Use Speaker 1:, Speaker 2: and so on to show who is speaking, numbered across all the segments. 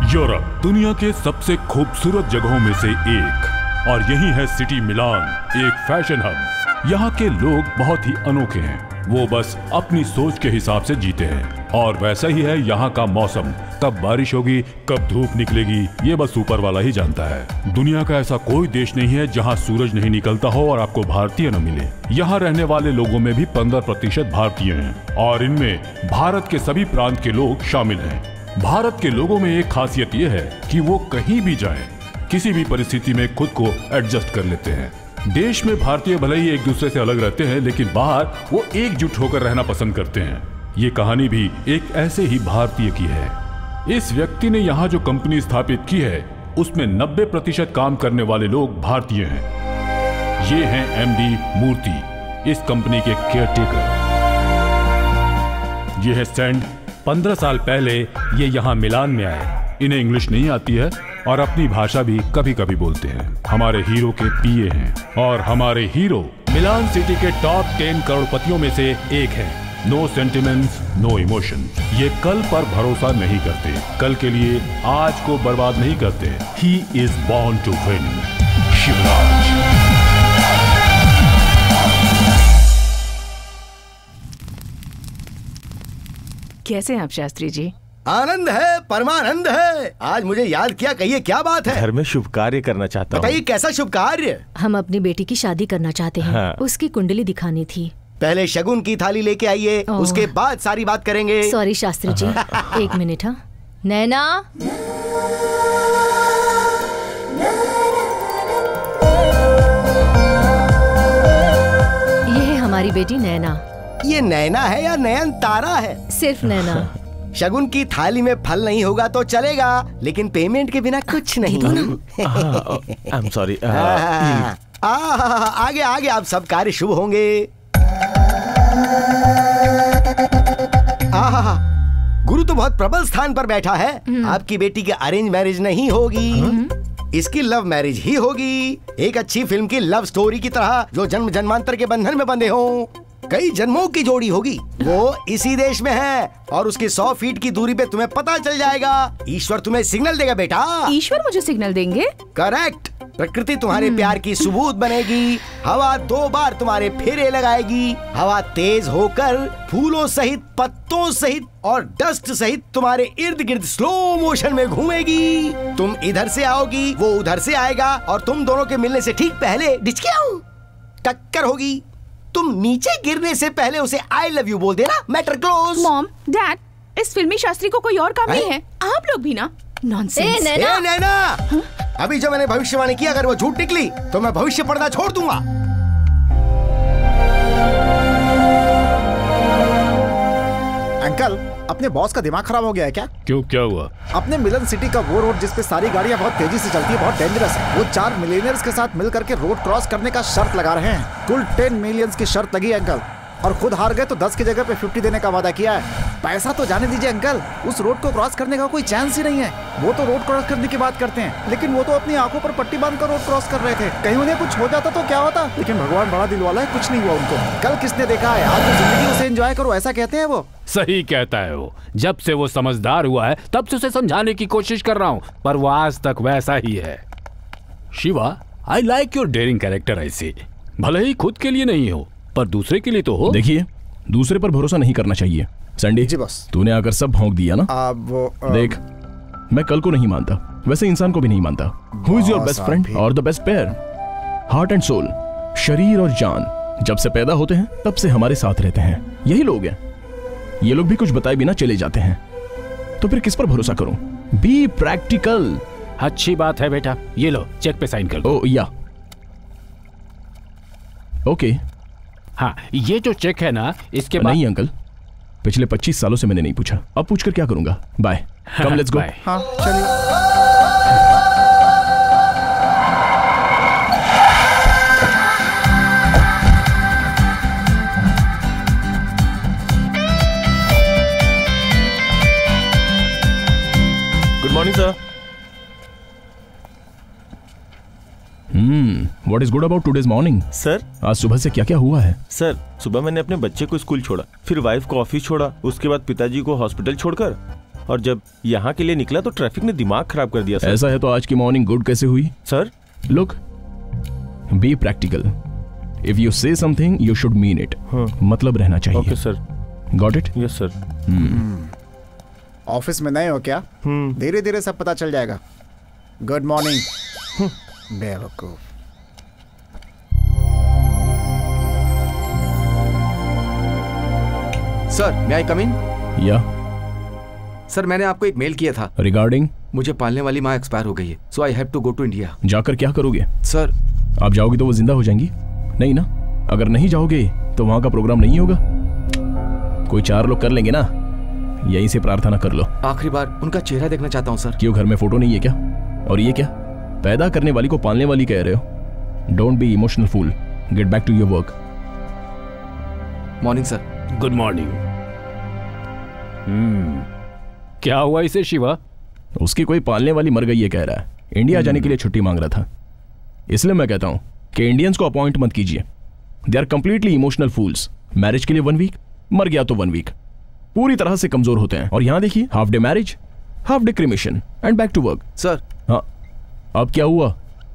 Speaker 1: Europe दुनिया के सबसे खूबसूरत जगहों में से एक, और यही है सिटी मिलान, एक फैशन हब। यहाँ के लोग बहुत ही अनोखे हैं। वो बस अपनी सोच के हिसाब से जीते हैं। और वैसा ही है यहाँ का मौसम। कब बारिश होगी, कब धूप निकलेगी, ये बस ऊपर वाला ही जानता है। दुनिया का ऐसा कोई देश नहीं है जहाँ सूरज नहीं निकलता हो और आपको भारतीय न मिले। यहाँ रहने वाले लोगों में भी 15% भारतीय हैं और इनमें भारत के सभी प्रांत के लोग शामिल हैं। भारत के लोगों में एक खासियत ये है कि वो कहीं भी जाएं, किसी भी परिस्थिति में खुद को एडजस्ट कर लेते हैं। देश में भारतीय भले ही एक दूसरे से अलग रहते हैं, लेकिन बाहर वो एकजुट होकर रहना पसंद करते हैं। ये कहानी भी एक ऐसे ही भारतीय की है। इस व्यक्ति ने यहाँ जो कंपनी स्थापित की है, उसमें 90% काम करने वाले लोग भारतीय हैं। ये हैं एमडी मूर्ति, इस कंपनी के केयरटेकर। ये है सैंड। 15 साल पहले ये यहाँ मिलान में आए। इन्हें इंग्लिश नहीं आती है और अपनी भाषा भी कभी कभी बोलते हैं। हमारे हीरो के पीए हैं और हमारे हीरो मिलान सिटी के टॉप 10 करोड़पतियों में से एक है। No sentiments, no emotion. ये कल पर भरोसा नहीं करते, कल के लिए आज को बर्बाद नहीं करते। He is born to win. Shivraj.
Speaker 2: कैसे हैं आप शास्त्री जी?
Speaker 3: आनंद है, परमानंद है। आज मुझे याद किया, कहिए क्या बात है?
Speaker 4: घर में शुभ कार्य करना चाहता हूँ।
Speaker 3: बताइए कैसा शुभ कार्य?
Speaker 5: हम अपनी बेटी की शादी करना चाहते हैं।
Speaker 4: हाँ।
Speaker 5: उसकी कुंडली दिखानी थी।
Speaker 3: पहले शगुन की थाली लेके आइए, उसके बाद सारी बात करेंगे।
Speaker 5: सॉरी शास्त्री जी, एक मिनट। हाँ नैना, ये है हमारी बेटी नैना।
Speaker 3: ये नैना है या नयन तारा है?
Speaker 5: सिर्फ नैना।
Speaker 3: शगुन की थाली में फल नहीं होगा तो चलेगा, लेकिन पेमेंट के बिना कुछ नहीं।
Speaker 4: आई एम सॉरी।
Speaker 3: आगे आगे आप सब कार्य शुभ होंगे। गुरु तो बहुत प्रबल स्थान पर बैठा है। आपकी बेटी की अरेंज मैरिज नहीं होगी, इसकी लव मैरिज ही होगी। एक अच्छी फिल्म की लव स्टोरी की तरह, जो जन्म जन्मांतर के बंधन में बंधे हों। कई जन्मों की जोड़ी होगी। वो इसी देश में है और उसकी 100 फीट की दूरी पे तुम्हें पता चल जाएगा। ईश्वर तुम्हें सिग्नल देगा बेटा।
Speaker 2: ईश्वर मुझे सिग्नल देंगे?
Speaker 3: करेक्ट। प्रकृति तुम्हारे प्यार की सबूत बनेगी। हवा 2 बार तुम्हारे फेरे लगाएगी। हवा तेज होकर फूलों सहित, पत्तों सहित और डस्ट सहित तुम्हारे इर्द गिर्द स्लो मोशन में घूमेगी। तुम इधर से आओगी, वो उधर से आएगा और तुम दोनों के मिलने से ठीक पहले डिचकियां टक्कर होगी। तुम नीचे गिरने से पहले उसे आई लव यू बोल देना। Matter close.
Speaker 2: मॉम, डैड, इस फिल्मी शास्त्री को कोई और काम नहीं है। आप लोग भी ना नॉनसेंस।
Speaker 3: नैना, अभी जो मैंने भविष्यवाणी की, अगर वो झूठ निकली तो मैं भविष्य पढ़ना छोड़ दूंगा।
Speaker 6: अंकल, अपने बॉस का दिमाग खराब हो गया है क्या?
Speaker 1: क्यों, क्या हुआ?
Speaker 6: अपने मिलन सिटी का वो रोड जिस पे सारी गाड़ियां बहुत तेजी से चलती है, बहुत डेंजरस है। वो 4 मिलियनर्स के साथ मिल करके रोड क्रॉस करने का शर्त लगा रहे हैं। कुल 10 मिलियंस की शर्त लगी है अंकल, और खुद हार गए तो 10 की जगह पे 50 देने का वादा किया है। पैसा तो जाने दीजिए अंकल, उस रोड को क्रॉस करने का कोई चांस ही नहीं है। वो तो रोड क्रॉस करने की बात करते हैं, लेकिन वो तो अपनी आंखों पर पट्टी बांधकर रोड क्रॉस कर रहे थे। कहीं उन्हें कुछ हो जाता तो क्या होता? लेकिन भगवान बड़ा दिल वाला है, कुछ नहीं हुआ उनको। कल किसने देखा है? आज तो जिंदगी उसे एंजॉय करो, ऐसा कहते हैं वो।
Speaker 7: सही कहता है वो। जब से वो समझदार हुआ है तब से उसे समझाने की कोशिश कर रहा हूँ, पर वो आज तक वैसा ही है। Shiva, I like your daring character. ऐसे भले ही खुद के लिए नहीं हो, पर दूसरे के लिए तो हो।
Speaker 8: देखिए, दूसरे पर भरोसा नहीं करना चाहिए। संडे
Speaker 6: जी बस,
Speaker 8: तूने आकर सब भौंक दिया ना। देख, मैं कल को नहीं मानता, वैसे इंसान को भी नहीं मानता। Who is your best friend और the best pair? Heart and soul, शरीर और जान, जब से पैदा होते हैं तब से हमारे साथ रहते हैं। यही लोग हैं। ये लोग भी कुछ बताए बिना चले जाते हैं, तो फिर किस पर भरोसा करूं? Be practical.
Speaker 7: अच्छी बात है बेटा, ये लो चेक पे साइन कर दो।
Speaker 8: ओ या ओके।
Speaker 7: हाँ, ये जो चेक है ना, इसके बाद
Speaker 8: नहीं अंकल, पिछले 25 सालों से मैंने नहीं पूछा, अब पूछकर क्या करूंगा। Bye, come let's go.
Speaker 6: हाँ चलिए।
Speaker 4: Good morning sir.
Speaker 8: What is good about today's morning?
Speaker 4: Sir,
Speaker 8: आज सुबह से क्या क्या हुआ है?
Speaker 4: सर, सुबह मैंने अपने बच्चे को स्कूल छोड़ा, फिर वाइफ को ऑफिस छोड़ा, उसके बाद पिताजी को हॉस्पिटल छोड़कर और जब यहाँ के लिए निकला तो ट्रैफिक ने दिमाग खराब कर दिया सर।
Speaker 8: ऐसा है तो आज की मॉर्निंग गुड कैसे हुई
Speaker 4: sir?
Speaker 8: Look, be practical. If you से something you should mean it. मतलब रहना चाहिए।
Speaker 4: Okay sir.
Speaker 8: Got it?
Speaker 4: Yes sir.
Speaker 6: Office में नए हो क्या? धीरे धीरे सब पता चल जाएगा। Good morning. बेवकूफ।
Speaker 9: Sir, may I come in?
Speaker 8: या
Speaker 9: सर, मैंने आपको एक मेल किया था।
Speaker 8: रिगार्डिंग?
Speaker 9: मुझे पालने वाली माँ एक्सपायर हो गई है, so I have to go to India.
Speaker 8: जाकर क्या करोगे?
Speaker 9: सर,
Speaker 8: आप जाओगे तो वो जिंदा हो जाएंगी? नहीं ना? अगर नहीं जाओगे तो वहां का प्रोग्राम नहीं होगा। कोई 4 लोग कर लेंगे ना। यहीं से प्रार्थना कर लो।
Speaker 9: आखिरी बार उनका चेहरा देखना चाहता हूँ सर।
Speaker 8: क्यों, घर में फोटो नहीं है क्या? और ये क्या, पैदा करने वाली को पालने वाली कह रहे हो? Don't be emotional fool, get back to your work.
Speaker 9: Morning sir.
Speaker 7: Good morning. क्या हुआ इसे शिवा?
Speaker 8: उसकी कोई पालने वाली मर गई है कह रहा है। इंडिया जाने के लिए छुट्टी मांग रहा था। इसलिए मैं कहता हूं कि इंडियंस को अपॉइंट मत कीजिए। They are completely emotional fools. Marriage के लिए 1 वीक, मर गया तो 1 वीक। पूरी तरह से कमजोर होते हैं। और यहां देखिए, half day marriage, half day cremation and back to work.
Speaker 9: Sir.
Speaker 8: हाँ, अब क्या हुआ?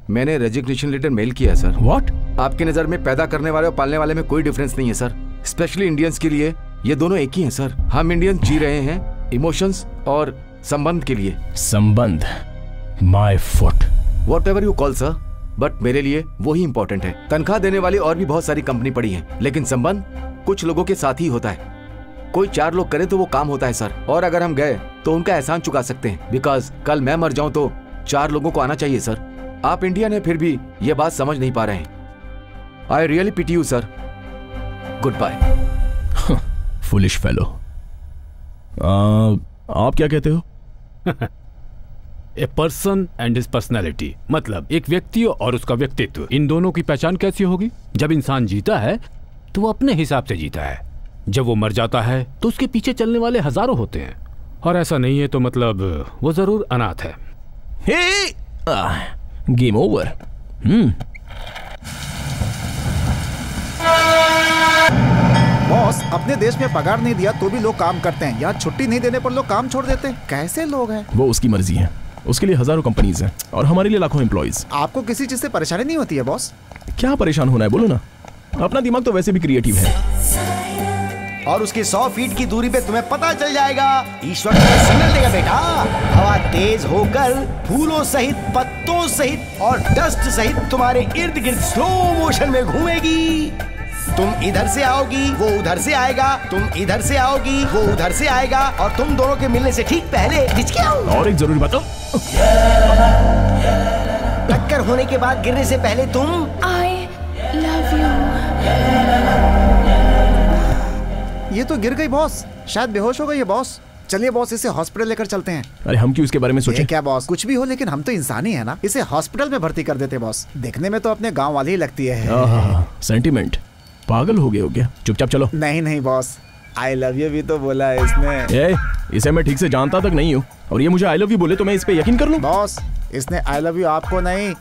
Speaker 9: मैंने रेजिग्नेशन लेटर मेल किया है सर।
Speaker 8: व्हाट?
Speaker 9: आपकी नजर में पैदा करने वाले और पालने वाले में कोई डिफरेंस नहीं है सर। स्पेशली इंडियंस के लिए ये दोनों एक ही हैं सर। हम इंडियंस जी रहे हैं इमोशंस और संबंध के लिए।
Speaker 8: संबंध? My foot.
Speaker 9: What ever you call sir, but मेरे लिए वो ही इंपॉर्टेंट है। तनख्वाह देने वाली और भी बहुत सारी कंपनी पड़ी है, लेकिन संबंध कुछ लोगों के साथ ही होता है। कोई 4 लोग करे तो वो काम होता है सर। और अगर हम गए तो उनका एहसान चुका सकते हैं। बिकॉज कल मैं मर जाऊं तो 4 लोगों को आना चाहिए सर। आप इंडियन है फिर भी ये बात समझ नहीं पा रहे हैं। I really pity you sir. Good bye.
Speaker 8: Foolish fellow. आप क्या कहते हो?
Speaker 7: A person and his personality, मतलब एक व्यक्ति और उसका व्यक्तित्व, इन दोनों की पहचान कैसी होगी? जब इंसान जीता है तो वो अपने हिसाब से जीता है। जब वो मर जाता है तो उसके पीछे चलने वाले हजारों होते हैं। और ऐसा नहीं है तो मतलब वो जरूर अनाथ है।
Speaker 8: Game over.
Speaker 6: बॉस, अपने देश में पगार नहीं दिया तो भी लोग काम करते हैं। यहाँ छुट्टी नहीं देने पर लोग काम छोड़ देते हैं। कैसे लोग हैं?
Speaker 8: वो उसकी मर्जी है। उसके लिए हजारों कंपनीज हैं और हमारे लिए लाखों एम्प्लॉइज।
Speaker 6: आपको किसी चीज से परेशानी नहीं होती है बॉस?
Speaker 8: क्या परेशान होना है, बोलो ना। अपना दिमाग तो वैसे भी क्रिएटिव है।
Speaker 3: और उसके 100 फीट की दूरी पे तुम्हें पता चल जाएगा। ईश्वर तुम्हें सिग्नल देगा बेटा। हवा तेज होकर फूलों सहित, पत्तों सहित और डस्ट सहित तुम्हारे इर्द गिर्द स्लो मोशन में घूमेगी। तुम इधर से आओगी, वो उधर से आएगा। तुम इधर से आओगी, वो उधर से आएगा। और तुम दोनों के मिलने से ठीक पहले
Speaker 8: और एक जरूरी बात,
Speaker 3: टक्कर होने के बाद गिरने से पहले तुम
Speaker 2: आई लव यू।
Speaker 6: ये तो गिर गई बॉस, शायद बेहोश हो गई है बॉस। चलिए बॉस, इसे हॉस्पिटल लेकर चलते हैं।
Speaker 8: अरे हम क्यों इसके बारे में सोचें?
Speaker 6: क्या बॉस, कुछ भी हो लेकिन हम तो इंसान ही है ना। इसे हॉस्पिटल में भर्ती कर देते बॉस। देखने में तो अपने गांव वाली ही लगती है।
Speaker 8: सेंटिमेंट, पागल हो गए हो क्या? चुपचाप चलो।
Speaker 6: नहीं नहीं बॉस, आई लव यू भी तो बोला है इसने।
Speaker 8: इसे मैं ठीक से जानता तक नहीं हूँ और ये मुझे आई लव यू बोले तो मैं इस पे यकीन कर लूं?
Speaker 6: बॉस, इसने आई लव यू आपको नहीं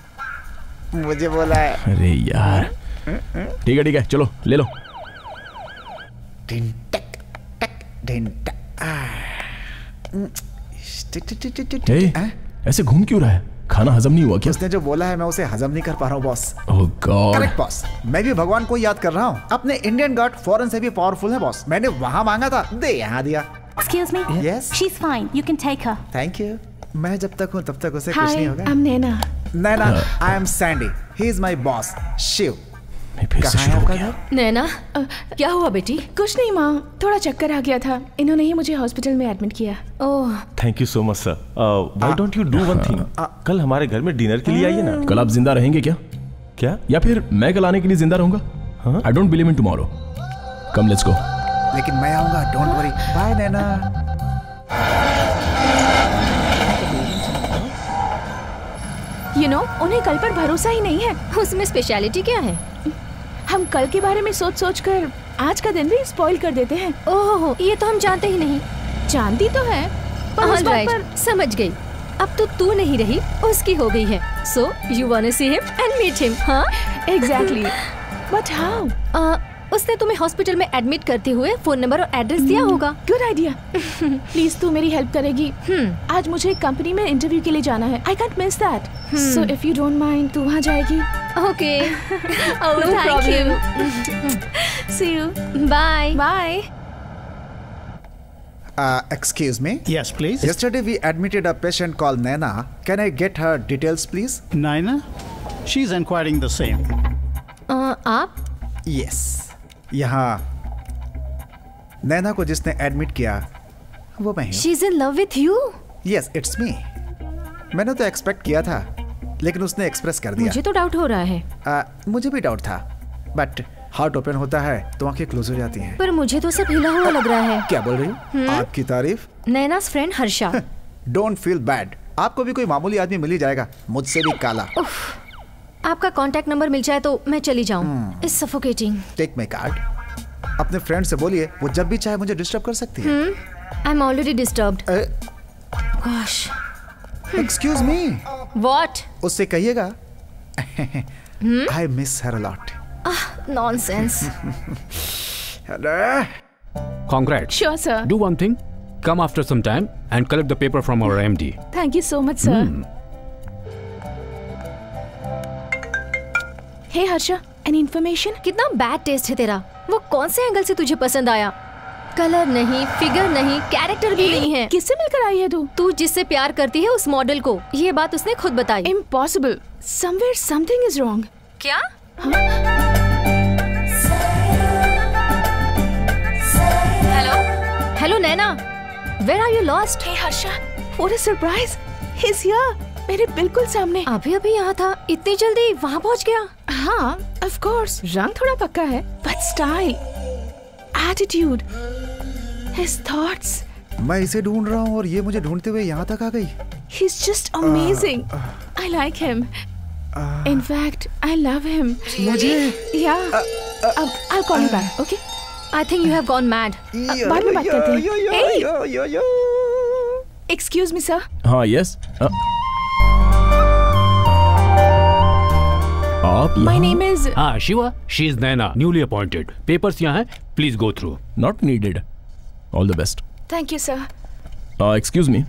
Speaker 6: मुझे बोला है।
Speaker 8: अरे यार, ठीक है चलो ले लो। ऐसे घूम क्यों रहा है? खाना हजम नहीं हुआ क्या?
Speaker 6: उसने जो बोला है मैं उसे हजम नहीं कर पा रहा हूँ बॉस।
Speaker 8: ओह गॉड।
Speaker 6: करेक्ट बॉस, मैं भी भगवान को याद कर रहा हूँ। अपने इंडियन गॉड फॉरेन से भी पावरफुल है बॉस। मैंने वहाँ मांगा था, दे यहाँ दिया।
Speaker 10: Excuse me?
Speaker 6: Yes?
Speaker 10: She's fine. You can take her.
Speaker 6: Thank you. मैं जब तक हूँ तब तक उसे कुछ
Speaker 2: Hi,
Speaker 6: नहीं होगा।
Speaker 2: I'm Naina.
Speaker 6: Naina, I am Sandy. He is my boss, Shiv.
Speaker 8: फिर से शुरू हो गया।
Speaker 5: नैना, क्या हुआ बेटी?
Speaker 2: कुछ नहीं माँ, थोड़ा चक्कर आ गया था। इन्होंने ही मुझे हॉस्पिटल में एडमिट किया।
Speaker 5: Oh,
Speaker 4: thank you so much sir. Why don't you do one thing? कल हमारे घर में डिनर के लिए आइए ना।
Speaker 8: कल आप जिंदा रहेंगे क्या?
Speaker 4: क्या?
Speaker 8: या फिर मैं कल आने के लिए जिंदा रहूंगा? I don't believe in tomorrow. Come let's go.
Speaker 6: लेकिन मैं आऊंगा, don't worry. Bye Naina.
Speaker 2: You know, उन्हें कल पर भरोसा ही नहीं है।
Speaker 5: उसमें स्पेशलिटी क्या है?
Speaker 2: हम कल के बारे में सोच कर आज का दिन भी स्पॉइल कर देते हैं।
Speaker 5: ओह, ये तो हम जानते ही नहीं।
Speaker 2: जानती तो है, पर उस बात पर
Speaker 5: समझ गई। अब तो तू नहीं रही, उसकी हो गई है। So you wanna see him and meet him, हाँ?
Speaker 2: Exactly. But how?
Speaker 5: उसने तुम्हें हॉस्पिटल में एडमिट करते हुए फोन नंबर और एड्रेस दिया होगा।
Speaker 2: Good idea. प्लीज तू मेरी हेल्प करेगी। आज मुझे कंपनी में इंटरव्यू के लिए जाना है। I can't miss that. So if you don't mind तू वहाँ जाएगी।
Speaker 5: Okay.
Speaker 2: No problem. See you.
Speaker 5: Bye
Speaker 2: bye.
Speaker 6: Excuse me?
Speaker 11: Yes, please.
Speaker 6: Yesterday we admitted a patient called Naina. Can I get her details, please?
Speaker 11: Naina? She's inquiring the same.
Speaker 5: आप?
Speaker 6: Yes. यहाँ नैना को जिसने admit किया वो मैं हूँ।
Speaker 5: She's in love with you?
Speaker 6: Yes, it's me. मैंने तो एक्सपेक्ट किया था, लेकिन उसने एक्सप्रेस कर दिया।
Speaker 5: मुझे तो डाउट हो रहा है।
Speaker 6: मुझे भी डाउट था, बट हार्ट ओपन होता है तो आंखें क्लोज हो जाती हैं।
Speaker 5: पर मुझे तो सब हिला हुआ लग रहा है।
Speaker 6: क्या बोल रही हो? आपकी तारीफ?
Speaker 5: Naina's friend Harsha.
Speaker 6: Don't feel bad, आपको भी कोई मामूली आदमी मिल ही जाएगा, मुझसे भी काला।
Speaker 5: आपका कांटेक्ट नंबर मिल जाए तो मैं चली जाऊं। It's suffocating.
Speaker 6: Take my card. अपने फ्रेंड से बोलिए वो जब भी चाहे मुझे डिस्टर्ब कर सकती है।
Speaker 5: I am already disturbed. Gosh.
Speaker 6: Excuse me.
Speaker 5: What?
Speaker 6: उससे कहिएगा I miss her a lot.
Speaker 5: Nonsense.
Speaker 6: Hello.
Speaker 7: Congrats.
Speaker 2: Sure, sir.
Speaker 7: Do one thing. Come after some time and collect the paper from our MD.
Speaker 2: Thank you so much, sir. Hey, Harsha. Any information?
Speaker 5: कितना bad taste है तेरा। वो कौन से angle से तुझे पसंद आया? कलर नहीं, फिगर नहीं, कैरेक्टर भी नहीं है।
Speaker 2: किससे मिलकर आई है तू?
Speaker 5: तू जिससे प्यार करती है उस मॉडल को। ये बात उसने खुद बताई।
Speaker 2: Impossible. Somewhere something is wrong.
Speaker 5: क्या? Hello Naina, where are you lost?
Speaker 2: Hey Harsha, what a surprise, he is here, मेरे बिल्कुल सामने।
Speaker 5: अभी अभी यहाँ था, इतनी जल्दी वहाँ पहुँच गया?
Speaker 2: हाँ, ऑफ कोर्स, रंग थोड़ा पक्का है, but style, attitude, his thoughts.
Speaker 6: मैं इसे ढूंढ रहा हूँ और ये मुझे ढूंढते हुए यहाँ तक आ गई।
Speaker 2: He is just amazing, I like him, in fact I love him.
Speaker 6: मुझे?
Speaker 2: या, अब I'll call you back, okay?
Speaker 5: I think you have gone mad.
Speaker 2: बाद में बात करते हैं। Hey! Excuse me, sir.
Speaker 8: हाँ, yes. आप
Speaker 2: My name is.
Speaker 7: हाँ, Shiva. She is Naina, newly appointed. Papers यहाँ हैं. Please go through.
Speaker 8: Not needed. All the best.
Speaker 2: Thank you, sir.
Speaker 8: Excuse me.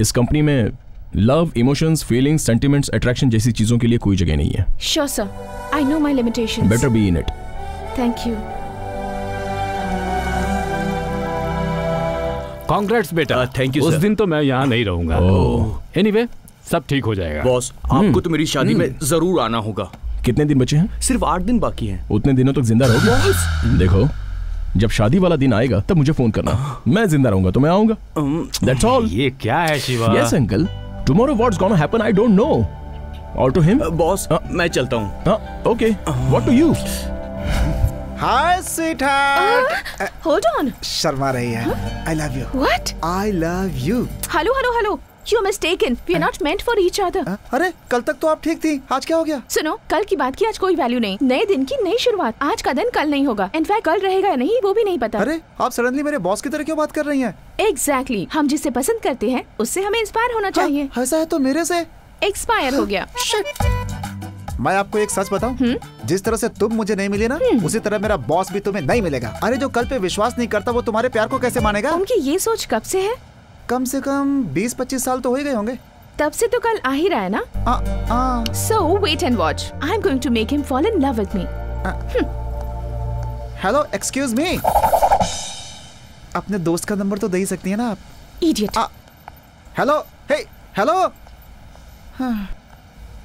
Speaker 8: इस कंपनी में love, emotions, feelings, sentiments, attraction जैसी चीजों के लिए कोई जगह नहीं है।
Speaker 2: Sure, sir. I know my limitations.
Speaker 8: Better be in it.
Speaker 2: Thank you.
Speaker 7: Congrats बेटा।
Speaker 12: Thank you,
Speaker 7: उस
Speaker 12: sir.
Speaker 7: दिन तो मैं यहाँ नहीं रहूंगा। Anyway, सब ठीक हो जाएगा।
Speaker 12: बॉस, आपको तो मेरी शादी में जरूर आना होगा।
Speaker 8: कितने दिन बचे हैं?
Speaker 12: सिर्फ 8 दिन बाकी हैं।
Speaker 8: उतने दिनों तक जिंदा रहोगे? देखो, जब शादी वाला दिन आएगा तब मुझे फोन करना। मैं जिंदा रहूंगा तो मैं आऊंगा। That's all.
Speaker 7: ये क्या है Shiva?
Speaker 8: Yes, uncle. Tomorrow what's gonna happen I don't know. Or to him?
Speaker 12: Boss, मैं चलता हूँ।
Speaker 8: Okay. What to you?
Speaker 6: Hi, sweetheart.
Speaker 2: Hold on.
Speaker 6: Sharma रही है। I love you.
Speaker 2: What?
Speaker 6: I love you.
Speaker 2: Hello, hello, hello. You're mistaken. We are not meant for each other.
Speaker 6: अरे कल तक तो आप ठीक थी, आज क्या हो गया?
Speaker 2: सुनो, कल की बात की आज कोई वैल्यू नहीं। नए दिन की नई शुरुआत। आज का दिन कल नहीं होगा। इनफैक्ट कल रहेगा या नहीं वो भी नहीं पता।
Speaker 6: अरे आप सडनली मेरे बॉस की तरह क्यों बात कर रही हैं?
Speaker 2: Exactly. हम जिससे पसंद करते हैं उससे हमें इंस्पायर होना चाहिए।
Speaker 6: ऐसा है तो मेरे से
Speaker 2: एक्सपायर हो गया।
Speaker 6: मैं आपको एक सच बताऊं, जिस तरह से तुम मुझे नहीं मिली ना, उसी तरह मेरा बॉस भी तुम्हें नहीं मिलेगा। अरे जो कल पे विश्वास नहीं करता वो तुम्हारे प्यार को कैसे मानेगा?
Speaker 2: उनकी ये सोच कब से है?
Speaker 6: कम से कम 20-25 साल तो हो ही गए होंगे।
Speaker 2: तब से तो कल आ ही रहा है ना? So wait and watch. I'm going to make him fall in love with me.
Speaker 6: Hello, excuse मी। अपने दोस्त का नंबर तो दे ही सकती है ना आप?
Speaker 2: Idiot.
Speaker 6: Hello, hey, hello.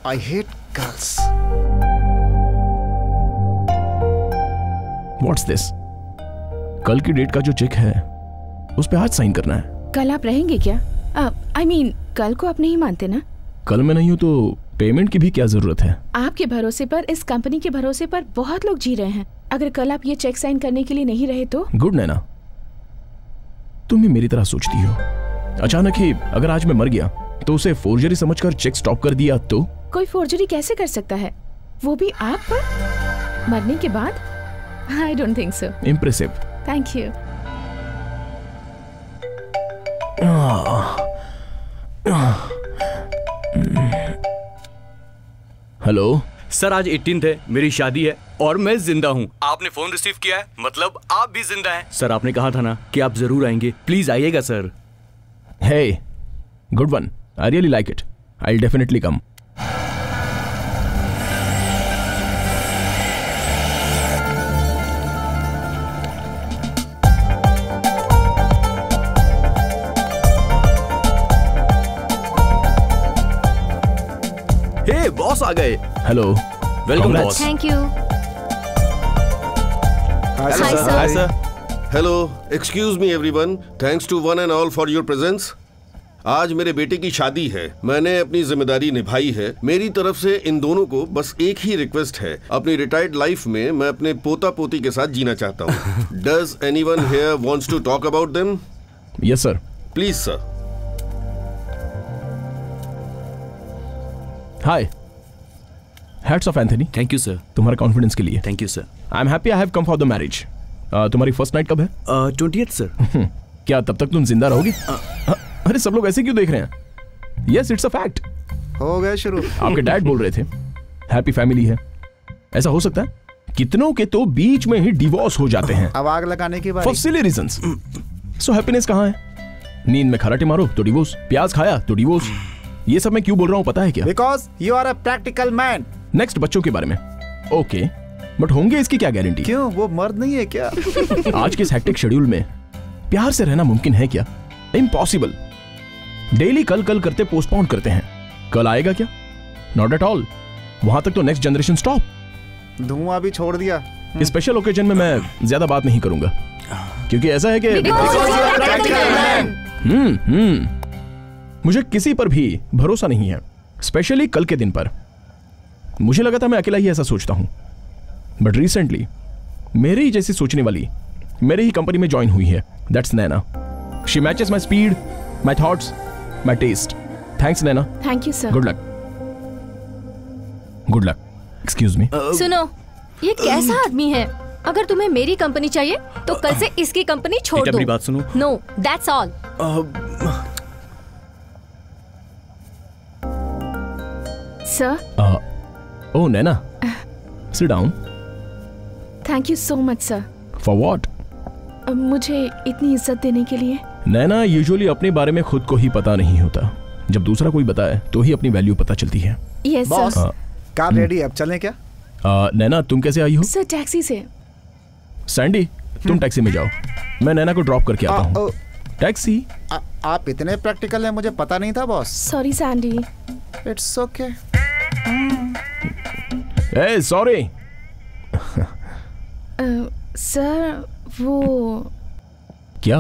Speaker 6: I hate girls.
Speaker 8: What's this? कल की डेट का जो चेक है उस पे आज साइन करना है।
Speaker 2: कल आप रहेंगे क्या? I mean, कल को आप नहीं मानते ना?
Speaker 8: कल मैं नहीं हूँ तो पेमेंट की भी क्या जरूरत है?
Speaker 2: आपके भरोसे पर, इस कंपनी के भरोसे पर बहुत लोग जी रहे हैं। अगर कल आप ये चेक साइन करने के लिए नहीं रहे तो?
Speaker 8: गुड नैना, तुम भी मेरी तरह सोचती हो। अचानक ही अगर आज मैं मर गया तो उसे फोर्जरी समझकर चेक स्टॉप कर दिया तो?
Speaker 2: कोई फोर्जरी कैसे कर सकता है, वो भी आप पर मरने के बाद? I don't think so.
Speaker 8: Impressive.
Speaker 2: Thank you.
Speaker 8: Hello
Speaker 12: sir, आज 18th है, मेरी शादी है। और मैं जिंदा हूँ। आपने फोन रिसीव किया है, मतलब आप भी जिंदा हैं। सर आपने कहा था ना कि आप जरूर आएंगे, प्लीज आइएगा sir.
Speaker 8: Hey, good one. I really like it. I'll definitely come.
Speaker 12: Hey boss आ गए।
Speaker 8: Hello.
Speaker 12: Welcome
Speaker 8: Congrats.
Speaker 12: Boss.
Speaker 5: Thank you.
Speaker 6: Hi,
Speaker 5: Hi,
Speaker 6: sir.
Speaker 5: sir.
Speaker 12: Hi sir.
Speaker 13: Hello, excuse me everyone, thanks to one and all for your presence. आज मेरे बेटे की शादी है, मैंने अपनी जिम्मेदारी निभाई है। मेरी तरफ से इन दोनों को बस एक ही रिक्वेस्ट है, अपनी रिटायर्ड लाइफ में मैं अपने पोता पोती के साथ जीना चाहता हूँ। Does anyone here wants to talk about them?
Speaker 8: Yes, sir.
Speaker 13: Please sir.
Speaker 8: Hi. Hats off, Anthony.
Speaker 12: Thank you sir.
Speaker 8: तुम्हारे कॉन्फिडेंस के लिए।
Speaker 12: Thank you sir.
Speaker 8: I'm happy I have come for the marriage. तुम्हारी first night कब है?
Speaker 12: 20th sir.
Speaker 8: क्या तब तक तुम जिंदा रहोगे? अरे सब लोग ऐसे क्यों देख रहे हैं? Yes, it's a fact.
Speaker 6: हो गए शुरू।
Speaker 8: आपके डैड बोल रहे थे हैप्पी फैमिली है। ऐसा हो सकता है? कितनों के तो बीच में ही डिवोर्स हो जाते हैं
Speaker 6: अब आग लगाने की बारी।
Speaker 8: For silly reasons. So happiness कहाँ है? नींद में खराटे मारो तो डिवोर्स, प्याज खाया तो डिवोर्स। ये सब मैं क्यों बोल रहा हूँ पता है क्या?
Speaker 6: Because you are a practical man.
Speaker 8: Next बच्चों के बारे में ओके, बट होंगे इसकी क्या गारंटी?
Speaker 6: क्यों, वो मर्द नहीं है क्या?
Speaker 8: आज के इस हेक्टिक शेड्यूल में प्यार से रहना मुमकिन है क्या? इम्पॉसिबल। डेली कल कल करते पोस्टपोन करते हैं। कल आएगा क्या? Not at all. वहां तक तो नेक्स्ट जनरेशन स्टॉप।
Speaker 6: धुआं भी छोड़ दिया।
Speaker 8: इस स्पेशल ओकेजन में मैं ज्यादा बात नहीं करूंगा क्योंकि ऐसा है कि मुझे किसी पर भी भरोसा नहीं है, स्पेशली कल के दिन पर। मुझे लगा था मैं अकेला ही ऐसा सोचता हूं, बट रिसेंटली मेरे ही जैसी सोचने वाली मेरे ही कंपनी में ज्वाइन हुई है। That's Naina. She matches my speed, my thoughts, my taste. Thanks Naina.
Speaker 2: Thank you sir.
Speaker 8: Good luck. Good luck. Excuse me.
Speaker 5: सुनो, ये कैसा आदमी है? अगर तुम्हें मेरी कंपनी चाहिए तो कल से इसकी कंपनी छोड़
Speaker 12: बेटा,
Speaker 5: दो।
Speaker 12: मेरी बात सुनो।
Speaker 5: No, that's all.
Speaker 2: Sir.
Speaker 8: Oh Naina, sit down.
Speaker 2: Thank you so much sir.
Speaker 8: For what?
Speaker 2: मुझे इतनी इज्जत देने के लिए।
Speaker 8: नैना, यूजुअली अपने बारे में खुद को ही पता नहीं होता, जब दूसरा कोई बताए तो ही अपनी वैल्यू पता चलती है।
Speaker 2: Yes
Speaker 6: boss,
Speaker 2: sir.
Speaker 6: Car ready, अब चलें क्या?
Speaker 8: नैना, तुम कैसे आई हो?
Speaker 2: सर टैक्सी से।
Speaker 8: सैंडी, तुम टैक्सी में जाओ, मैं नैना को ड्रॉप करके आता हूँ। टैक्सी?
Speaker 6: आप इतने प्रैक्टिकल हैं, मुझे पता नहीं था boss.
Speaker 2: Sorry Sandy.
Speaker 6: It's okay.
Speaker 8: A sorry.
Speaker 2: Sir वो
Speaker 8: क्या?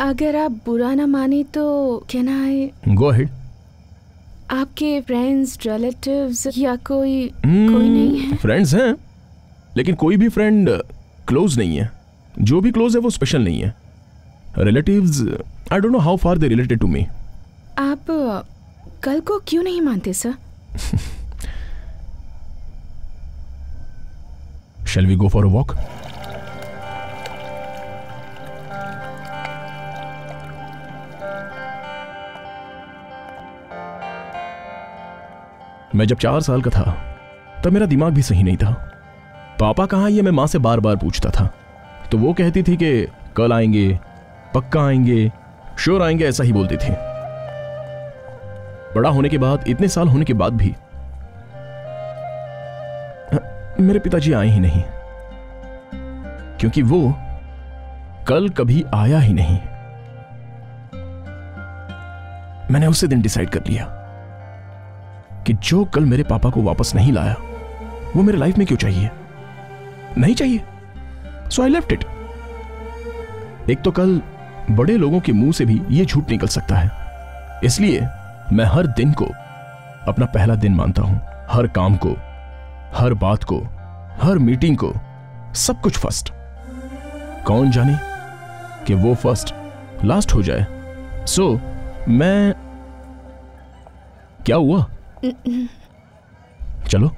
Speaker 2: अगर आप बुरा ना माने तो कैन आई?
Speaker 8: Go ahead.
Speaker 2: आपके फ्रेंड्स, रिलेटिव्स या कोई नहीं है?
Speaker 8: फ्रेंड्स हैं, लेकिन कोई भी फ्रेंड क्लोज नहीं है। जो भी क्लोज है वो स्पेशल नहीं है। Relatives, I don't know how far they related to me.
Speaker 2: आप कल को क्यों नहीं मानते sir?
Speaker 8: Shall we go for a walk? मैं जब 4 साल का था तब मेरा दिमाग भी सही नहीं था। पापा कहाँ, ये मैं माँ से बार बार पूछता था तो वो कहती थी कि कल आएंगे, पक्का आएंगे, श्योर आएंगे, ऐसा ही बोलती थी। बड़ा होने के बाद, इतने साल होने के बाद भी मेरे पिताजी आए ही नहीं, क्योंकि वो कल कभी आया ही नहीं। मैंने उसी दिन डिसाइड कर लिया कि जो कल मेरे पापा को वापस नहीं लाया वो मेरे लाइफ में क्यों चाहिए, नहीं चाहिए। सो आई लेफ्ट इट। एक तो कल बड़े लोगों के मुंह से भी ये झूठ निकल सकता है, इसलिए मैं हर दिन को अपना पहला दिन मानता हूं। हर काम को, हर बात को, हर मीटिंग को, सब कुछ फर्स्ट। कौन जाने कि वो फर्स्ट लास्ट हो जाए। सो मैं, क्या हुआ? चलो।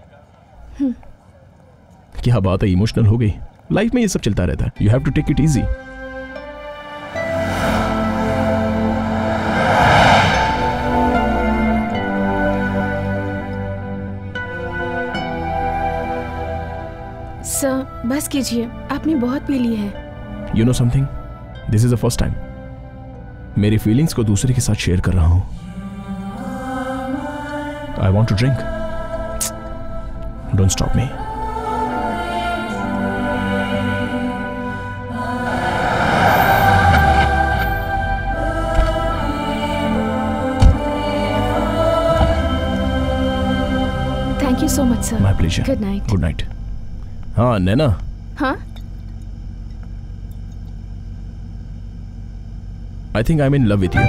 Speaker 8: क्या बात है, इमोशनल हो गई? लाइफ में ये सब चलता रहता है। You have to take it easy.
Speaker 2: कीजिए, आपने बहुत पी ली है।
Speaker 8: You know something? This is the first time मेरी फीलिंग्स को दूसरे के साथ शेयर कर रहा हूं। I want to drink. Don't stop me.
Speaker 2: Thank you so much, sir.
Speaker 8: My pleasure.
Speaker 2: Good night.
Speaker 8: Good night. हाँ नैना,
Speaker 2: हाँ?
Speaker 8: I think I'm in love with you.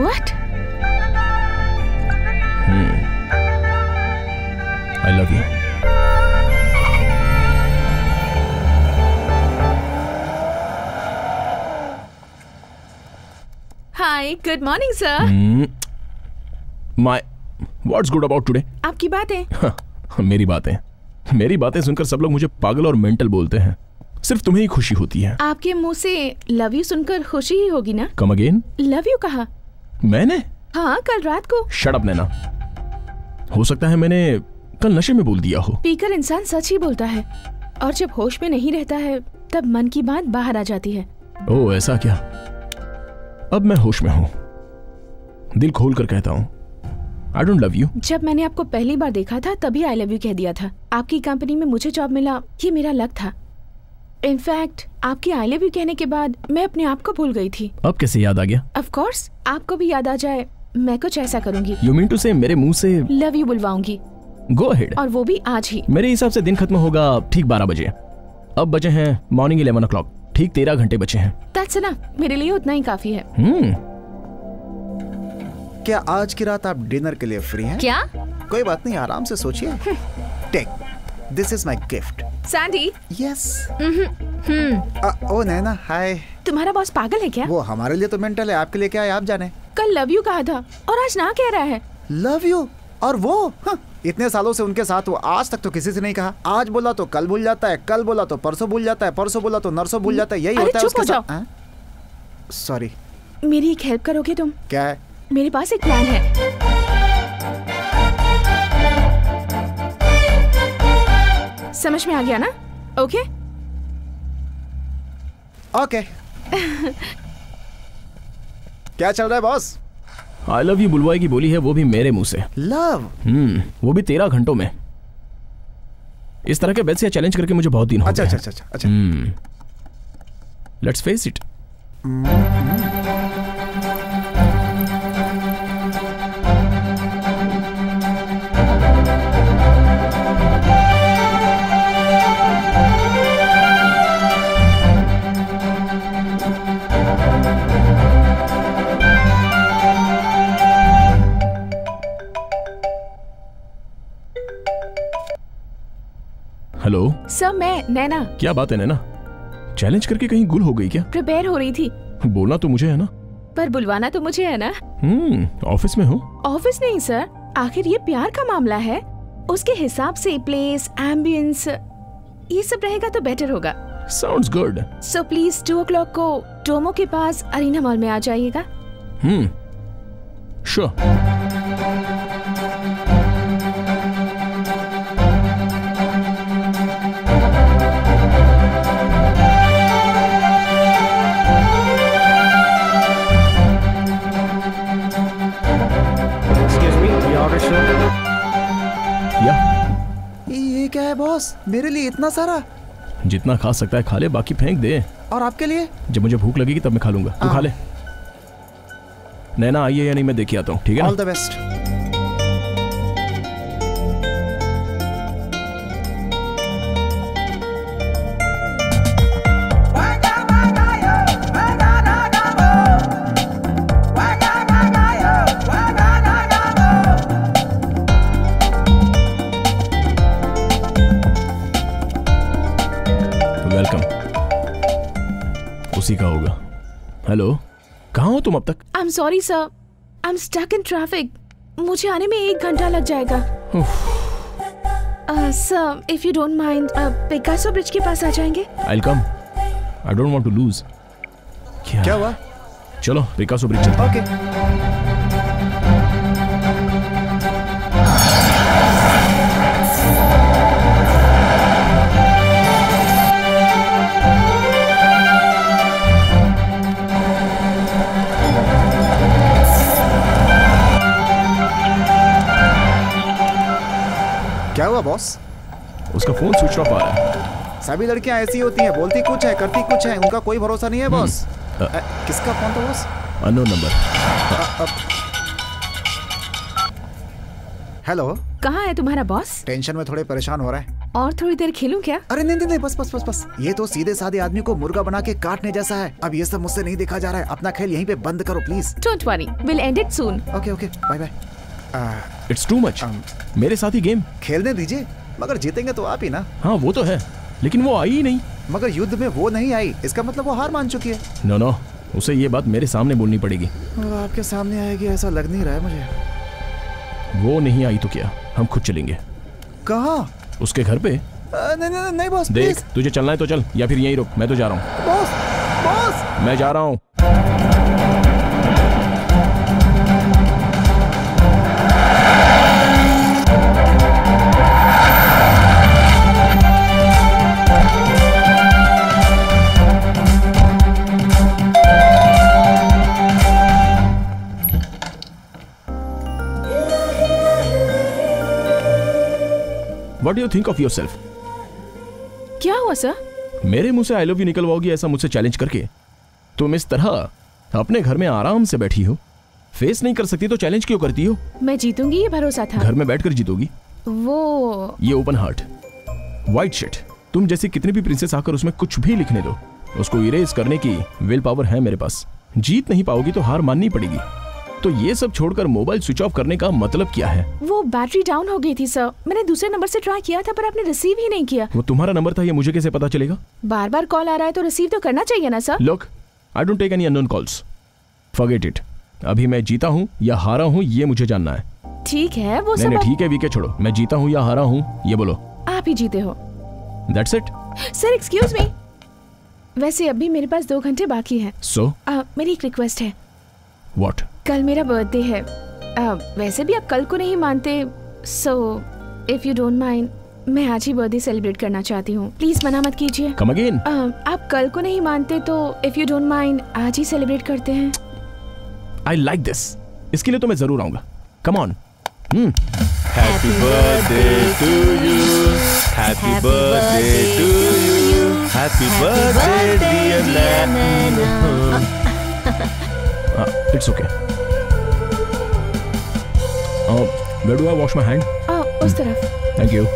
Speaker 2: What?
Speaker 8: I love you.
Speaker 2: Hi, good morning, sir.
Speaker 8: What's good about today?
Speaker 2: आपकी बातें।
Speaker 8: मेरी बातें सुनकर सब लोग मुझे पागल और मेंटल बोलते हैं। सिर्फ तुम्हें ही खुशी होती है।
Speaker 2: आपके मुंह से लव यू सुनकर खुशी ही होगी ना?
Speaker 8: Come again.
Speaker 2: लव यू कहा?
Speaker 8: मैंने?
Speaker 2: हाँ, कल रात को।
Speaker 8: शट अप नैना। हो सकता है मैंने कल नशे में बोल दिया हो।
Speaker 2: पीकर इंसान सच ही बोलता है, और जब होश में नहीं रहता है तब मन की बात बाहर आ जाती है।
Speaker 8: ओह ऐसा क्या? अब मैं होश में हूँ, दिल खोल कर कहता हूँ I don't love you.
Speaker 2: जब मैंने आपको पहली बार देखा था तभी I love you कह दिया था। आपकी कंपनी में मुझे जॉब मिला, ये मेरा लक था। इनफैक्ट आपकी I love you कहने के बाद मैं अपने आप को भूल गई थी।
Speaker 8: अब कैसे याद आ गया?
Speaker 2: Of course, आपको भी याद आ जाए, मैं कुछ ऐसा करूंगी।
Speaker 8: You mean to say मेरे मुंह से
Speaker 2: लव यू बुलवाऊंगी।
Speaker 8: Go ahead.
Speaker 2: और वो भी आज ही।
Speaker 8: मेरे हिसाब से दिन खत्म होगा ठीक 12 बजे। अब बजे हैं मॉर्निंग 11 o'clock, ठीक 13 घंटे बचे हैं।
Speaker 2: That's enough, मेरे लिए उतना ही काफी है।
Speaker 6: क्या आज की रात आप डिनर के लिए फ्री हैं?
Speaker 5: क्या?
Speaker 6: कोई बात नहीं, आराम से सोचिए। Take, this is my gift.
Speaker 2: Sandy.
Speaker 6: Yes. ओ नैना, हाय।
Speaker 2: तुम्हारा बॉस पागल है क्या?
Speaker 6: वो हमारे लिए तो मेंटल है, आपके लिए क्या है आप जाने।
Speaker 2: कल लव यू कहा था और आज ना कह रहा है।
Speaker 6: Love you? और वो इतने सालों से उनके साथ, वो आज तक तो किसी से नहीं कहा। आज बोला तो कल भूल जाता है, कल बोला तो परसों भूल जाता है, परसों बोला तो नरसों भूल जाता है। यही होता है उसके साथ। सॉरी।
Speaker 2: मेरी एक हेल्प करोगे तुम?
Speaker 6: क्या है?
Speaker 2: मेरे पास एक प्लान है। समझ में आ गया ना? ओके?
Speaker 6: ओके। क्या चल रहा है बॉस?
Speaker 8: आई लव यू बुलवाई की बोली है, वो भी मेरे मुंह से।
Speaker 6: लव?
Speaker 8: वो भी 13 घंटों में। इस तरह के बेल से चैलेंज करके मुझे बहुत दिन हो गए।
Speaker 6: अच्छा।
Speaker 8: Let's face it. Hello
Speaker 2: sir, मैं नैना।
Speaker 8: क्या बात है नैना, चैलेंज करके कहीं गुल हो गई क्या?
Speaker 2: प्रिपेयर हो रही थी।
Speaker 8: बोलना तो मुझे है ना,
Speaker 2: पर बुलवाना तो मुझे है ना।
Speaker 8: ऑफिस में हो?
Speaker 2: ऑफिस नहीं सर, आखिर ये प्यार का मामला है, उसके हिसाब से प्लेस, एम्बियंस, ये सब रहेगा तो बेटर होगा।
Speaker 8: Sounds good.
Speaker 2: So please 2 o'clock को डोमो के पास अरीना मॉल में आ जाइएगा।
Speaker 8: श्योर।
Speaker 6: ये क्या है बॉस, मेरे लिए इतना सारा?
Speaker 8: जितना खा सकता है खा ले, बाकी फेंक दे।
Speaker 6: और आपके लिए?
Speaker 8: जब मुझे भूख लगेगी तब मैं खा लूंगा, तू खा ले। नैना आई है या नहीं मैं देख के आता हूँ, ठीक है ना?
Speaker 6: All the best.
Speaker 8: उसी का होगा। हेलो, कहाँ हो तुम अब तक?
Speaker 2: I am sorry sir, I am stuck in traffic. मुझे आने में 1 घंटा लग जाएगा। Sir, if you don't mind, Picasso bridge के पास आ जाएंगे?
Speaker 8: I will come. I don't want to lose.
Speaker 6: क्या हुआ?
Speaker 8: चलो पिकासो ब्रिज चलते हैं।
Speaker 6: ओके। बॉस?
Speaker 8: उसका फोन स्विच ऑफ आ रहा है।
Speaker 6: सभी लड़कियां ऐसी होती हैं, बोलती कुछ है करती कुछ है, उनका कोई भरोसा नहीं है बॉस। किसका फोन था बॉस?
Speaker 8: Unknown number.
Speaker 6: हेलो,
Speaker 2: कहाँ है तुम्हारा बॉस?
Speaker 6: टेंशन में थोड़े परेशान हो रहा है।
Speaker 2: और थोड़ी देर खेलूं क्या?
Speaker 6: अरे नहीं नहीं नहीं, बस बस बस बस। ये तो सीधे साधे आदमी को मुर्गा बना के काटने जैसा है। अब ये सब मुझसे नहीं देखा जा रहा है। अपना खेल यहीं पे बंद करो please.
Speaker 2: Don't worry, will end it soon.
Speaker 6: Okay okay, bye bye.
Speaker 8: It's too much. मेरे साथ ही गेम
Speaker 6: खेलने दीजिए, मगर जीतेंगे तो आप ही ना।
Speaker 8: हाँ वो तो है, लेकिन वो आई ही नहीं।
Speaker 6: मगर युद्ध में वो नहीं आई, इसका मतलब वो हार मान चुकी है।
Speaker 8: नो नो, उसे ये बात मेरे सामने बोलनी पड़ेगी।
Speaker 6: आपके सामने आएगी ऐसा लग नहीं रहा है मुझे।
Speaker 8: वो नहीं आई तो क्या, हम खुद चलेंगे।
Speaker 6: कहाँ?
Speaker 8: उसके घर पे।
Speaker 6: नहीं नहीं नहीं बॉस,
Speaker 8: देख
Speaker 6: प्लीज।
Speaker 8: तुझे चलना है तो चल, या फिर यहीं रुक, मैं तो जा रहा हूँ।
Speaker 6: बॉस बॉस,
Speaker 8: मैं जा रहा हूँ। What do you think of yourself?
Speaker 2: क्या हुआ सर?
Speaker 8: मेरे मुंह से आई लव यू निकलवाओगी ऐसा मुझसे चैलेंज करके? तुम इस तरह अपने घर में आराम से बैठी हो, फेस नहीं कर सकती तो चैलेंज क्यों करती हो?
Speaker 2: मैं जीतूंगी ये भरोसा था।
Speaker 8: घर में बैठकर जीतोगी?
Speaker 2: वो
Speaker 8: ये ओपन हार्ट वाइट शिट, तुम जैसी कितनी भी प्रिंसेस आकर उसमें कुछ भी लिखने दो, उसको इरेज करने की विल पावर है मेरे पास। जीत नहीं पाओगी तो हार माननी पड़ेगी। तो ये सब छोड़कर मोबाइल स्विच ऑफ करने का मतलब क्या है?
Speaker 2: वो बैटरी डाउन हो गई थी सर, मैंने दूसरे नंबर से ट्राई किया था पर आपने रिसीव ही नहीं किया।
Speaker 8: वो तुम्हारा नंबर था, ये मुझे कैसे पता चलेगा?
Speaker 2: बार बार कॉल आ रहा है तो रिसीव तो करना चाहिए ना sir.
Speaker 8: Look, I don't take any unknown calls, forget it. अभी मैं जीता हूँ या हारा हूँ ये मुझे जानना है।
Speaker 2: ठीक है वो
Speaker 8: सब। नहीं ठीक है वीके छोड़ो, मैं जीता हूँ या हारा हूँ ये बोलो।
Speaker 2: आप ही जीते हो।
Speaker 8: That's it.
Speaker 2: Sir excuse me, वैसे अभी मेरे पास 2 घंटे बाकी है।
Speaker 8: सो
Speaker 2: मेरी एक रिक्वेस्ट है।
Speaker 8: व्हाट?
Speaker 2: कल मेरा बर्थडे है। वैसे भी आप कल को नहीं मानते, सो इफ यू डोंट माइंड मैं आज ही बर्थडे सेलिब्रेट करना चाहती हूँ। प्लीज मना मत कीजिए।
Speaker 8: Come again.
Speaker 2: आप कल को नहीं मानते तो इफ यू डोंट माइंड आज ही सेलिब्रेट करते हैं।
Speaker 8: आई लाइक दिस, इसके लिए तो मैं जरूर आऊंगा। Come on.
Speaker 4: Happy birthday to you, happy birthday to you, happy birthday dear Naina.
Speaker 8: It's okay. Where do I wash my hand?
Speaker 2: उस तरफ।
Speaker 8: Thank you.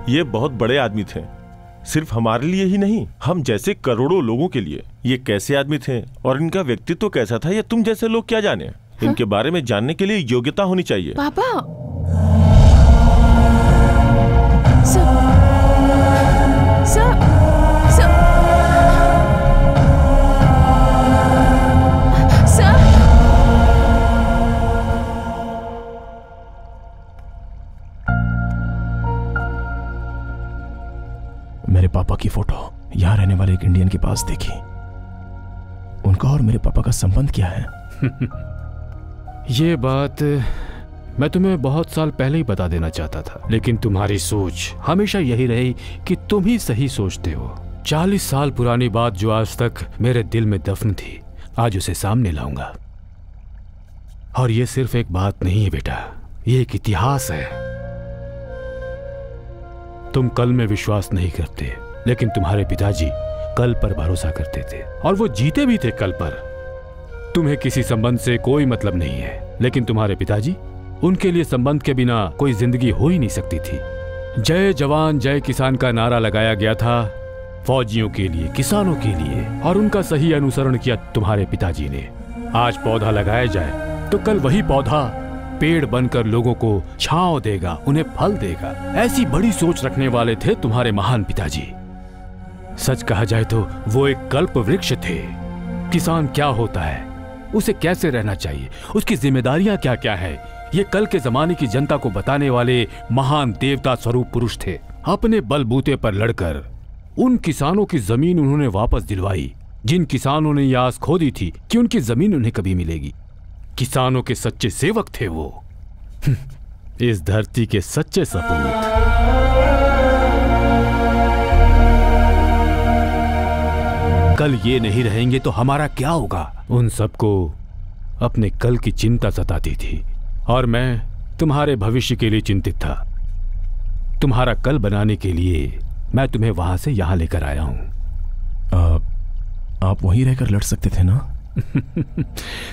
Speaker 4: ये बहुत बड़े आदमी थे, सिर्फ हमारे लिए ही नहीं, हम जैसे करोड़ों लोगों के लिए। ये कैसे आदमी थे और इनका व्यक्तित्व कैसा था ये तुम जैसे लोग क्या जाने। इनके बारे में जानने के लिए योग्यता होनी चाहिए।
Speaker 2: पापा
Speaker 8: मेरे पापा की फोटो यहाँ रहने वाले एक इंडियन के पास देखी। उनका और मेरे पापा का संबंध क्या है?
Speaker 7: ये बात मैं तुम्हें बहुत साल पहले ही बता देना चाहता था, लेकिन तुम्हारी सोच हमेशा यही रही कि तुम ही सही सोचते हो। 40 साल पुरानी बात जो आज तक मेरे दिल में दफन थी, आज उसे सामने लाऊंगा। और ये सिर्फ एक बात नहीं है बेटा, ये एक इतिहास है। तुम कल में विश्वास नहीं करते, लेकिन तुम्हारे पिताजी कल पर भरोसा करते थे और वो जीते भी थे कल पर। तुम्हें किसी संबंध से कोई मतलब नहीं है, लेकिन तुम्हारे पिताजी, उनके लिए संबंध के बिना कोई जिंदगी हो ही नहीं सकती थी। जय जवान जय किसान का नारा लगाया गया था फौजियों के लिए, किसानों के लिए, और उनका सही अनुसरण किया तुम्हारे पिताजी ने। आज पौधा लगाया जाए तो कल वही पौधा पेड़ बनकर लोगों को छांव देगा, उन्हें फल देगा। ऐसी बड़ी सोच रखने वाले थे तुम्हारे महान पिताजी। सच कहा जाए तो वो एक कल्प वृक्ष थे। किसान क्या होता है, उसे कैसे रहना चाहिए, उसकी जिम्मेदारियां क्या क्या है, ये कल के जमाने की जनता को बताने वाले महान देवता स्वरूप पुरुष थे। अपने बलबूते पर लड़कर उन किसानों की जमीन उन्होंने वापस दिलवाई, जिन किसानों ने यह आस खो दी थी कि उनकी जमीन उन्हें कभी मिलेगी। किसानों के सच्चे सेवक थे वो, इस धरती के सच्चे सपूत। कल ये नहीं रहेंगे तो हमारा क्या होगा? उन सबको अपने कल की चिंता सताती थी और मैं तुम्हारे भविष्य के लिए चिंतित था। तुम्हारा कल बनाने के लिए मैं तुम्हें वहां से यहां लेकर आया हूं।
Speaker 8: आप वहीं रहकर लड़ सकते थे ना?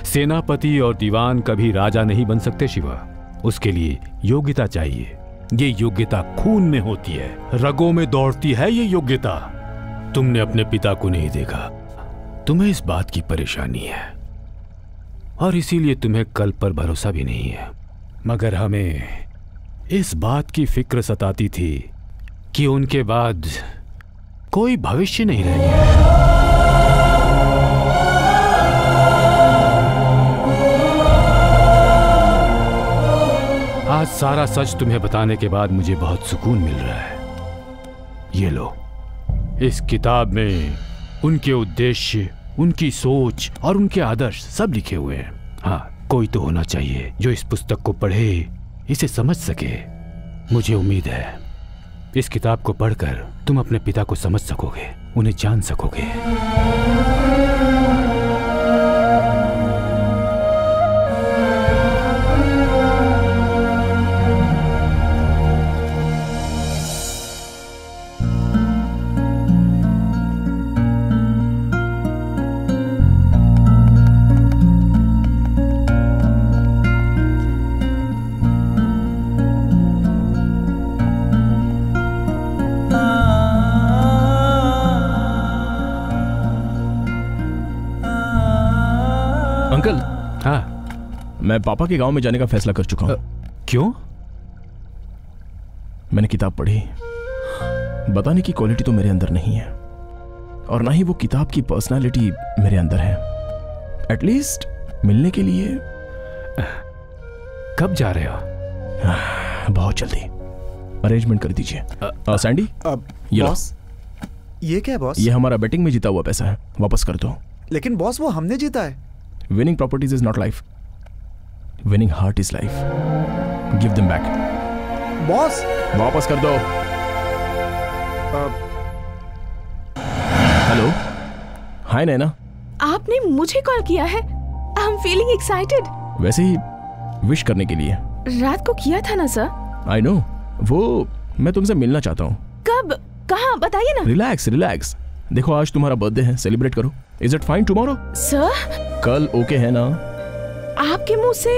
Speaker 7: सेनापति और दीवान कभी राजा नहीं बन सकते शिवा। उसके लिए योग्यता चाहिए। ये योग्यता खून में होती है, रगों में दौड़ती है ये योग्यता। तुमने अपने पिता को नहीं देखा, तुम्हें इस बात की परेशानी है और इसीलिए तुम्हें कल पर भरोसा भी नहीं है। मगर हमें इस बात की फिक्र सताती थी कि उनके बाद कोई भविष्य नहीं रहेगा। आज सारा सच तुम्हें बताने के बाद मुझे बहुत सुकून मिल रहा है। ये लो, इस किताब में उनके उद्देश्य, उनकी सोच और उनके आदर्श सब लिखे हुए हैं। हाँ, कोई तो होना चाहिए जो इस पुस्तक को पढ़े, इसे समझ सके। मुझे उम्मीद है इस किताब को पढ़कर तुम अपने पिता को समझ सकोगे, उन्हें जान सकोगे।
Speaker 8: अंकल,
Speaker 7: हाँ,
Speaker 8: मैं पापा के गांव में जाने का फैसला कर चुका हूं।
Speaker 7: क्यों?
Speaker 8: मैंने किताब पढ़ी, बताने की क्वालिटी तो मेरे अंदर नहीं है और ना ही वो किताब की पर्सनालिटी मेरे अंदर है। एटलीस्ट मिलने के लिए।
Speaker 7: कब जा रहे हो?
Speaker 8: बहुत जल्दी। अरेंजमेंट कर दीजिए। सैंडी, ये
Speaker 6: बॉस, ये क्या है बॉस?
Speaker 8: ये हमारा बेटिंग में जीता हुआ पैसा है, वापस कर दो।
Speaker 6: लेकिन बॉस, वो हमने जीता है।
Speaker 8: Winning properties is not life. Winning heart is life. Give them back.
Speaker 6: Boss,
Speaker 8: वापस कर दो। हेलो, हाय नैना।
Speaker 2: आपने मुझे कॉल किया है? I am feeling excited.
Speaker 8: वैसे ही विश करने के लिए।
Speaker 2: रात को किया था ना सर?
Speaker 8: आई नो, वो मैं तुमसे मिलना चाहता हूँ।
Speaker 2: कब, कहाँ, बताइए ना।
Speaker 8: Relax relax. देखो, आज तुम्हारा बर्थडे है, सेलिब्रेट करो। Is it fine tomorrow?
Speaker 2: Sir,
Speaker 8: कल ओके है ना?
Speaker 2: आपके मुंह से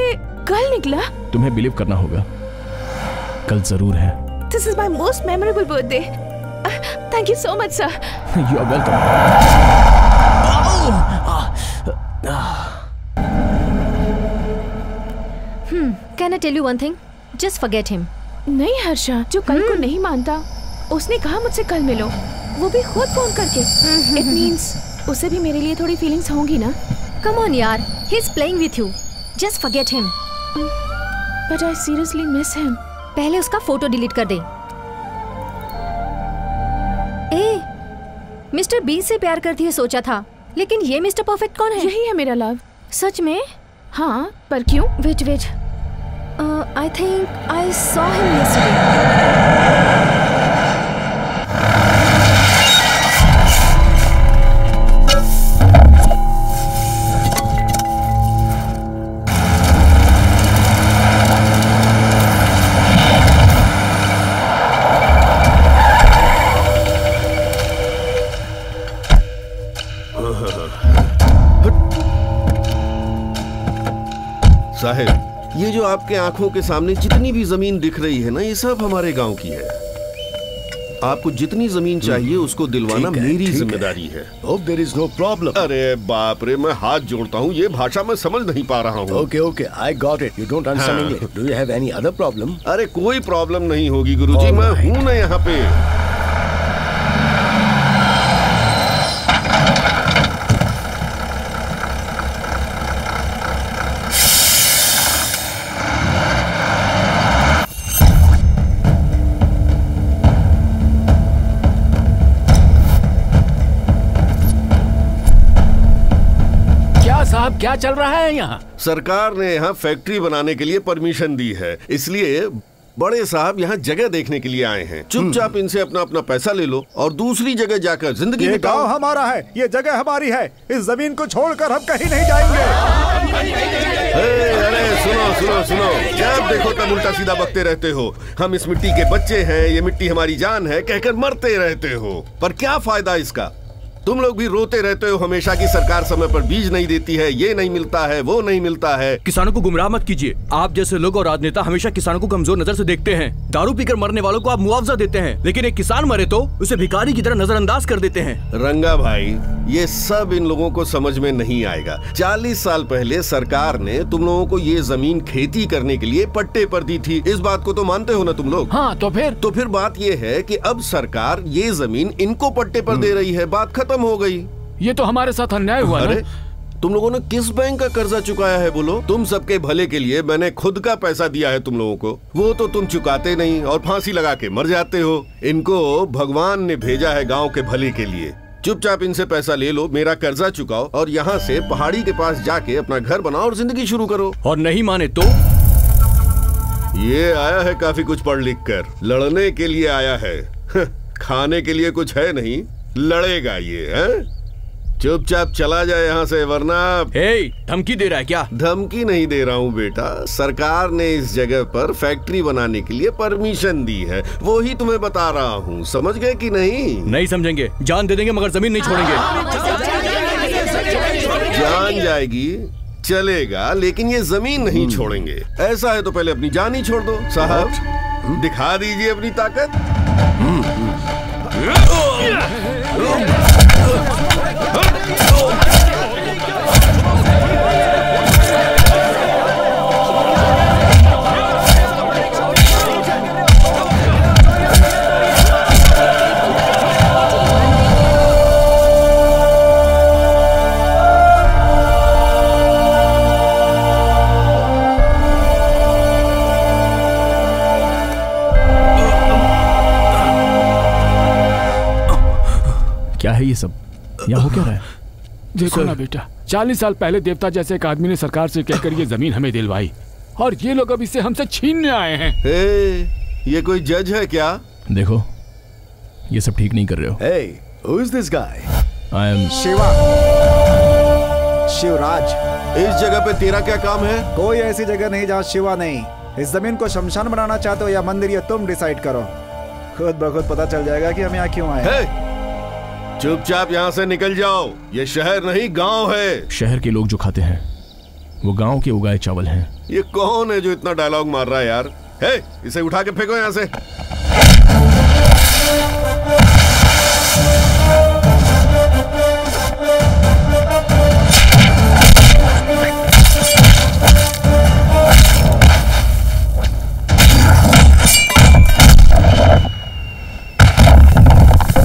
Speaker 2: कल निकला?
Speaker 8: तुम्हें बिलीव करना होगा, कल जरूर है।
Speaker 2: This is my most memorable birthday. Thank you so much, sir.
Speaker 8: You are welcome.
Speaker 5: Can I tell you one thing? Just forget him.
Speaker 2: नहीं हर्षा, जो कल को नहीं मानता, उसने कहा मुझसे कल मिलो, वो भी खुद फोन करके। It means उसे भी मेरे लिए थोड़ी फीलिंग्स होंगी ना?
Speaker 5: Come on यार, he's playing with you. Just forget him.
Speaker 2: But I seriously miss him.
Speaker 5: पहले उसका फोटो डिलीट कर दे। ए, मिस्टर बी से प्यार करती है सोचा था, लेकिन ये मिस्टर परफेक्ट कौन है?
Speaker 2: यही है मेरा लव।
Speaker 5: सच में?
Speaker 2: हाँ, पर क्यों?
Speaker 5: Wait wait, I think I saw him yesterday.
Speaker 13: साहिब, ये जो आपके आंखों के सामने जितनी भी जमीन दिख रही है ना, ये सब हमारे गांव की है। आपको जितनी जमीन चाहिए उसको दिलवाना मेरी जिम्मेदारी है।
Speaker 3: Hope there is no problem.
Speaker 13: अरे बाप रे, मैं हाथ जोड़ता हूँ, ये भाषा मैं समझ नहीं पा रहा हूँ।
Speaker 3: Okay, I got it. You don't understand English. Do you have any other problem?
Speaker 13: अरे कोई प्रॉब्लम नहीं होगी गुरुजी, मैं हूँ ना यहाँ पे।
Speaker 7: क्या चल रहा है यहाँ?
Speaker 13: सरकार ने यहाँ फैक्ट्री बनाने के लिए परमिशन दी है, इसलिए बड़े साहब यहाँ जगह देखने के लिए आए हैं। चुपचाप इनसे अपना अपना पैसा ले लो और दूसरी जगह जाकर जिंदगी
Speaker 6: ये
Speaker 13: बिताओ।
Speaker 6: गांव हमारा है, ये जगह हमारी है, इस जमीन को छोड़कर हम कहीं नहीं जाएंगे।
Speaker 13: अरे सुनो सुनो सुनो, जब देखो तब उल्टा सीधा बकते रहते हो। हम इस मिट्टी के बच्चे हैं, ये मिट्टी हमारी जान है कहकर मरते रहते हो, पर क्या फायदा इसका? तुम लोग भी रोते रहते हो हमेशा कि सरकार समय पर बीज नहीं देती है, ये नहीं मिलता है, वो नहीं मिलता है।
Speaker 12: किसानों को गुमराह मत कीजिए। आप जैसे लोग और राजनेता हमेशा किसानों को कमजोर नजर से देखते हैं। दारू पीकर मरने वालों को आप मुआवजा देते हैं, लेकिन एक किसान मरे तो उसे भिखारी की तरह नजरअंदाज कर देते हैं।
Speaker 13: रंगा भाई, ये सब इन लोगों को समझ में नहीं आएगा। 40 साल पहले सरकार ने तुम लोगों को ये जमीन खेती करने के लिए पट्टे पर दी थी, इस बात को तो मानते हो ना तुम लोग?
Speaker 7: हाँ, तो फिर
Speaker 13: बात ये है कि अब सरकार ये जमीन इनको पट्टे पर दे रही है, बात खत्म हो गई।
Speaker 7: ये तो हमारे साथ अन्याय हुआ
Speaker 13: अरे
Speaker 7: ना?
Speaker 13: तुम लोगों ने किस बैंक का कर्जा चुकाया है बोलो? तुम सबके भले के लिए मैंने खुद का पैसा दिया है तुम लोगों को, वो तो तुम चुकाते नहीं और फांसी लगा के मर जाते हो। इनको भगवान ने भेजा है गांव के भले के लिए। चुपचाप इनसे पैसा ले लो, मेरा कर्जा चुकाओ और यहाँ से पहाड़ी के पास जाके अपना घर बनाओ और जिंदगी शुरू करो।
Speaker 12: और नहीं माने तो?
Speaker 13: ये आया है काफी कुछ पढ़ लिख कर, लड़ने के लिए आया है। खाने के लिए कुछ है नहीं, लड़ेगा ये है? चुपचाप चला जाए यहाँ से, वरना।
Speaker 12: धमकी दे रहा है क्या?
Speaker 13: धमकी नहीं दे रहा हूँ बेटा, सरकार ने इस जगह पर फैक्ट्री बनाने के लिए परमिशन दी है, वो ही तुम्हें बता रहा हूँ। समझ गए कि नहीं?
Speaker 12: नहीं समझेंगे, जान दे देंगे मगर जमीन नहीं छोड़ेंगे।
Speaker 13: जान जाएगी चलेगा, लेकिन ये जमीन नहीं छोड़ेंगे। ऐसा है तो पहले अपनी जान ही छोड़ दो। साहब दिखा दीजिए अपनी ताकत।
Speaker 8: क्या है ये सब? यहाँ हो क्या रहा है?
Speaker 7: देखो ना बेटा, 40 साल पहले देवता जैसे एक आदमी ने सरकार से कहकर ये जमीन हमें दिलवाई और ये लोग अब इसे हमसे छीनने आए हैं।
Speaker 13: ये कोई जज है क्या?
Speaker 8: देखो, ये सब ठीक नहीं कर रहे हो।
Speaker 3: Hey, who is this guy?
Speaker 8: I am
Speaker 6: Shivraj.
Speaker 13: इस जगह पे तेरा क्या काम है?
Speaker 6: कोई ऐसी जगह नहीं जहाँ शिवा नहीं। इस जमीन को शमशान बनाना चाहते हो या मंदिर, ये तुम डिसाइड करो। खुद ब खुद पता चल जाएगा कि हम यहाँ क्यों आए।
Speaker 13: चुपचाप यहाँ से निकल जाओ, ये शहर नहीं गांव है।
Speaker 8: शहर के लोग जो खाते हैं वो गांव के उगाए चावल हैं।
Speaker 13: ये कौन है जो इतना डायलॉग मार रहा है यार? इसे उठा के फेंको यहाँ से।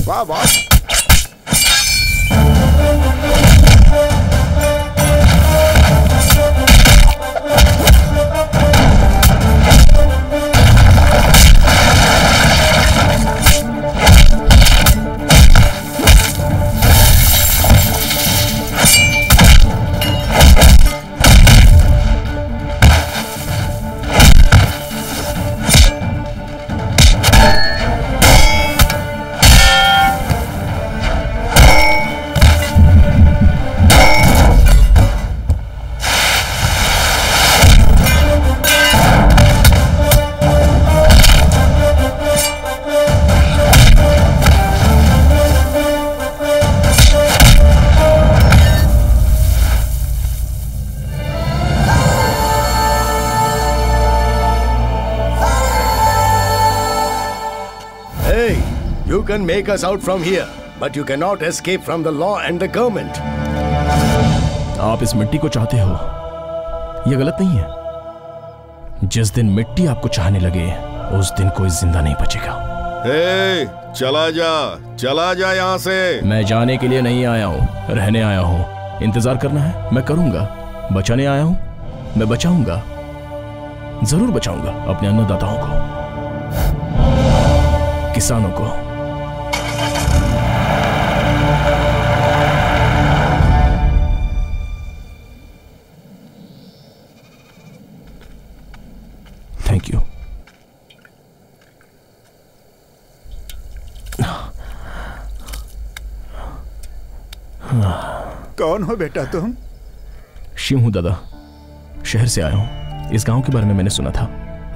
Speaker 6: वाह वाह।
Speaker 3: You can make us out from here, but you cannot escape from the law and the government.
Speaker 8: आप इस मिट्टी को चाहते हो, यह गलत नहीं है। जिस दिन मिट्टी आपको चाहने लगे, उस दिन कोई जिंदा नहीं बचेगा।
Speaker 13: चला जा यहाँ से।
Speaker 8: मैं जाने के लिए नहीं आया हूँ, रहने आया हूँ। इंतजार करना है, मैं करूंगा। बचाने आया हूँ, मैं बचाऊंगा, जरूर बचाऊंगा अपने अन्नदाताओं को, किसानों को।
Speaker 6: कौन हो बेटा तुम?
Speaker 8: शिव हूँ दादा, शहर से आया हूँ। इस गांव के बारे में मैंने सुना था,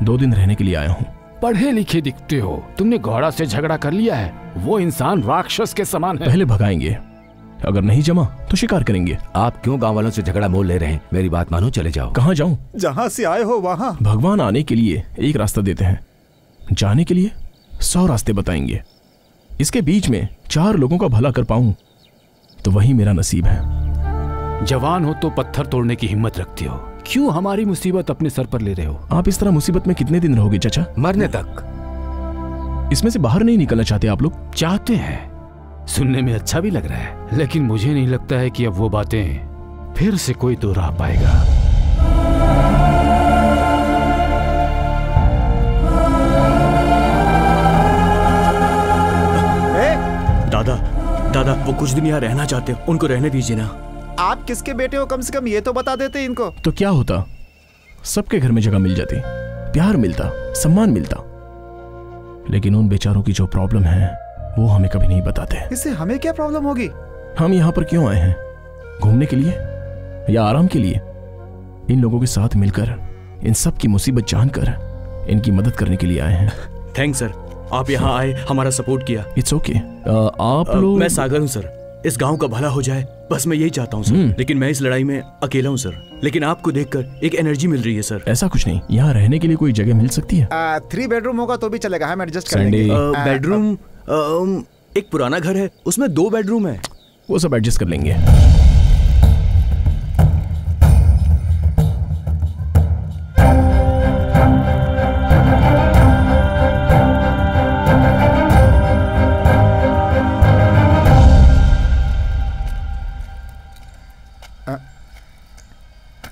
Speaker 8: 2 दिन रहने के लिए आया हूँ।
Speaker 7: पढ़े लिखे दिखते हो, तुमने घोड़ा से झगड़ा कर लिया है। वो इंसान राक्षस के समान है।
Speaker 8: पहले भगाएंगे, अगर नहीं जमा तो शिकार करेंगे।
Speaker 9: आप क्यों गांव वालों से झगड़ा मोल ले रहे हैं? मेरी बात मानो, चले जाओ।
Speaker 8: कहाँ जाऊँ?
Speaker 6: जहाँ से आए हो वहाँ।
Speaker 8: भगवान आने के लिए एक रास्ता देते हैं, जाने के लिए 100 रास्ते बताएंगे। इसके बीच में 4 लोगों का भला कर पाऊं तो वही मेरा नसीब है।
Speaker 7: जवान हो तो पत्थर तोड़ने की हिम्मत रखते हो, क्यों हमारी मुसीबत अपने सर पर ले रहे हो?
Speaker 8: आप इस तरह मुसीबत में कितने दिन रहोगे चाचा?
Speaker 9: मरने तक।
Speaker 8: इसमें से बाहर नहीं निकलना चाहते आप लोग?
Speaker 7: चाहते हैं, सुनने में अच्छा भी लग रहा है, लेकिन मुझे नहीं लगता है कि अब वो बातें फिर से कोई दोहरा पाएगा।
Speaker 12: दादा, दादा, वो कुछ दिन यहाँ रहना चाहते हैं, उनको रहने दीजिए ना।
Speaker 6: आप किसके बेटे हो? कम से कम ये तो बता देते इनको।
Speaker 8: तो क्या होता, सबके घर में जगह मिल जाती, प्यार मिलता, सम्मान मिलता। लेकिन उन बेचारों की जो प्रॉब्लम है वो हमें कभी नहीं बताते।
Speaker 6: इससे हमें क्या प्रॉब्लम होगी?
Speaker 8: हम यहाँ पर क्यों आए हैं? घूमने के लिए या आराम के लिए? इन लोगों के साथ मिलकर इन सब की मुसीबत जानकर इनकी मदद करने के लिए आए हैं।
Speaker 12: थैंक्स सर, आप यहाँ आए, हमारा सपोर्ट किया।
Speaker 8: It's okay. आप लोग?
Speaker 12: मैं सागर हूँ सर, इस गांव का भला हो जाए, बस मैं यही चाहता हूँ सर। लेकिन मैं इस लड़ाई में अकेला हूँ सर, लेकिन आपको देखकर एक एनर्जी मिल रही है सर।
Speaker 8: ऐसा कुछ नहीं, यहाँ रहने के लिए कोई जगह मिल सकती है?
Speaker 6: 3 बेडरूम होगा तो भी चलेगा, हम एडजस्ट कर लेंगे।
Speaker 12: बेडरूम, एक पुराना घर है, उसमें 2 बेडरूम है।
Speaker 8: वो सब एडजस्ट कर लेंगे।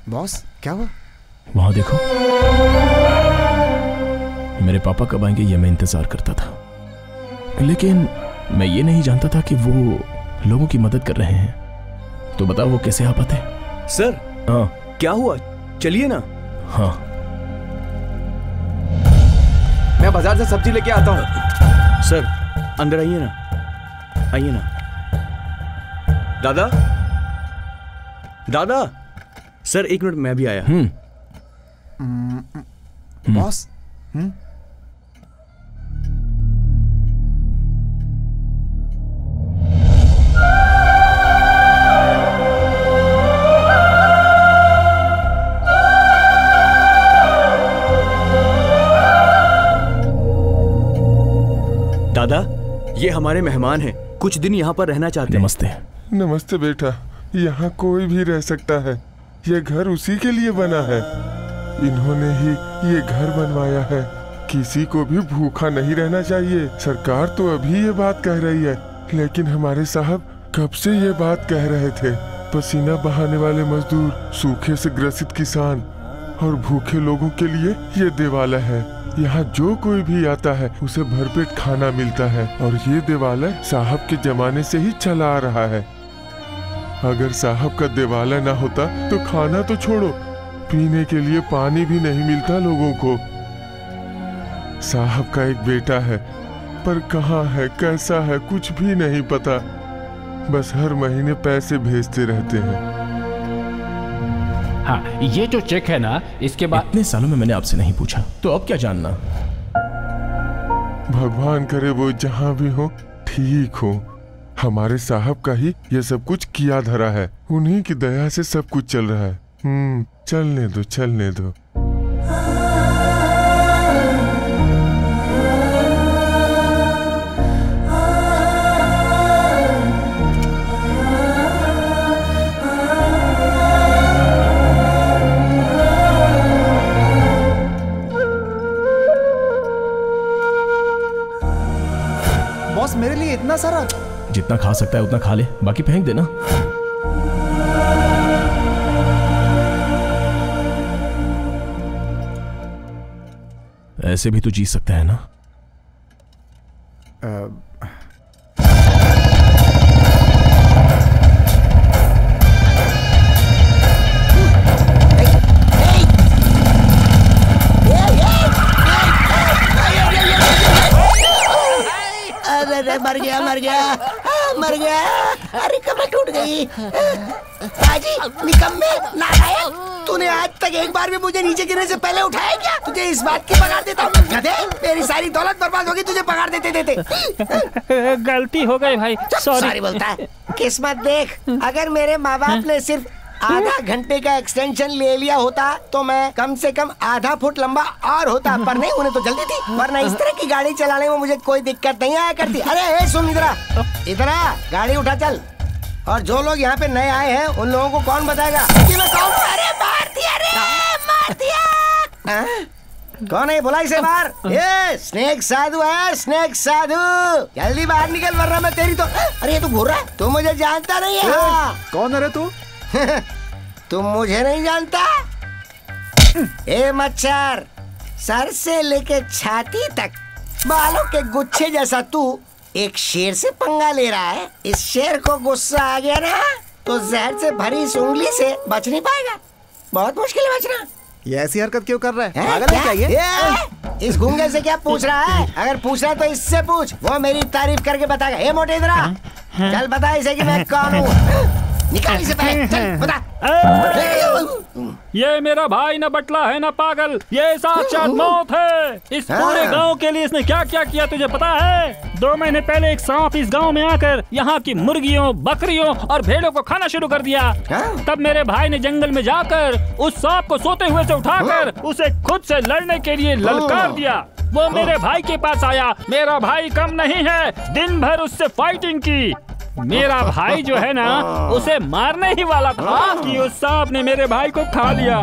Speaker 6: बॉस, क्या हुआ?
Speaker 8: वहां देखो, मेरे पापा कब आएंगे ये मैं इंतजार करता था, लेकिन मैं ये नहीं जानता था कि वो लोगों की मदद कर रहे हैं। तो बताओ वो कैसे आ पाते?
Speaker 12: सर,
Speaker 8: हाँ
Speaker 12: क्या हुआ? चलिए ना।
Speaker 8: हाँ,
Speaker 9: मैं बाजार से सब्जी लेके आता हूँ।
Speaker 12: सर, अंदर आइए ना, आइए ना। दादा, दादा, सर 1 मिनट, मैं भी आया।
Speaker 6: बॉस,
Speaker 12: दादा, ये हमारे मेहमान हैं, कुछ दिन यहाँ पर रहना चाहते हैं।
Speaker 8: नमस्ते।
Speaker 14: नमस्ते बेटा, यहाँ कोई भी रह सकता है, ये घर उसी के लिए बना है। इन्होंने ही ये घर बनवाया है। किसी को भी भूखा नहीं रहना चाहिए। सरकार तो अभी ये बात कह रही है, लेकिन हमारे साहब कब से ये बात कह रहे थे। पसीना बहाने वाले मजदूर, सूखे से ग्रसित किसान और भूखे लोगों के लिए ये देवालय है। यहाँ जो कोई भी आता है उसे भरपेट खाना मिलता है, और ये देवालय साहब के जमाने से ही चला आ रहा है। अगर साहब का देवालय ना होता तो खाना तो छोड़ो, पीने के लिए पानी भी नहीं मिलता लोगों को। साहब का एक बेटा है, पर कहाँ है, कैसा है, कुछ भी नहीं पता। बस हर महीने पैसे भेजते रहते हैं।
Speaker 7: हाँ, ये जो चेक है ना, इसके बाद
Speaker 8: इतने सालों में मैंने आपसे नहीं पूछा, तो अब क्या जानना?
Speaker 14: भगवान करे वो जहाँ भी हो ठीक हो। हमारे साहब का ही ये सब कुछ किया धरा है, उन्हीं की दया से सब कुछ चल रहा है। चलने दो, चलने दो।
Speaker 6: बॉस, मेरे लिए इतना सारा?
Speaker 8: जितना खा सकता है उतना खा ले, बाकी फेंक देना। ऐसे भी तो जी सकता है ना?
Speaker 3: अरे मर गया, मर गया, मर गया। अरे कमर टूट गई। बाजी निकम्मे नालायक, तूने आज तक एक बार भी मुझे नीचे गिरने से पहले उठाया क्या? तुझे इस बात की पगार देता हूँ गधे, मेरी सारी दौलत बर्बाद होगी तुझे पगार देते देते।
Speaker 15: गलती हो गई भाई,
Speaker 3: सॉरी बोलता है। किस्मत देख, अगर मेरे माँ बाप ने सिर्फ आधा घंटे का एक्सटेंशन ले लिया होता तो मैं कम से कम आधा फुट लंबा और होता, पर नहीं, उन्हें तो जल्दी थी, वरना इस तरह की गाड़ी चलाने में मुझे कोई दिक्कत नहीं आया करती। अरे सुन, इधर आ, गाड़ी उठा चल। और जो लोग यहाँ पे नए आए हैं उन लोगों को कौन बताएगा कि मैं कौन? अरे मार दिया रे, मार दिया। कौन है? बुला इसे बाहर। ये स्नेक साधु है, स्नेक साधु, जल्दी बाहर निकल वरना मैं तेरी तो। अरे ये तू घूर रहा है, तू मुझे जानता नहीं है।
Speaker 6: कौन है रे तू?
Speaker 3: तुम मुझे नहीं जानता? ए मच्छर, सर से लेके छाती तक बालों के गुच्छे जैसा तू एक शेर से पंगा ले रहा है। इस शेर को गुस्सा आ गया ना तो जहर से भरी इस उंगली से बच नहीं पाएगा, बहुत मुश्किल है बचना।
Speaker 6: ये ऐसी हरकत क्यों कर रहा है? पागल है क्या ये?
Speaker 3: इस गूंगे से क्या पूछ रहा है? अगर पूछ रहा है तो इससे पूछ, वो मेरी तारीफ करके बताएगा। ए मोटे इधर आ, चल बता इसे कि मैं कौन हूँ। निकाल इसे पहले, चल बता।
Speaker 15: ये मेरा भाई न बटला है न पागल, ये साक्षात मौत है। इस पूरे गांव के लिए इसने क्या क्या किया तुझे पता है? 2 महीने पहले एक सांप इस गांव में आकर यहाँ की मुर्गियों, बकरियों और भेड़ों को खाना शुरू कर दिया। तब मेरे भाई ने जंगल में जाकर उस सांप को सोते हुए से उठाकर उसे खुद से लड़ने के लिए ललकार दिया। वो मेरे भाई के पास आया, मेरा भाई कम नहीं है, दिन भर उससे फाइटिंग की। मेरा भाई जो है ना उसे मारने ही वाला था कि उस सांप ने मेरे भाई को खा लिया।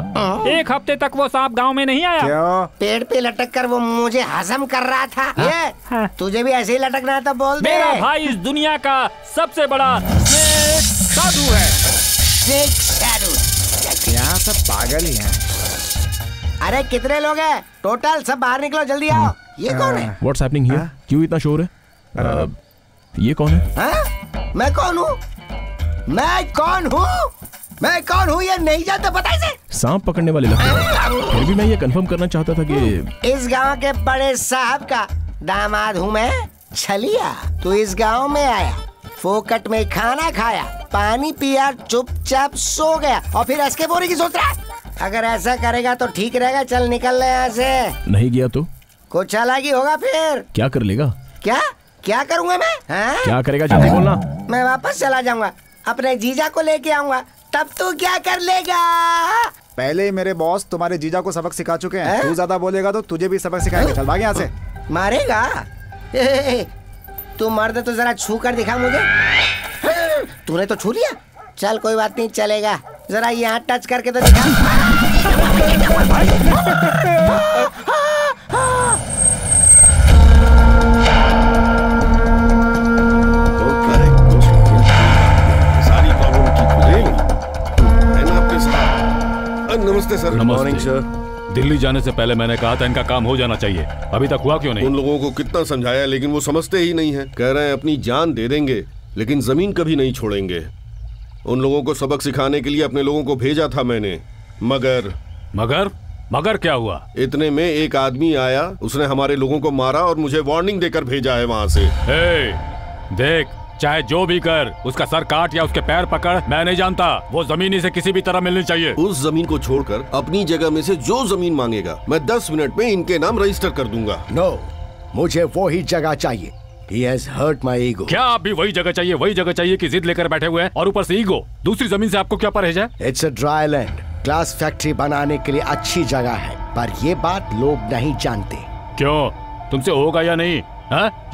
Speaker 15: 1 हफ्ते तक वो सांप गांव में नहीं आया।
Speaker 3: क्यों? पेड़ पे लटक कर वो मुझे हजम कर रहा था। ये तुझे भी ऐसे ही लटकना है तो बोल दे।
Speaker 15: मेरा भाई इस दुनिया का सबसे बड़ा स्नेक साधु है।
Speaker 3: स्नेक साधु?
Speaker 6: यहाँ सब पागल ही हैं।
Speaker 3: अरे कितने लोग हैं टोटल? सब बाहर निकलो, जल्दी आओ। ये कौन है?
Speaker 8: What's happening here? क्यों इतना शोर है? ये कौन है?
Speaker 3: मैं कौन हूँ? मैं कौन हूँ? मैं कौन हूँ ये नहीं जानता, पता इसे?
Speaker 8: सांप पकड़ने वाले लगते हैं। फिर भी मैं ये कंफर्म करना चाहता था कि
Speaker 3: इस गांव के बड़े साहब का दामाद हूँ मैं, छलिया। तू इस गांव में आया, फोकट में खाना खाया, पानी पिया, चुपचाप सो गया और फिर ऐसे बोरी की सोच रहा है? अगर ऐसा करेगा तो ठीक रहेगा, चल निकल ले यहाँ से।
Speaker 8: नहीं गया तो
Speaker 3: कुछ चालाकी होगा फिर।
Speaker 8: क्या कर लेगा?
Speaker 3: क्या करूँगा मैं?
Speaker 8: क्या करेगा जल्दी बोलना।
Speaker 3: मैं वापस चला जाऊंगा, अपने जीजा को लेके आऊंगा, तब तू क्या कर लेगा?
Speaker 6: पहले मेरे बॉस तुम्हारे जीजा को सबक सिखा चुके हैं। तू ज्यादा बोलेगा तो तुझे भी सबक सिखाएंगे। चल भाग यहाँ से।
Speaker 3: मारेगा? तू मर्द तो जरा छू कर दिखा मुझे। तूने तो छू लिया, चल कोई बात नहीं, चलेगा। जरा यहाँ टच करके तो दिखा।
Speaker 13: नमस्ते सर।
Speaker 1: Morning sir. दिल्ली जाने से पहले मैंने कहा था इनका काम हो जाना चाहिए, अभी तक हुआ क्यों नहीं?
Speaker 13: उन लोगों को कितना समझाया लेकिन वो समझते ही नहीं है। कह रहे हैं अपनी जान दे देंगे लेकिन जमीन कभी नहीं छोड़ेंगे। उन लोगों को सबक सिखाने के लिए अपने लोगों को भेजा था मैंने,
Speaker 1: मगर क्या हुआ?
Speaker 13: इतने में एक आदमी आया, उसने हमारे लोगों को मारा और मुझे वार्निंग देकर भेजा है वहाँ से।
Speaker 1: देख, चाहे जो भी कर, उसका सर काट या उसके पैर पकड़, मैं नहीं जानता, वो जमीन इसे किसी भी तरह मिलनी चाहिए।
Speaker 13: उस जमीन को छोड़कर अपनी जगह में से जो जमीन मांगेगा मैं 10 मिनट में इनके नाम रजिस्टर कर दूंगा।
Speaker 3: नो, मुझे वो ही जगह चाहिए। He has hurt my ego।
Speaker 1: क्या आप भी वही जगह चाहिए कि जिद लेकर बैठे हुए हैं और ऊपर से ईगो? दूसरी जमीन से आपको क्या परहेज है?
Speaker 3: It's a dry land। Glass factory बनाने के लिए अच्छी जगह है, पर ये बात लोग नहीं जानते।
Speaker 1: क्यों? तुमसे होगा या नहीं?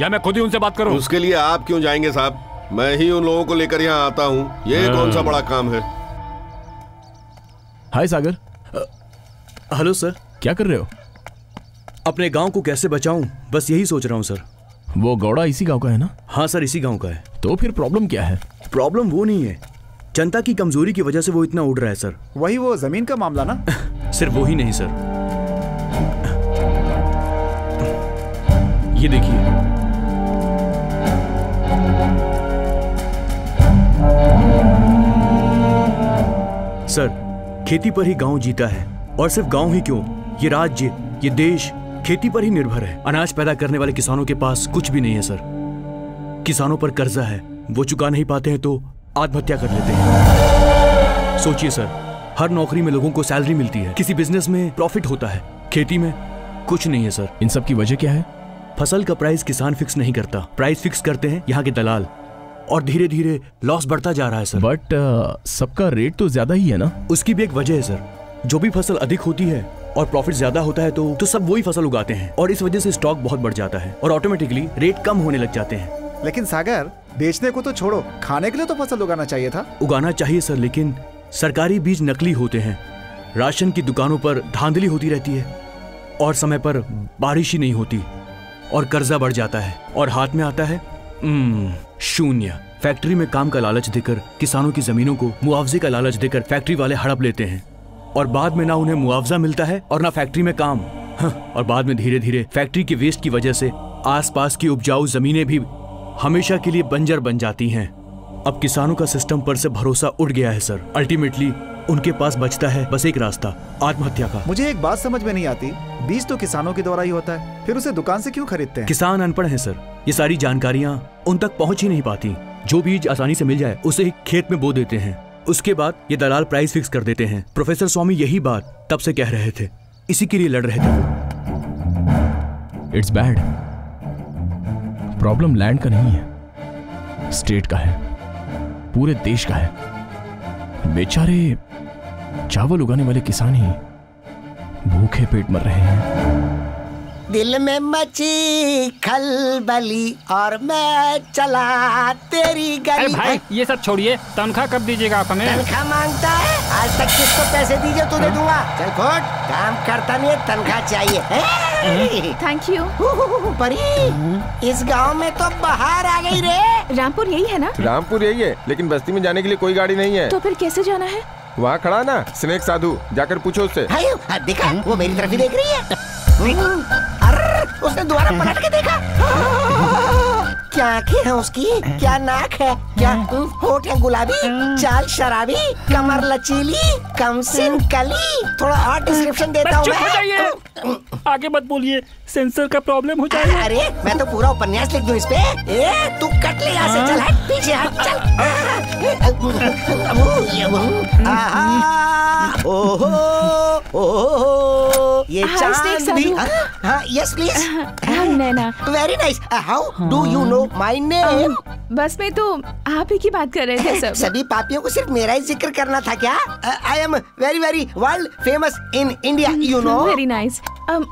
Speaker 1: या मैं खुद ही उनसे बात करूं?
Speaker 13: उसके लिए आप क्यों जाएंगे साहब? मैं ही उन लोगों को लेकर यहाँ आता हूँ। ये कौन सा बड़ा काम है?
Speaker 8: हाय सागर।
Speaker 12: Hello sir.
Speaker 8: क्या कर रहे हो?
Speaker 12: अपने गांव को कैसे बचाऊं, बस यही सोच रहा हूँ सर।
Speaker 8: वो गौड़ा इसी गांव का है ना?
Speaker 12: हाँ सर, इसी गांव का है।
Speaker 8: तो फिर प्रॉब्लम क्या है?
Speaker 12: प्रॉब्लम वो नहीं है, जनता की कमजोरी की वजह से वो इतना उड़ रहा है सर।
Speaker 6: वही वो जमीन का मामला ना?
Speaker 12: सिर्फ वो ही नहीं सर, ये देखिए। सर, खेती पर ही गांव जीता है, और सिर्फ गांव ही क्यों, ये राज्य, ये देश खेती पर ही निर्भर है। अनाज पैदा करने वाले किसानों के पास कुछ भी नहीं है सर। किसानों पर कर्जा है, वो चुका नहीं पाते हैं तो आत्महत्या कर लेते हैं। सोचिए सर, हर नौकरी में लोगों को सैलरी मिलती है, किसी बिजनेस में प्रॉफिट होता है, खेती में कुछ नहीं है सर।
Speaker 8: इन सब की वजह क्या है?
Speaker 12: फसल का प्राइस किसान फिक्स नहीं करता, प्राइस फिक्स करते हैं यहाँ के दलाल, और धीरे धीरे लॉस बढ़ता जा रहा है सर।
Speaker 8: बट सबका रेट तो ज्यादा ही है ना?
Speaker 12: उसकी भी एक वजह है सर, जो भी फसल अधिक होती है और प्रॉफिट ज्यादा होता है तो सब वही फसल उगाते हैं, और इस वजह से स्टॉक बहुत बढ़ जाता है और ऑटोमेटिकली रेट कम होने लग जाते हैं।
Speaker 6: लेकिन सागर, बेचने को तो छोड़ो, खाने के लिए तो फसल उगाना चाहिए था।
Speaker 12: उगाना चाहिए सर, लेकिन सरकारी बीज नकली होते हैं, राशन की दुकानों पर धांधली होती रहती है, और समय पर बारिश ही नहीं होती, और कर्जा बढ़ जाता है, और हाथ में आता है शून्य। फैक्ट्री में काम का लालच देकर किसानों की जमीनों को मुआवजे का लालच देकर फैक्ट्री वाले हड़प लेते हैं, और बाद में ना उन्हें मुआवजा मिलता है और ना फैक्ट्री में काम। और बाद में धीरे धीरे फैक्ट्री के वेस्ट की वजह से आसपास की उपजाऊ जमीनें भी हमेशा के लिए बंजर बन जाती हैं। अब किसानों का सिस्टम पर से भरोसा उठ गया है सर। अल्टीमेटली उनके पास बचता है बस एक रास्ता, आत्महत्या का।
Speaker 6: मुझे एक बात समझ में नहीं आती, बीज तो किसानों के द्वारा ही होता है, फिर उसे दुकान से क्यों खरीदते हैं?
Speaker 12: किसान अनपढ़ हैं सर, ये सारी जानकारियां उन तक पहुंच ही नहीं पाती। जो बीज आसानी से मिल जाए उसे ही खेत में बो देते हैं, उसके बाद ये दलाल प्राइस फिक्स कर देते हैं। प्रोफेसर स्वामी यही बात तब से कह रहे थे, इसी के लिए लड़ रहे थे वो।
Speaker 8: It's bad. प्रॉब्लम लैंड का नहीं है, स्टेट का है, पूरे देश का है। बेचारे चावल उगाने वाले किसान ही भूखे पेट मर रहे हैं।
Speaker 3: दिल में मची खलबली और मैं चला तेरी गली।
Speaker 15: अरे भाई ये सब छोड़िए, तनख्वाह कब दीजिएगा आप हमें?
Speaker 3: तनख्वाह मांगता है? आज तक किसको पैसे दीजिए तो दे दूंगा। चल खोट, काम करता नहीं है, तनख्वाह चाहिए।
Speaker 2: Thank you.
Speaker 3: परी, इस गांव में तो बाहर आ गई रे।
Speaker 2: रामपुर यही है ना?
Speaker 14: रामपुर यही है, लेकिन बस्ती में जाने के लिए कोई गाड़ी नहीं है।
Speaker 2: तो फिर कैसे जाना है?
Speaker 14: वहाँ खड़ा ना स्नेक साधु, जाकर पूछो उससे।
Speaker 3: देखा, वो मेरी तरफ ही देख रही है। अरे उसने दोबारा पलट के देखा। क्या आंखें हैं उसकी, क्या नाक है, क्या होठ है गुलाबी, चाल शराबी, कमर लचीली, कमसिन कली। थोड़ा और डिस्क्रिप्शन देता हूँ मैं।
Speaker 15: आगे मत बोलिए, सेंसर का प्रॉब्लम हो जाएगा।
Speaker 3: अरे मैं तो पूरा उपन्यास लिख दूं इस पे। तू कट ले यहाँ से, चल हट पीछे हट, चल। ओहो, ये चांद भी। हाँ, yes please.
Speaker 2: Naina.
Speaker 3: Very nice. How do you know my name?
Speaker 2: बस में तो आप ही की बात कर रहे थे सब।
Speaker 3: सभी पापियों को सिर्फ मेरा ही जिक्र करना था क्या? I am very very world famous in India, you know.
Speaker 2: Very nice.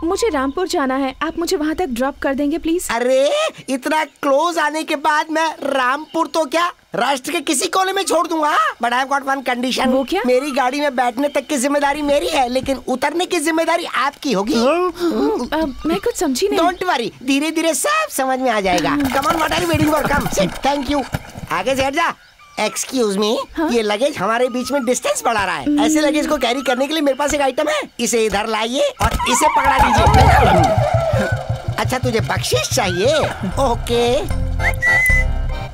Speaker 2: मुझे रामपुर जाना है, आप मुझे वहाँ तक ड्रॉप कर देंगे प्लीज?
Speaker 3: अरे इतना क्लोज आने के बाद मैं रामपुर तो क्या, राष्ट्र के किसी कोने में छोड़ दूंगा। But I have got one condition.
Speaker 2: वो क्या?
Speaker 3: मेरी गाड़ी में बैठने तक की जिम्मेदारी मेरी है, लेकिन उतरने की जिम्मेदारी आपकी होगी।
Speaker 2: मैं कुछ समझी नहीं।
Speaker 3: डोंट वरी, धीरे धीरे सब समझ में आ जाएगा। Come on, what are you waiting for? Come sit, thank you. आगे से हट जा। एक्सक्यूज मी, ये लगेज हमारे बीच में डिस्टेंस बढ़ा रहा है। ऐसे लगेज को कैरी करने के लिए मेरे पास एक आइटम है, इसे इधर लाइए और इसे पकड़ा दीजिए। अच्छा, तुझे बख्शिश चाहिए? Okay,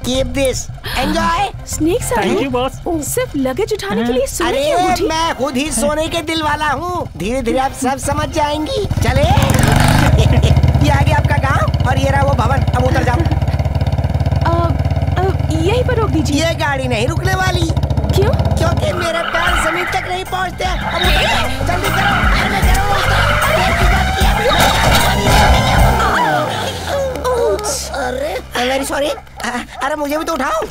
Speaker 3: keep this, enjoy.
Speaker 2: Snake
Speaker 15: thank you boss.
Speaker 2: सिर्फ लगेज उठाने के लिए सोने की
Speaker 3: अरे
Speaker 2: अंगूठी?
Speaker 3: मैं खुद ही सोने के दिल वाला हूँ, धीरे धीरे आप सब समझ जाएंगी। चले। ये आ गया आपका गांव और ये रहा वो भवन, अब उतर जाओ।
Speaker 2: यहीं पर रोक दीजिए।
Speaker 3: ये गाड़ी नहीं रुकने वाली।
Speaker 2: क्यों?
Speaker 3: क्योंकि मेरे पैर जमीन तक नहीं पहुंचते। अब जल्दी करो, अरे वेरी सॉरी। अरे मुझे भी तो उठाओ।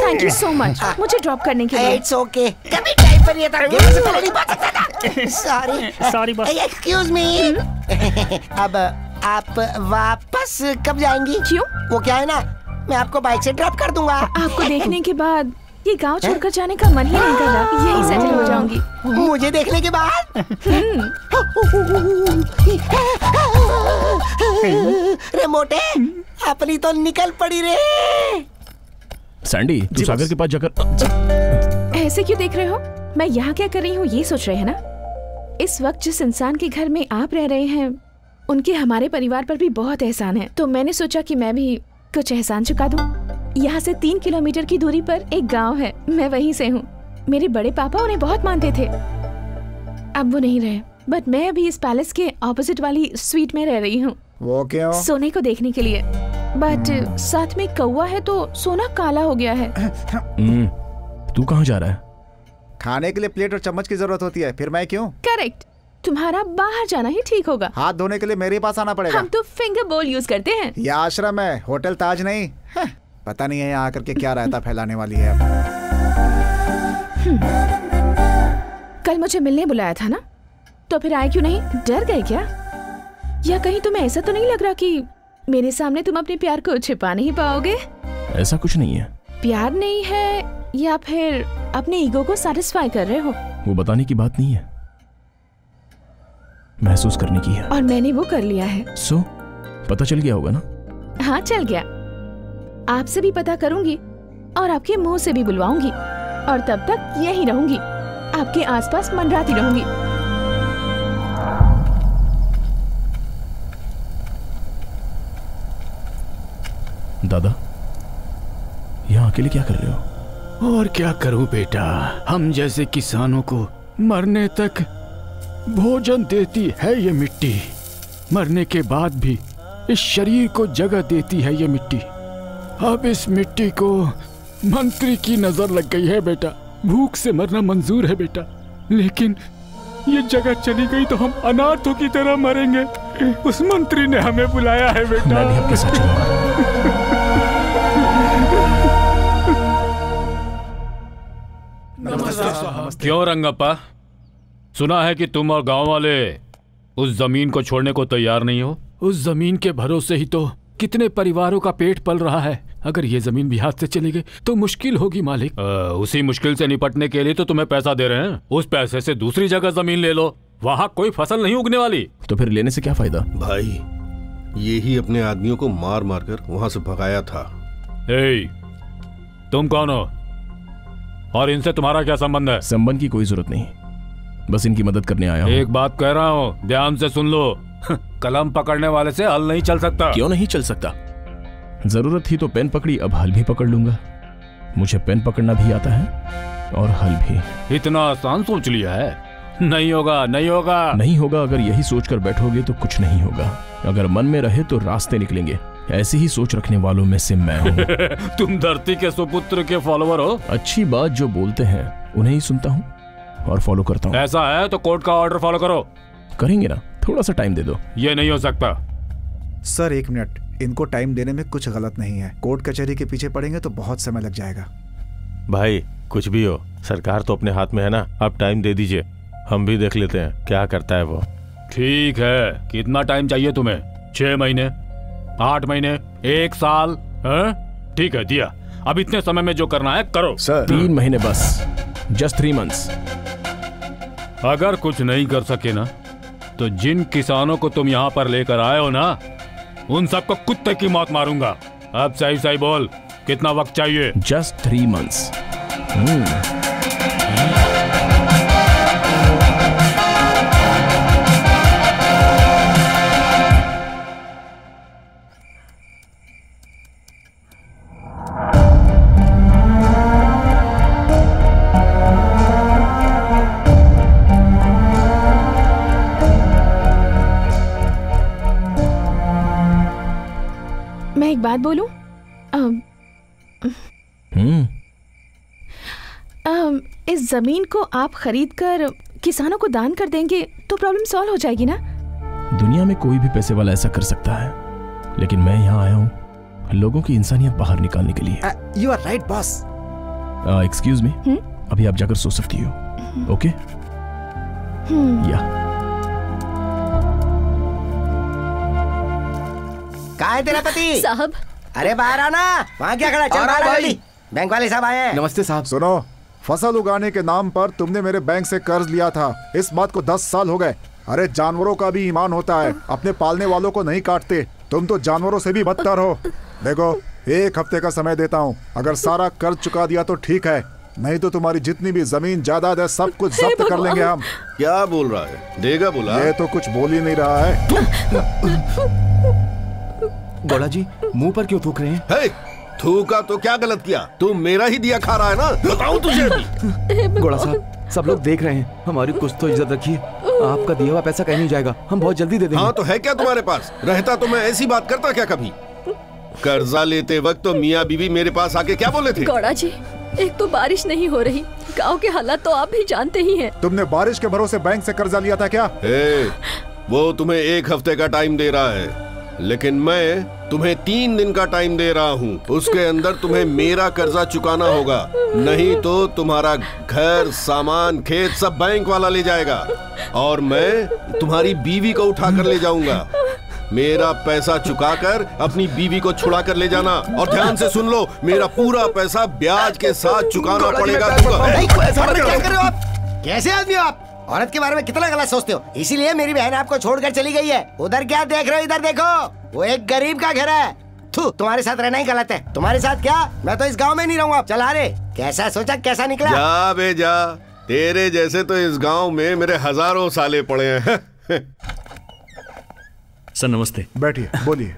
Speaker 2: थैंक यू सो मच मुझे ड्रॉप करने के लिए।
Speaker 3: इट्स ओके, कभी टाइम पर ये था, ये मुझसे पहले नहीं बात सकता था। Sorry
Speaker 15: boss.
Speaker 3: एक्सक्यूज मी। अब आप वापस कब जाएंगी?
Speaker 2: क्यों?
Speaker 3: वो क्या है ना, मैं आपको बाइक से ड्रॉप कर दूंगा।
Speaker 2: आपको देखने के बाद ये गांव छोड़कर जाने का मन ही नहीं कर रहा, यही सेटल हो जाऊंगी।
Speaker 3: मुझे देखने के बाद? रे मोटे, अपनी तो निकल पड़ी रे।
Speaker 8: सैंडी, तू सागर के पास जाकर
Speaker 2: ऐसे क्यों देख रहे हो? मैं यहाँ क्या कर रही हूँ ये सोच रहे हैं ना? इस वक्त जिस इंसान के घर में आप रह रहे हैं उनके हमारे परिवार पर भी बहुत एहसान है, तो मैंने सोचा कि मैं भी कुछ एहसान चुका दूं। यहाँ से 3 किलोमीटर की दूरी पर एक गांव है, मैं वहीं से हूँ। मेरे बड़े पापा उन्हें बहुत मानते थे, अब वो नहीं रहे। बट मैं अभी इस पैलेस के ऑपोजिट वाली स्वीट में रह रही हूँ।
Speaker 6: वो क्यों?
Speaker 2: सोने को देखने के लिए। बट साथ में कौवा है तो सोना काला हो गया है।
Speaker 8: तू कहाँ जा रहा है?
Speaker 6: खाने के लिए प्लेट और चम्मच की जरूरत होती है, फिर मैं क्यों?
Speaker 2: करेक्ट, तुम्हारा बाहर जाना ही ठीक होगा।
Speaker 6: हाथ धोने के लिए मेरे पास आना पड़ेगा।
Speaker 2: हम तो फिंगर बोल यूज करते हैं।
Speaker 6: यह आश्रम है, होटल ताज नहीं। पता नहीं है यहाँ आकर के क्या रायता फैलाने वाली है अब।
Speaker 2: कल मुझे मिलने बुलाया था ना, तो फिर आए क्यों नहीं? डर गए क्या? या कहीं तुम्हें ऐसा तो नहीं लग रहा कि मेरे सामने तुम अपने प्यार को छिपा नहीं पाओगे?
Speaker 8: ऐसा कुछ नहीं है।
Speaker 2: प्यार नहीं है या फिर अपने ईगो को सैटिस्फाई कर रहे हो?
Speaker 8: वो बताने की बात नहीं है, महसूस करने की है।
Speaker 2: और मैंने वो कर लिया है।
Speaker 8: सो पता चल गया होगा ना?
Speaker 2: हाँ चल गया। आपसे भी पता करूंगी और आपके मुंह से भी बुलवाऊंगी, और तब तक यहीं रहूंगी, आपके आसपास मंडराती रहूंगी।
Speaker 8: दादा, यहाँ अकेले क्या कर रहे हो?
Speaker 7: और क्या करूं बेटा, हम जैसे किसानों को मरने तक भोजन देती है ये मिट्टी, मरने के बाद भी इस शरीर को जगह देती है ये मिट्टी। अब इस मिट्टी को मंत्री की नजर लग गई है बेटा, भूख से मरना मंजूर है बेटा, लेकिन ये जगह चली गई तो हम अनाथों की तरह मरेंगे। उस मंत्री ने हमें बुलाया है बेटा।
Speaker 8: मैं भी आपके साथ चलूंगा।
Speaker 7: क्यों रंगप्पा, सुना है कि तुम और गांव वाले उस जमीन को छोड़ने को तैयार नहीं हो? उस जमीन के भरोसे ही तो कितने परिवारों का पेट पल रहा है। अगर ये जमीन भी हाथ से चली गई तो मुश्किल होगी मालिक। उसी मुश्किल से निपटने के लिए तो तुम्हें पैसा दे रहे हैं। उस पैसे से दूसरी जगह जमीन ले लो, वहाँ कोई फसल नहीं उगने वाली।
Speaker 8: तो फिर लेने से क्या फायदा?
Speaker 13: भाई, ये ही अपने आदमियों को मार मार कर वहाँ से भगाया था।
Speaker 7: तुम कौन हो और इनसे तुम्हारा क्या संबंध है?
Speaker 8: संबंध की कोई जरूरत नहीं, बस इनकी मदद करने आया हूँ।
Speaker 7: एक बात कह रहा हूँ, ध्यान से सुन लो। कलम पकड़ने वाले से हल नहीं चल सकता।
Speaker 8: क्यों नहीं चल सकता? जरूरत थी तो पेन पकड़ी, अब हल भी पकड़ लूंगा। मुझे पेन पकड़ना भी आता है और हल भी।
Speaker 7: इतना आसान सोच लिया है? नहीं होगा, नहीं होगा,
Speaker 8: नहीं होगा। अगर यही सोचकर बैठोगे तो कुछ नहीं होगा। अगर मन में रहे तो रास्ते निकलेंगे। ऐसी ही सोच रखने वालों में से मैं हूँ।
Speaker 7: तुम धरती के सुपुत्र के फॉलोवर हो।
Speaker 8: अच्छी बात जो बोलते हैं उन्हें ही सुनता हूँ और फॉलो करता हूँ।
Speaker 7: ऐसा है तो कोर्ट का ऑर्डर फॉलो करो।
Speaker 8: करेंगे ना, थोड़ा सा टाइम दे दो।
Speaker 7: ये नहीं हो सकता।
Speaker 6: सर एक मिनट, इनको टाइम देने में कुछ गलत नहीं है। कोर्ट कचहरी के पीछे पड़ेंगे तो बहुत समय लग जाएगा।
Speaker 4: भाई कुछ भी हो, सरकार तो अपने हाथ में है ना। आप टाइम दे दीजिए, हम भी देख लेते हैं क्या करता है वो।
Speaker 7: ठीक है, कितना टाइम चाहिए तुम्हें? 6 महीने, 8 महीने, 1 साल? ठीक है, दिया। अब इतने समय में जो करना है करो।
Speaker 8: सर 3 महीने बस, जस्ट 3 मंथ्स।
Speaker 7: अगर कुछ नहीं कर सके ना, तो जिन किसानों को तुम यहाँ पर लेकर आए हो ना, उन सबको कुत्ते की मौत मारूंगा। अब सही सही बोल, कितना वक्त चाहिए?
Speaker 8: Just 3 months.
Speaker 2: मैं एक बात बोलूं? इस जमीन को आप खरीद कर किसानों को दान कर देंगे तो प्रॉब्लम सॉल्व हो जाएगी ना?
Speaker 8: दुनिया में कोई भी पैसे वाला ऐसा कर सकता है, लेकिन मैं यहाँ आया हूँ लोगों की इंसानियत बाहर निकालने के लिए।
Speaker 6: You are right boss.
Speaker 8: Excuse me, अभी आप जाकर सो सकती हो। ओके? या
Speaker 3: कहाँ है तेरा पति?
Speaker 5: साहब।
Speaker 3: अरे बाहर आना। वहाँ क्या खड़ा? चल बाहर आ जल्दी। बैंक वाले साहब आए हैं।
Speaker 9: नमस्ते साहब।
Speaker 6: सुनो, फसल उगाने के नाम पर तुमने मेरे बैंक से कर्ज लिया था। इस बात को 10 साल हो गए। अरे जानवरों का भी ईमान होता है, अपने पालने वालों को नहीं काटते। तुम तो जानवरों से भी बदतर हो। देखो, 1 हफ्ते का समय देता हूँ। अगर सारा कर्ज चुका दिया तो ठीक है, नहीं तो तुम्हारी जितनी भी जमीन जायदाद है सब कुछ जब्त कर लेंगे हम।
Speaker 13: क्या बोल रहा है? देगा बोला?
Speaker 6: ये तो कुछ बोल ही नहीं रहा है।
Speaker 9: गौड़ा जी मुंह पर क्यों थूक रहे हैं?
Speaker 13: हे, थूका तो क्या गलत किया? तू मेरा ही दिया खा रहा है ना? बताऊं तुझे?
Speaker 9: गौड़ा साहब, सब लोग देख रहे हैं, हमारी कुछ तो इज्जत रखिए। आपका दिया हुआ पैसा कहीं नहीं जाएगा, हम बहुत जल्दी दे देंगे।
Speaker 13: हाँ तो है क्या तुम्हारे पास? रहता तो मैं ऐसी बात करता क्या कभी? कर्जा लेते वक्त तो मियाँ बीवी मेरे पास आके क्या बोले थे?
Speaker 16: गौड़ा जी, एक तो बारिश नहीं हो रही, गांव के हालात तो आप भी जानते ही हैं।
Speaker 6: तुमने बारिश के भरोसे बैंक से कर्जा लिया था क्या?
Speaker 13: वो तुम्हें 1 हफ्ते का टाइम दे रहा है, लेकिन मैं तुम्हें 3 दिन का टाइम दे रहा हूँ। उसके अंदर तुम्हें मेरा कर्जा चुकाना होगा, नहीं तो तुम्हारा घर, सामान, खेत सब बैंक वाला ले जाएगा और मैं तुम्हारी बीवी को उठा कर ले जाऊंगा। मेरा पैसा चुकाकर अपनी बीवी को छुड़ा कर ले जाना, और ध्यान से सुन लो, मेरा पूरा पैसा ब्याज के साथ चुकाना पड़ेगा।
Speaker 3: क्या कर रहे हो आप? कैसे आदमी हो आप? औरत के बारे में कितना गलत सोचते हो, इसीलिए मेरी बहन आपको छोड़कर चली गई है। उधर क्या देख रहे हो? इधर देखो, वो एक गरीब का घर है। थू, तुम्हारे साथ रहना ही गलत है। तुम्हारे साथ क्या, मैं तो इस गांव में नहीं रहूंगा। चल आ रे, कैसा सोचा कैसा निकला?
Speaker 13: जा बे जा, तेरे जैसे तो इस गांव में मेरे हजारों साले पड़े हैं।
Speaker 12: सर नमस्ते।
Speaker 6: बैठिए, बोलिए।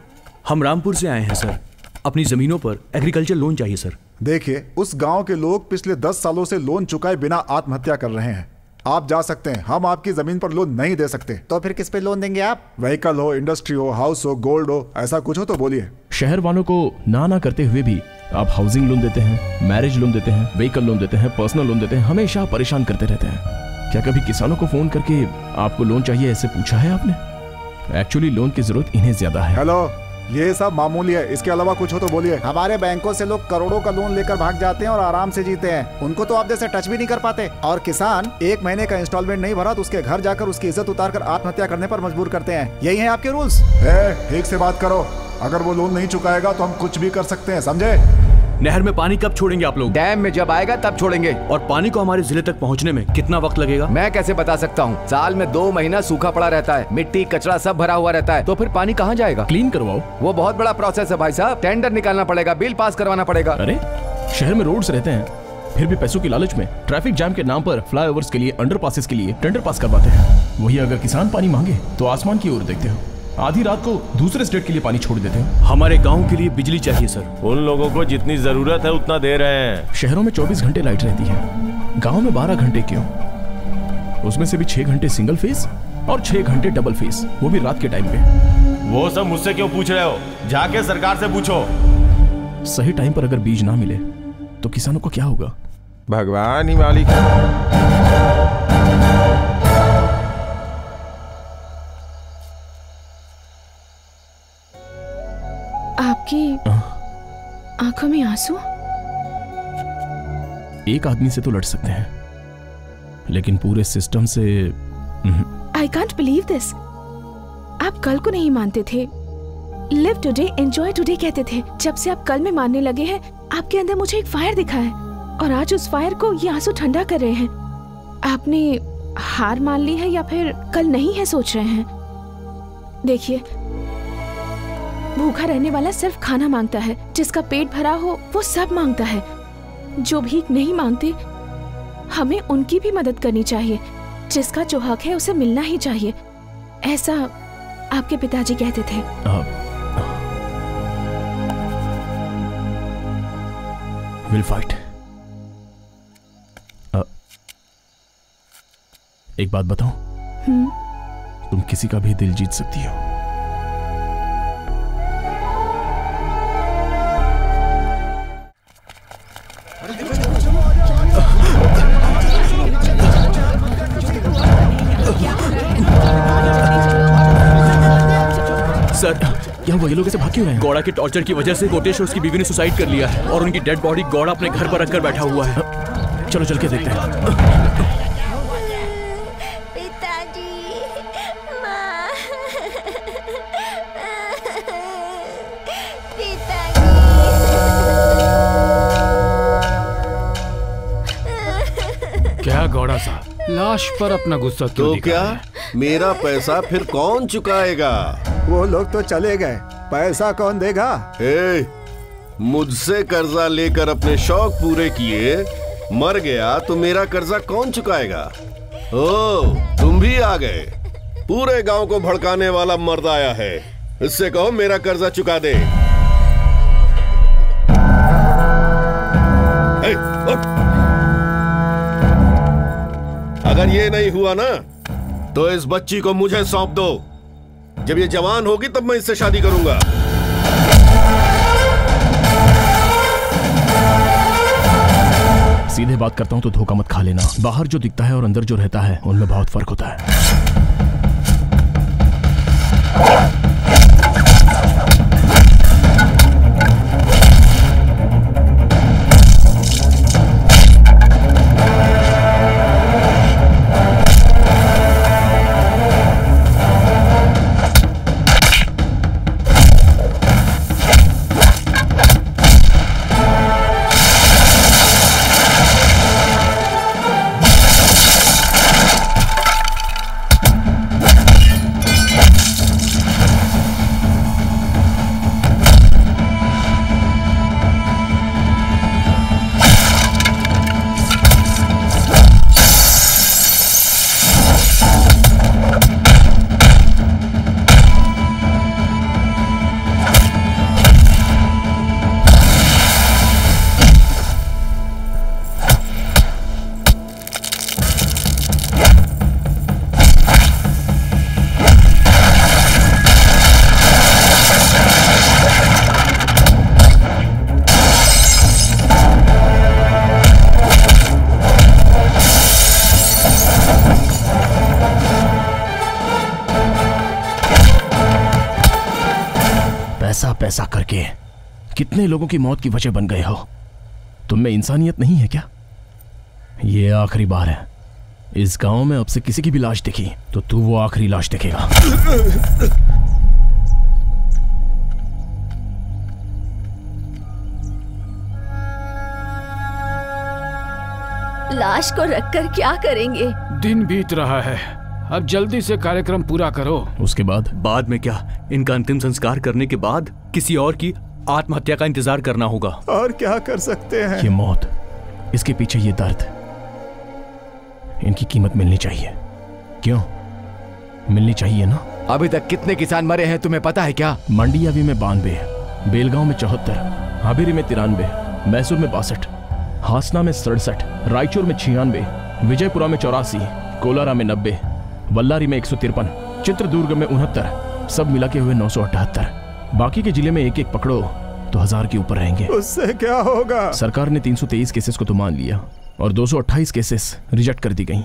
Speaker 12: हम रामपुर से आए हैं सर, अपनी जमीनों पर एग्रीकल्चर लोन चाहिए सर।
Speaker 6: देखिए, उस गांव के लोग पिछले 10 सालों से लोन चुकाए बिना आत्महत्या कर रहे हैं। आप जा सकते हैं, हम आपकी जमीन पर लोन नहीं दे सकते।
Speaker 3: तो फिर किस पे लोन देंगे आप?
Speaker 6: व्हीकल हो, इंडस्ट्री हो, हाउस हो, गोल्ड हो, ऐसा कुछ हो तो बोलिए।
Speaker 8: शहर वालों को ना करते हुए भी आप हाउसिंग लोन देते हैं, मैरिज लोन देते हैं, व्हीकल लोन देते हैं, पर्सनल लोन देते हैं, हमेशा परेशान करते रहते हैं। क्या कभी किसानों को फोन करके आपको लोन चाहिए ऐसे पूछा है आपने? एक्चुअली लोन की जरूरत इन्हें ज्यादा है।
Speaker 6: हेलो, ये सब मामूली है, इसके अलावा कुछ हो तो बोलिए। हमारे बैंकों से लोग करोड़ों का लोन लेकर भाग जाते हैं और आराम से जीते हैं। उनको तो आप जैसे टच भी नहीं कर पाते। और किसान 1 महीने का इंस्टॉलमेंट नहीं भरा तो उसके घर जाकर उसकी इज्जत उतारकर आत्महत्या करने पर मजबूर करते हैं। यही है आपके रूल्स। ठीक से बात करो, अगर वो लोन नहीं चुकाएगा तो हम कुछ भी कर सकते हैं, समझे?
Speaker 12: नहर में पानी कब छोड़ेंगे आप लोग?
Speaker 9: डैम में जब आएगा तब छोड़ेंगे।
Speaker 12: और पानी को हमारे जिले तक पहुंचने में कितना वक्त लगेगा?
Speaker 9: मैं कैसे बता सकता हूं? साल में 2 महीना सूखा पड़ा रहता है, मिट्टी कचरा सब भरा हुआ रहता है, तो फिर पानी कहां जाएगा?
Speaker 8: क्लीन करवाओ।
Speaker 9: वो बहुत बड़ा प्रोसेस है भाई साहब, टेंडर निकालना पड़ेगा, बिल पास करवाना पड़ेगा।
Speaker 8: अरे शहर में रोड्स रहते हैं, फिर भी पैसों की लालच में ट्रैफिक जाम के नाम पर फ्लाईओवर्स के लिए, अंडरपासेस के लिए टेंडर पास करवाते हैं। वही अगर किसान पानी मांगे तो आसमान की ओर देखते हो, आधी रात को दूसरे स्टेट के लिए पानी छोड़ देते हो।
Speaker 12: हमारे गांव के लिए बिजली चाहिए सर।
Speaker 4: उन लोगों को जितनी जरूरत है उतना दे रहे हैं।
Speaker 8: शहरों में 24 घंटे लाइट रहती है, गांव में 12 घंटे क्यों? उसमें से भी 6 घंटे सिंगल फेस और 6 घंटे डबल फेस, वो भी रात के टाइम पे।
Speaker 4: वो सब मुझसे क्यों पूछ रहे हो? जाके सरकार से पूछो।
Speaker 8: सही टाइम पर अगर बीज ना मिले तो किसानों को क्या होगा?
Speaker 14: भगवान ही मालिक।
Speaker 2: आपकी आंखों में आंसू?
Speaker 8: एक आदमी से तो लड़ सकते हैं, लेकिन पूरे सिस्टम से
Speaker 2: आई कांट बिलीव दिस। आप कल को नहीं मानते थे, लिव टुडे एंजॉय टुडे कहते थे। जब से आप कल में मानने लगे हैं, आपके अंदर मुझे एक फायर दिखा है, और आज उस फायर को ये आंसू ठंडा कर रहे हैं। आपने हार मान ली है या फिर कल नहीं है सोच रहे हैं? देखिए, भूखा रहने वाला सिर्फ खाना मांगता है, जिसका पेट भरा हो वो सब मांगता है। जो भीख नहीं मांगते, हमें उनकी भी मदद करनी चाहिए। जिसका जो हक है उसे मिलना ही चाहिए, ऐसा आपके पिताजी कहते थे।
Speaker 8: Will fight. एक बात बताओ, तुम किसी का भी दिल जीत सकती हो।
Speaker 12: सर,
Speaker 8: क्या वो ये लोग ऐसे भाग क्यों रहे हैं?
Speaker 12: गौड़ा के टॉर्चर की वजह से कोटेश और उसकी बीवी ने सुसाइड कर लिया है, और उनकी डेड बॉडी गौड़ा अपने घर पर रखकर बैठा हुआ है।
Speaker 8: चलो चल के देखते हैं।
Speaker 17: पिताजी, माँ,
Speaker 7: क्या गौड़ा साहब, लाश पर अपना गुस्सा क्यों
Speaker 13: तो क्या मेरा पैसा फिर कौन चुकाएगा?
Speaker 6: वो लोग तो चले गए, पैसा कौन देगा?
Speaker 13: मुझसे कर्जा लेकर अपने शौक पूरे किए, मर गया तो मेरा कर्जा कौन चुकाएगा? ओ, तुम भी आ गए। पूरे गांव को भड़काने वाला मर्द आया है, इससे कहो मेरा कर्जा चुका दे। अगर ये नहीं हुआ ना तो इस बच्ची को मुझे सौंप दो। जब ये जवान होगी तब मैं इससे शादी करूंगा।
Speaker 8: सीधे बात करता हूं तो धोखा मत खा लेना। बाहर जो दिखता है और अंदर जो रहता है उनमें बहुत फर्क होता है। पैसा करके कितने लोगों की मौत की वजह बन गए हो। तुम में इंसानियत नहीं है क्या? ये आखिरी बार है। इस गांव में अब से किसी की भी लाश दिखी तो तू वो आखिरी लाश देखेगा।
Speaker 16: लाश को रखकर क्या करेंगे?
Speaker 7: दिन बीत रहा है, अब जल्दी से कार्यक्रम पूरा करो।
Speaker 8: उसके
Speaker 12: बाद में क्या? इनका अंतिम संस्कार करने के बाद किसी और की आत्महत्या का इंतजार करना होगा।
Speaker 6: और क्या कर सकते हैं?
Speaker 8: ये मौत, इसके पीछे ये दर्द, इनकी कीमत मिलनी चाहिए। क्यों मिलनी चाहिए ना?
Speaker 9: अभी तक कितने किसान मरे हैं तुम्हें पता है क्या?
Speaker 8: मंडियावी में 92, बेलगांव में 74, हावेरी में 93, मैसूर में 62, हासना में 67, रायचूर में 96, विजयपुरा में 84, कोलारा में 90, बल्लारी में 153, चित्रदुर्ग में 69, सब मिला के हुए 978। बाकी के जिले में एक एक पकड़ो तो 1000 के ऊपर रहेंगे।
Speaker 6: उससे क्या होगा?
Speaker 8: सरकार ने 323 केसेस को तो मान लिया और 228 केसेस रिजेक्ट कर दी गई।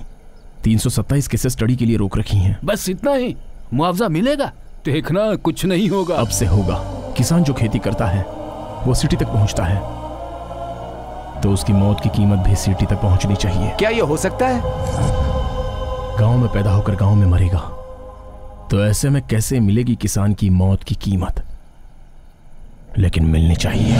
Speaker 8: 327 केसेस स्टडी के लिए रोक रखी हैं।
Speaker 7: बस इतना ही? मुआवजा मिलेगा? देखना कुछ नहीं होगा।
Speaker 8: अब से होगा। किसान जो खेती करता है वो सिटी तक पहुंचता है तो उसकी मौत की कीमत भी सिटी तक पहुंचनी चाहिए।
Speaker 9: क्या ये हो सकता है?
Speaker 8: गांव में पैदा होकर गांव में मरेगा तो ऐसे में कैसे मिलेगी किसान की मौत की कीमत? लेकिन मिलनी चाहिए।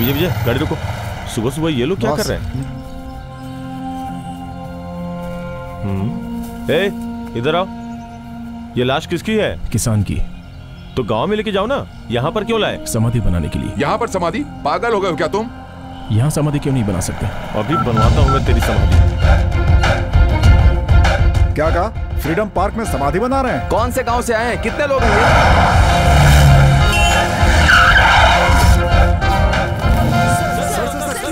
Speaker 4: विजय गाड़ी रोको। सुबह सुबह ये लोग क्या कर रहे हैं? इधर आओ। ये लाश किसकी है?
Speaker 8: किसान की।
Speaker 4: तो गांव में लेके जाओ ना, यहाँ पर क्यों लाए?
Speaker 8: समाधि बनाने के लिए।
Speaker 18: यहाँ पर समाधि? पागल हो गए हो क्या तुम?
Speaker 8: यहाँ समाधि क्यों नहीं बना सकते?
Speaker 4: अभी बनवाता हूँ मैं तेरी समाधि।
Speaker 6: क्या कहा? फ्रीडम पार्क में समाधि बना रहे हैं?
Speaker 9: कौन से गांव से आए हैं? कितने लोग हैं?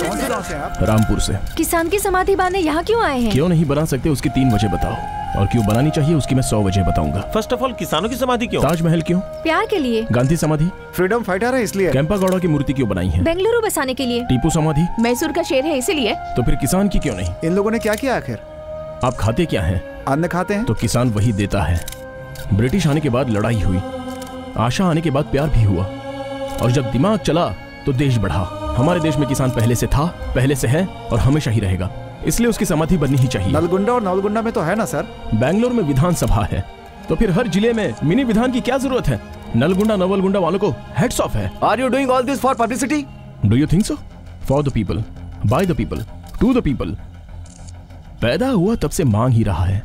Speaker 6: कौन से गांव से हैं आप?
Speaker 8: रामपुर से।
Speaker 5: किसान की समाधि बांधने यहाँ क्यों आए हैं?
Speaker 8: क्यों नहीं बना सकते उसकी 3 वजह बताओ, और क्यों बनानी चाहिए उसकी मैं 100 वजह बताऊंगा।
Speaker 4: फर्स्ट ऑफ ऑल किसानों की समाधि क्यों?
Speaker 8: ताजमहल क्यों?
Speaker 5: प्यार के लिए।
Speaker 8: गांधी समाधि?
Speaker 6: फ्रीडम फाइटर है इसलिए।
Speaker 8: कैंपागौड़ा की मूर्ति क्यों बनाई है?
Speaker 5: बेंगलुरु बसाने के लिए।
Speaker 8: टीपू समाधि?
Speaker 2: मैसूर का शेर है इसीलिए।
Speaker 8: तो फिर किसान की क्यों नहीं?
Speaker 6: इन लोगों ने क्या किया आखिर?
Speaker 8: आप खाते क्या हैं?
Speaker 6: अन्न खाते हैं।
Speaker 8: तो किसान वही देता है। ब्रिटिश आने के बाद लड़ाई हुई, आशा आने के बाद प्यार भी हुआ, और जब दिमाग चला तो देश बढ़ा। हमारे देश में किसान पहले से था, पहले से है और हमेशा ही रहेगा, इसलिए उसकी समाधि बननी ही चाहिए।
Speaker 6: नलगुंडा और नवलगुंडा में तो है ना सर?
Speaker 8: बैंगलोर में विधानसभा है, तो फिर हर जिले में मिनी विधान की क्या जरूरत है? नलगुंडा नवलगुंडा वालों को हेड्स ऑफ है।
Speaker 9: Are you doing all this for publicity?
Speaker 8: Do you think so? For the people, by the people, to the people. पैदा हुआ तब से मांग ही रहा है,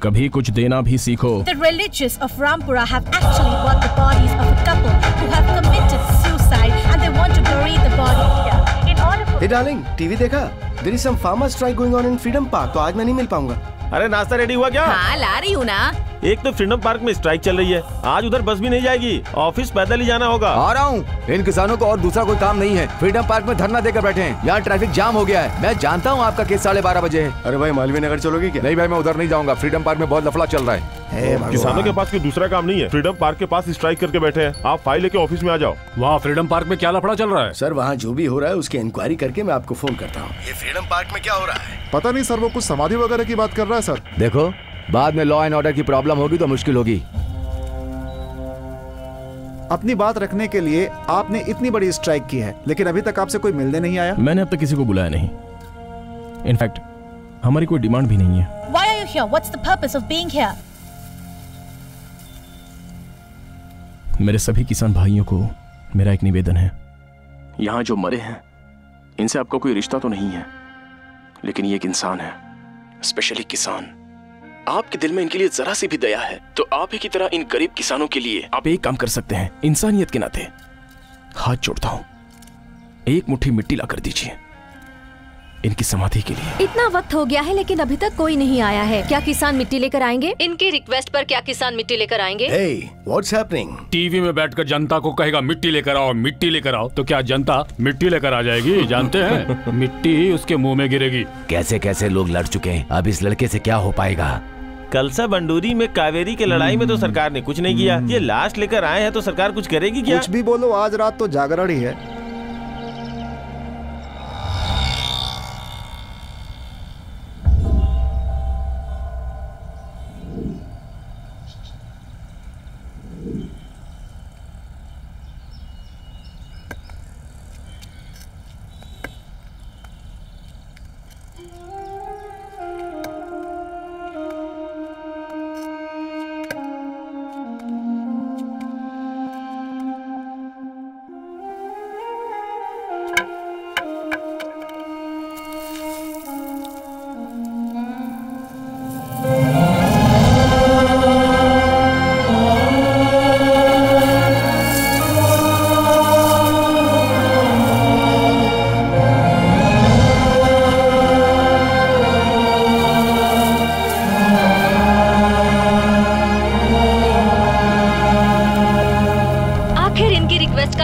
Speaker 8: कभी कुछ देना भी सीखो।
Speaker 19: The religious of Rampura have actually bought the bodies of a couple who have committed suicide and they want to bury the body here. In order for...
Speaker 3: Hey darling, TV देखा? There is some farmer strike going on in Freedom Park, तो आज मैं नहीं मिल पाऊंगा।
Speaker 4: अरे नाश्ता ready हुआ क्या?
Speaker 2: हाँ ला रही हूँ ना।
Speaker 4: एक तो फ्रीडम पार्क में स्ट्राइक चल रही है, आज उधर बस भी नहीं जाएगी, ऑफिस पैदल ही जाना होगा।
Speaker 9: आ रहा हूँ। इन किसानों को और दूसरा कोई काम नहीं है, फ्रीडम पार्क में धरना देकर बैठे हैं। यहाँ ट्रैफिक जाम हो गया है। मैं जानता हूँ आपका केस 12:30 बजे है।
Speaker 3: अरे भाई मालवीय नगर चलोगे क्या?
Speaker 9: नहीं भाई, मैं उधर नहीं जाऊंगा। फ्रीडम पार्क में बहुत लफड़ा चल रहा है।
Speaker 4: किसानों के पास कोई दूसरा काम नहीं है, फ्रीडम पार्क के पास स्ट्राइक करके बैठे हैं। आप फाइल लेके ऑफिस में आ जाओ।
Speaker 7: वहाँ फ्रीडम पार्क में क्या लफड़ा चल रहा है?
Speaker 3: सर वहाँ जो भी हो रहा है उसकी इंक्वायरी करके मैं आपको फोन करता हूँ। ये फ्रीडम पार्क में क्या हो रहा है?
Speaker 6: पता नहीं सर, वो कुछ समाधि वगैरह की बात कर रहा है सर।
Speaker 9: देखो, बाद में लॉ एंड ऑर्डर की प्रॉब्लम होगी तो मुश्किल होगी।
Speaker 6: अपनी बात रखने के लिए आपने इतनी बड़ी स्ट्राइक की है, लेकिन अभी तक आपसे कोई मिलने नहीं आया।
Speaker 8: मैंने अब तक किसी को बुलाया नहीं। इनफैक्ट हमारी कोई डिमांड भी नहीं है।
Speaker 19: Why are you here? What's the purpose of being here?
Speaker 8: मेरे सभी किसान भाइयों को मेरा एक निवेदन है। यहाँ जो मरे हैं इनसे आपका कोई रिश्ता तो नहीं है, लेकिन ये एक इंसान है, स्पेशली किसान। आपके दिल में इनके लिए जरा सी भी दया है तो आप ही की तरह इन गरीब किसानों के लिए आप एक काम कर सकते हैं। इंसानियत के नाते हाथ जोड़ता हूं, एक मुट्ठी मिट्टी ला कर दीजिए इनकी समाधि के लिए।
Speaker 5: इतना वक्त हो गया है लेकिन अभी तक कोई नहीं आया है। क्या किसान मिट्टी लेकर आएंगे? इनकी रिक्वेस्ट पर क्या किसान मिट्टी लेकर आएंगे?
Speaker 3: Hey, what's happening?
Speaker 7: टीवी में बैठकर जनता को कहेगा मिट्टी लेकर आओ, मिट्टी लेकर आओ, तो क्या जनता मिट्टी लेकर आ जाएगी? जानते हैं मिट्टी ही उसके मुंह में गिरेगी।
Speaker 9: कैसे कैसे लोग लड़ चुके हैं, अब इस लड़के से क्या हो पाएगा?
Speaker 4: कलसा बंडूरी में कावेरी के लड़ाई में तो सरकार ने कुछ नहीं किया, ये लाश लेकर आए हैं तो सरकार कुछ करेगी क्या?
Speaker 6: कुछ भी बोलो, आज रात तो जागरण ही है।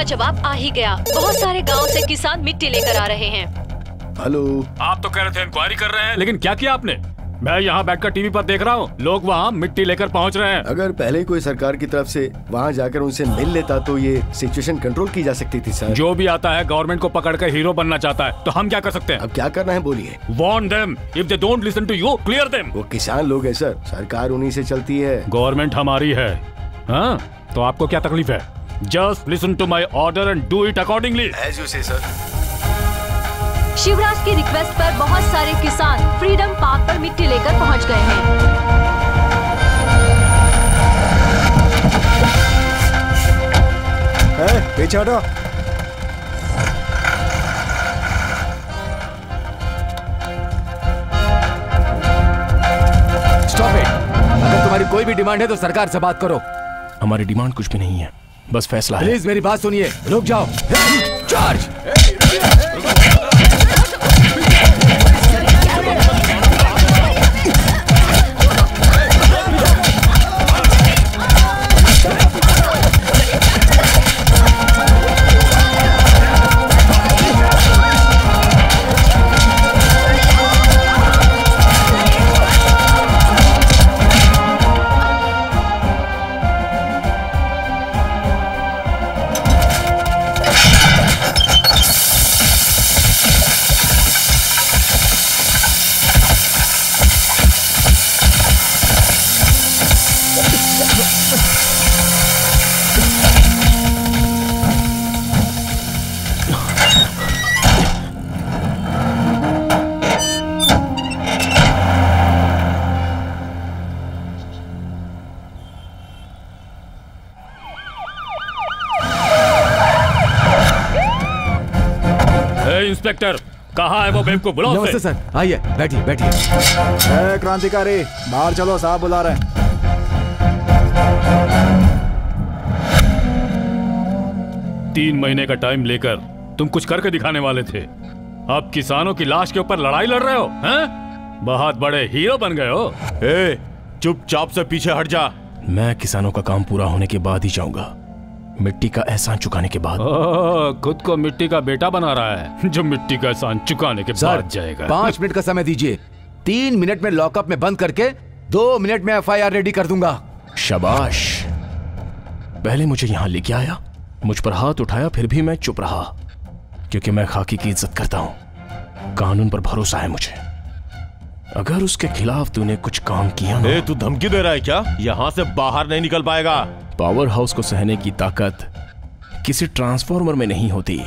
Speaker 5: जवाब आ ही गया। बहुत सारे गांव से किसान मिट्टी लेकर आ रहे हैं।
Speaker 3: हेलो,
Speaker 7: आप तो कह रहे थे इंक्वायरी कर रहे हैं, लेकिन क्या किया आपने? मैं यहाँ बैठकर टीवी पर देख रहा हूँ, लोग वहाँ मिट्टी लेकर पहुँच रहे हैं।
Speaker 3: अगर पहले ही कोई सरकार की तरफ से वहाँ जाकर उनसे मिल लेता तो ये सिचुएशन कंट्रोल की जा सकती थी सर।
Speaker 7: जो भी आता है गवर्नमेंट को पकड़कर हीरो बनना चाहता है, तो हम क्या कर सकते हैं?
Speaker 3: अब क्या करना है बोलिए।
Speaker 7: Warn them. If they don't listen to you, clear them.
Speaker 3: वो किसान लोग है सर, सरकार उन्हीं से चलती है।
Speaker 7: गवर्नमेंट हमारी है। हाँ, तो आपको क्या तकलीफ है? Just listen to my order and do it accordingly.
Speaker 3: As you say, sir.
Speaker 5: Shivraj की रिक्वेस्ट पर बहुत सारे किसान फ्रीडम पार्क पर मिट्टी लेकर पहुंच गए हैं।
Speaker 6: पीछे हटो।
Speaker 9: Stop it. अगर तुम्हारी कोई भी डिमांड है तो सरकार से बात करो।
Speaker 8: हमारी डिमांड कुछ भी नहीं है, बस फैसला है।
Speaker 9: प्लीज मेरी बात सुनिए, रुक जाओ। चार्ज।
Speaker 7: इंस्पेक्टर, कहाँ है वो बेवकूफ? बुलाओ
Speaker 9: नमस्ते सर, आइए बैठिए बैठिए।
Speaker 6: क्रांतिकारी, बाहर चलो, साहब बुला रहे हैं।
Speaker 7: 3 महीने का टाइम लेकर तुम कुछ करके दिखाने वाले थे, अब किसानों की लाश के ऊपर लड़ाई लड़ रहे हो हैं? बहुत बड़े हीरो बन गए हो।
Speaker 4: ए, चुपचाप से पीछे हट जा।
Speaker 8: मैं किसानों का काम पूरा होने के बाद ही जाऊंगा, मिट्टी का एहसान चुकाने के बाद।
Speaker 7: खुद को मिट्टी का बेटा बना रहा है जो मिट्टी का एहसान चुकाने के बाद जाएगा।
Speaker 9: 5 मिनट का समय दीजिए, 3 मिनट में लॉकअप में बंद करके 2 मिनट में FIR रेडी कर दूंगा।
Speaker 8: शाबाश, पहले मुझे यहाँ लेके आया, मुझ पर हाथ उठाया, फिर भी मैं चुप रहा क्योंकि मैं खाकी की इज्जत करता हूँ। कानून पर भरोसा है मुझे। अगर उसके खिलाफ तूने कुछ काम किया ना।
Speaker 4: तू धमकी दे रहा है क्या? यहाँ से बाहर नहीं निकल पाएगा।
Speaker 8: पावर हाउस को सहने की ताकत किसी ट्रांसफॉर्मर में नहीं होती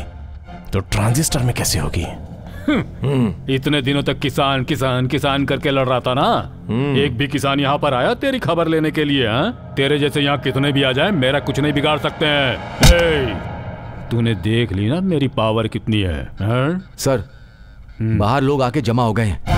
Speaker 8: तो ट्रांजिस्टर में कैसे होगी?
Speaker 7: इतने दिनों तक किसान किसान किसान करके लड़ रहा था ना, एक भी किसान यहाँ पर आया तेरी खबर लेने के लिए? तेरे जैसे यहाँ कितने भी आ जाएं, मेरा कुछ नहीं बिगाड़ सकते हैं। तूने देख ली ना मेरी पावर कितनी है?
Speaker 9: सर, बाहर लोग आके जमा हो गए हैं।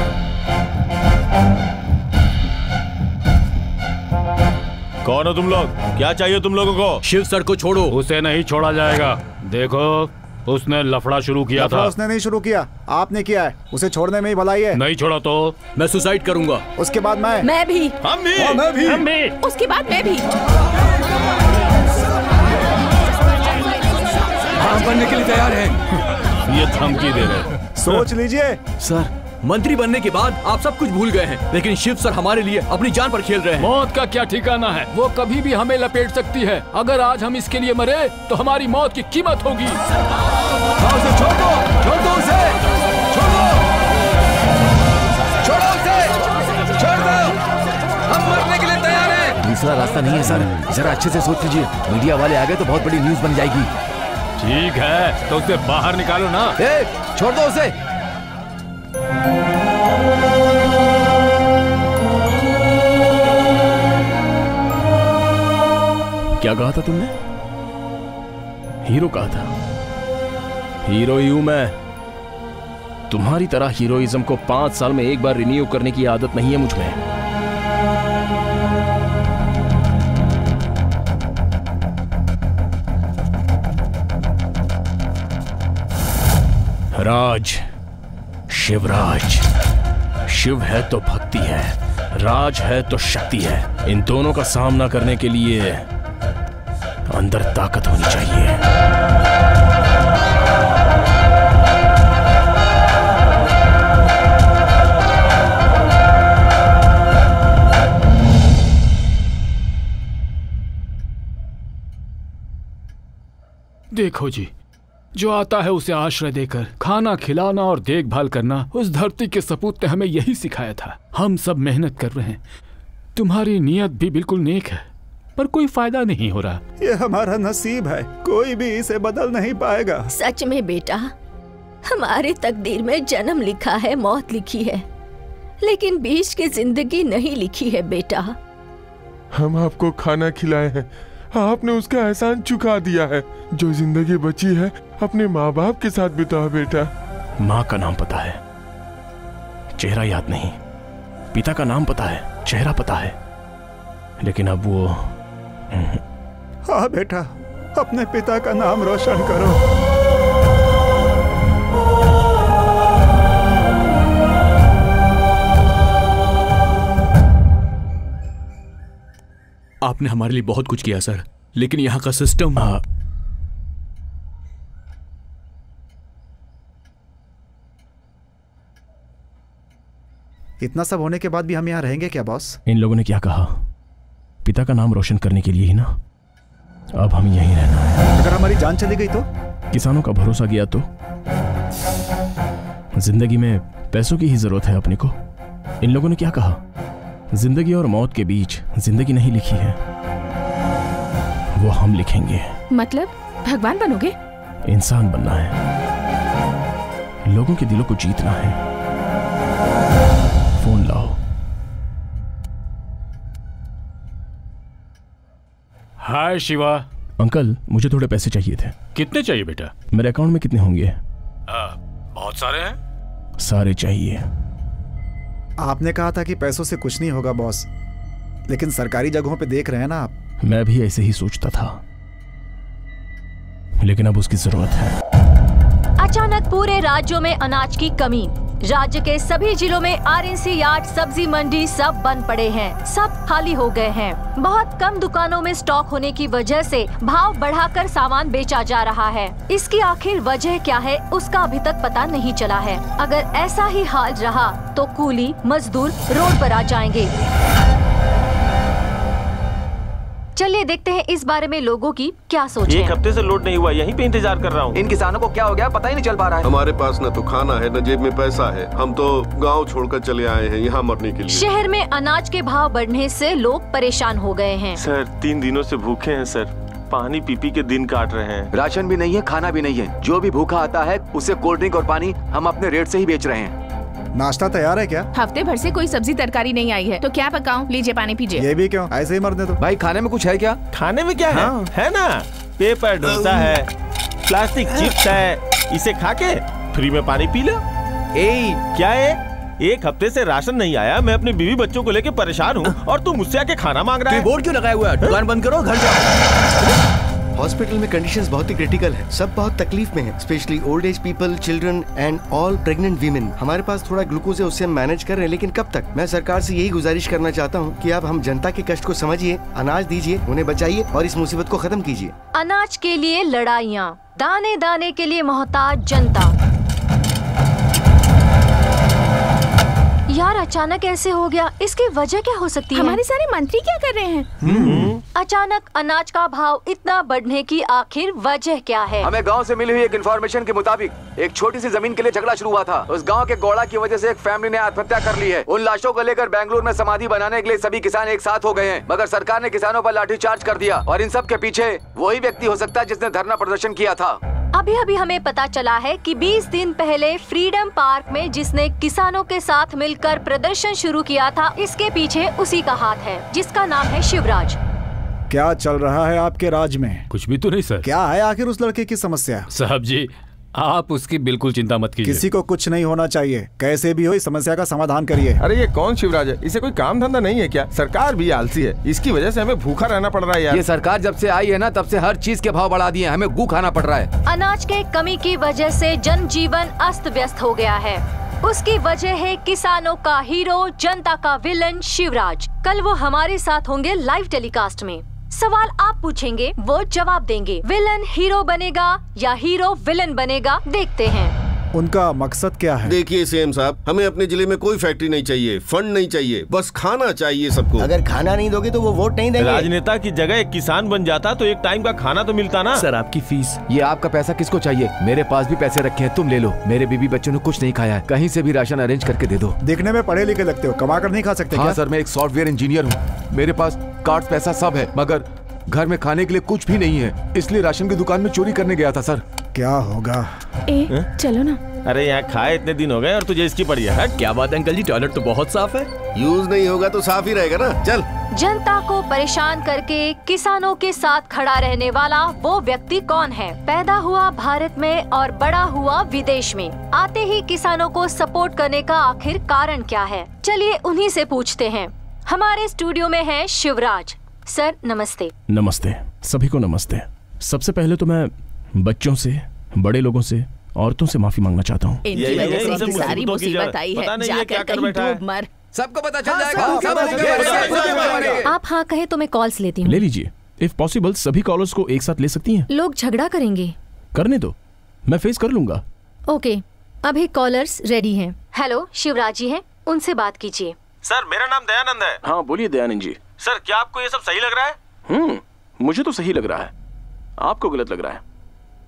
Speaker 4: कौन हो तुम लोग? क्या चाहिए तुम लोगों को?
Speaker 7: शिव सर को छोड़ो। उसे नहीं छोड़ा जाएगा। देखो, उसने लफड़ा शुरू किया था।
Speaker 6: उसने नहीं शुरू किया, आपने किया है। उसे छोड़ने में ही भलाई है।
Speaker 7: नहीं छोड़ा तो
Speaker 12: मैं सुसाइड करूंगा।
Speaker 6: उसके बाद मैं
Speaker 16: भी।
Speaker 4: हम भी।
Speaker 6: मैं भी।
Speaker 16: हम भी। उसके बाद मैं भी।
Speaker 9: हम बनने के लिए तैयार हैं।
Speaker 7: ये धमकी दे रहे।
Speaker 6: सोच लीजिए
Speaker 12: सर, मंत्री बनने के बाद आप सब कुछ भूल गए हैं, लेकिन शिव सर हमारे लिए अपनी जान पर खेल रहे हैं।
Speaker 7: मौत का क्या ठिकाना है, वो कभी भी हमें लपेट सकती है। अगर आज हम इसके लिए मरे तो हमारी मौत की कीमत होगी।
Speaker 9: उसे छोड़ दो, छोड़ दो उसे, छोड़ो, छोड़ो उसे, छोड़ दो, हम मरने के लिए तैयार हैं। दूसरा रास्ता नहीं है सर, जरा अच्छे से सोच लीजिए। मीडिया वाले आ गए तो बहुत बड़ी न्यूज बन जाएगी।
Speaker 7: ठीक है, तो उसे बाहर निकालो ना।
Speaker 9: छोड़ दो उसे।
Speaker 8: क्या कहा था तुमने? हीरो कहा था? हीरो ही हूं मैं। तुम्हारी तरह हीरोइज्म को 5 साल में एक बार रिन्यू करने की आदत नहीं है मुझ में। राज, शिवराज। शिव है तो भक्ति है, राज है तो शक्ति है। इन दोनों का सामना करने के लिए अंदर ताकत होनी चाहिए।
Speaker 7: देखो जी, जो आता है उसे आश्रय देकर खाना खिलाना और देखभाल करना, उस धरती के सपूत ने हमें यही सिखाया था। हम सब मेहनत कर रहे हैं, तुम्हारी नीयत भी बिल्कुल नेक है, पर कोई फायदा नहीं हो रहा।
Speaker 6: ये हमारा नसीब है, कोई भी इसे बदल नहीं पाएगा।
Speaker 16: सच में बेटा, हमारे तकदीर में जन्म लिखा है, मौत लिखी है, लेकिन बीच की जिंदगी नहीं लिखी है बेटा।
Speaker 14: हम आपको खाना खिलाए हैं, आपने उसका एहसान चुका दिया है। जो जिंदगी बची है अपने माँ बाप के साथ बिताओ बेटा।
Speaker 8: माँ का नाम पता है, चेहरा याद नहीं। पिता का नाम पता है, चेहरा पता है, लेकिन अब वो।
Speaker 6: हाँ बेटा, अपने पिता का नाम रोशन करो।
Speaker 12: आपने हमारे लिए बहुत कुछ किया सर, लेकिन यहाँ का सिस्टम।
Speaker 6: इतना सब होने के बाद भी हम यहाँ रहेंगे क्या बॉस?
Speaker 8: इन लोगों ने क्या कहा? पिता का नाम रोशन करने के लिए ही ना। अब हम यहीं रहना है।
Speaker 6: अगर हमारी जान चली गई तो?
Speaker 8: किसानों का भरोसा गया तो? जिंदगी में पैसों की ही जरूरत है अपने को। इन लोगों ने क्या कहा? जिंदगी और मौत के बीच जिंदगी नहीं लिखी है, वो हम लिखेंगे।
Speaker 2: मतलब भगवान बनोगे?
Speaker 8: इंसान बनना है, लोगों के दिलों को जीतना है। फोन लाओ।
Speaker 7: हाय शिवा।
Speaker 8: अंकल, मुझे थोड़े पैसे चाहिए थे।
Speaker 7: कितने चाहिए बेटा?
Speaker 8: मेरे अकाउंट में कितने होंगे?
Speaker 7: बहुत सारे हैं।
Speaker 8: सारे चाहिए।
Speaker 6: आपने कहा था कि पैसों से कुछ नहीं होगा बॉस, लेकिन सरकारी जगहों पे देख रहे हैं ना आप।
Speaker 8: मैं भी ऐसे ही सोचता था, लेकिन अब उसकी जरूरत है।
Speaker 5: अचानक पूरे राज्यों में अनाज की कमी। राज्य के सभी जिलों में आरएनसी यार्ड, सब्जी मंडी सब बंद पड़े हैं, सब खाली हो गए हैं। बहुत कम दुकानों में स्टॉक होने की वजह से भाव बढ़ाकर सामान बेचा जा रहा है। इसकी आखिर वजह क्या है, उसका अभी तक पता नहीं चला है। अगर ऐसा ही हाल रहा तो कूली मजदूर रोड पर आ जाएंगे। चलिए देखते हैं इस बारे में लोगों की क्या सोच है।
Speaker 4: एक हफ्ते से लोड नहीं हुआ, यहीं पे इंतजार कर रहा हूँ।
Speaker 9: इन किसानों को क्या हो गया पता ही नहीं चल पा रहा है।
Speaker 13: हमारे पास न तो खाना है न जेब में पैसा है। हम तो गांव छोड़कर चले आए हैं यहाँ मरने के लिए।
Speaker 5: शहर में अनाज के भाव बढ़ने से लोग परेशान हो गए हैं।
Speaker 4: सर 3 दिनों से भूखे हैं सर, पानी पी के दिन काट रहे हैं।
Speaker 9: राशन भी नहीं है, खाना भी नहीं है। जो भी भूखा आता है उसे कोल्ड ड्रिंक और पानी हम अपने रेट से ही बेच रहे हैं।
Speaker 6: नाश्ता तैयार है क्या?
Speaker 2: हफ्ते भर से कोई सब्जी तरकारी नहीं आई है तो क्या पकाऊं? लीजिए पानी पीजिए।
Speaker 6: ये भी क्यों? ऐसे ही मरने दो।
Speaker 9: भाई खाने में कुछ है क्या?
Speaker 4: खाने में क्या है ना, पेपर डोसा है, प्लास्टिक चिप्स है, इसे खा के फ्री में पानी पी लो। क्या है, एक हफ्ते से राशन नहीं आया, मैं अपने बीवी बच्चों को लेके परेशान हूँ और तू मुझसे आके खाना मांग रहा है।
Speaker 12: बोर्ड क्यों लगाया हुआ है? दुकान बंद करो, घर जाओ।
Speaker 3: हॉस्पिटल में कंडीशंस बहुत ही क्रिटिकल है, सब बहुत तकलीफ में हैं, specially old age people, children and all pregnant women. हमारे पास थोड़ा ग्लूकोज है, उससे हम मैनेज कर रहे हैं, लेकिन कब तक? मैं सरकार से यही गुजारिश करना चाहता हूँ कि आप हम जनता के कष्ट को समझिए, अनाज दीजिए, उन्हें बचाइए और इस मुसीबत को खत्म कीजिए।
Speaker 5: अनाज के लिए लड़ाइयाँ, दाने दाने के लिए मोहताज जनता। यार अचानक ऐसे हो गया, इसकी वजह क्या हो सकती है?
Speaker 2: हमारे सारे मंत्री क्या कर रहे हैं?
Speaker 5: अचानक अनाज का भाव इतना बढ़ने की आखिर वजह क्या है?
Speaker 9: हमें गांव से मिली हुई एक इन्फॉर्मेशन के मुताबिक एक छोटी सी जमीन के लिए झगड़ा शुरू हुआ था। उस गांव के गौड़ा की वजह से एक फैमिली ने आत्महत्या कर ली है। उन लाशों को लेकर बेंगलुरु में समाधि बनाने के लिए सभी किसान एक साथ हो गए हैं, मगर सरकार ने किसानों पर लाठीचार्ज कर दिया और इन सब के पीछे वही व्यक्ति हो सकता है जिसने धरना प्रदर्शन किया था।
Speaker 5: अभी अभी हमें पता चला है कि 20 दिन पहले फ्रीडम पार्क में जिसने किसानों के साथ मिलकर प्रदर्शन शुरू किया था, इसके पीछे उसी का हाथ है, जिसका नाम है शिवराज।
Speaker 6: क्या चल रहा है आपके राज में?
Speaker 7: कुछ भी तो नहीं सर।
Speaker 6: क्या है आखिर उस लड़के की समस्या?
Speaker 7: साहब जी आप उसकी बिल्कुल चिंता मत कीजिए।
Speaker 6: किसी को कुछ नहीं होना चाहिए, कैसे भी हो इस समस्या का समाधान करिए।
Speaker 14: अरे ये कौन शिवराज है? इसे कोई काम धंधा नहीं है क्या? सरकार भी आलसी है, इसकी वजह से हमें भूखा रहना पड़ रहा है यार।
Speaker 9: ये सरकार जब से आई है ना, तब से हर चीज के भाव बढ़ा दिए, हमें गू खाना पड़ रहा है।
Speaker 5: अनाज के कमी की वजह से जनजीवन अस्त व्यस्त हो गया है। उसकी वजह है किसानों का हीरो, जनता का विलन शिवराज। कल वो हमारे साथ होंगे लाइव टेलीकास्ट में। सवाल आप पूछेंगे, वो जवाब देंगे। विलन हीरो बनेगा या हीरो विलन बनेगा, देखते हैं।
Speaker 6: उनका मकसद क्या है?
Speaker 13: देखिए सीएम साहब, हमें अपने जिले में कोई फैक्ट्री नहीं चाहिए, फंड नहीं चाहिए, बस खाना चाहिए सबको।
Speaker 3: अगर खाना नहीं दोगे तो वो वोट नहीं देंगे।
Speaker 4: राजनेता की जगह एक किसान बन जाता तो एक टाइम का खाना तो मिलता ना।
Speaker 12: सर आपकी फीस।
Speaker 9: ये आपका पैसा किसको चाहिए? मेरे पास भी पैसे रखे हैं, तुम ले लो। मेरे बीबी बच्चों ने कुछ नहीं खाया है, कहीं से भी राशन अरेंज करके दे दो।
Speaker 6: देखने में पढ़े लिखे लगते हो, कमा कर नहीं खा सकते?
Speaker 9: हाँ सर, मैं एक सॉफ्टवेयर इंजीनियर हूँ, मेरे पास कार्ड पैसा सब है, मगर घर में खाने के लिए कुछ भी नहीं है, इसलिए राशन की दुकान में चोरी करने गया था सर।
Speaker 6: क्या होगा?
Speaker 2: चलो ना।
Speaker 4: अरे यहाँ खाए इतने दिन हो गए और तुझे इसकी पड़ी है।
Speaker 12: क्या बात है अंकल जी, टॉयलेट तो बहुत साफ है।
Speaker 13: यूज नहीं होगा तो साफ ही रहेगा ना। चल।
Speaker 5: जनता को परेशान करके किसानों के साथ खड़ा रहने वाला वो व्यक्ति कौन है? पैदा हुआ भारत में और बड़ा हुआ विदेश में, आते ही किसानों को सपोर्ट करने का आखिर कारण क्या है? चलिए उन्हीं से पूछते हैं। हमारे स्टूडियो में है शिवराज सर, नमस्ते।
Speaker 8: नमस्ते, सभी को नमस्ते। सबसे पहले तो मैं बच्चों से, बड़े लोगों से, औरतों से माफी मांगना चाहता हूँ।
Speaker 2: इनकी वजह से सारी मुसीबत आई है, जाकर कहीं डूब मर।
Speaker 9: सबको पता चल जाएगा।
Speaker 5: आप हाँ कहे तो मैं कॉल्स लेती हूँ।
Speaker 8: ले लीजिए। इफ पॉसिबल सभी कॉलर्स को एक साथ ले सकती हैं।
Speaker 5: लोग झगड़ा करेंगे।
Speaker 8: करने दो, मैं फेस कर लूंगा।
Speaker 5: ओके, अभी कॉलर्स रेडी हैं। हेलो, शिवराज जी हैं, उनसे बात कीजिए।
Speaker 4: सर मेरा नाम दयानंद है।
Speaker 8: हाँ बोलिए दयानंद जी।
Speaker 4: सर क्या आपको ये सब सही लग रहा है?
Speaker 8: मुझे तो सही लग रहा है, आपको गलत लग रहा है।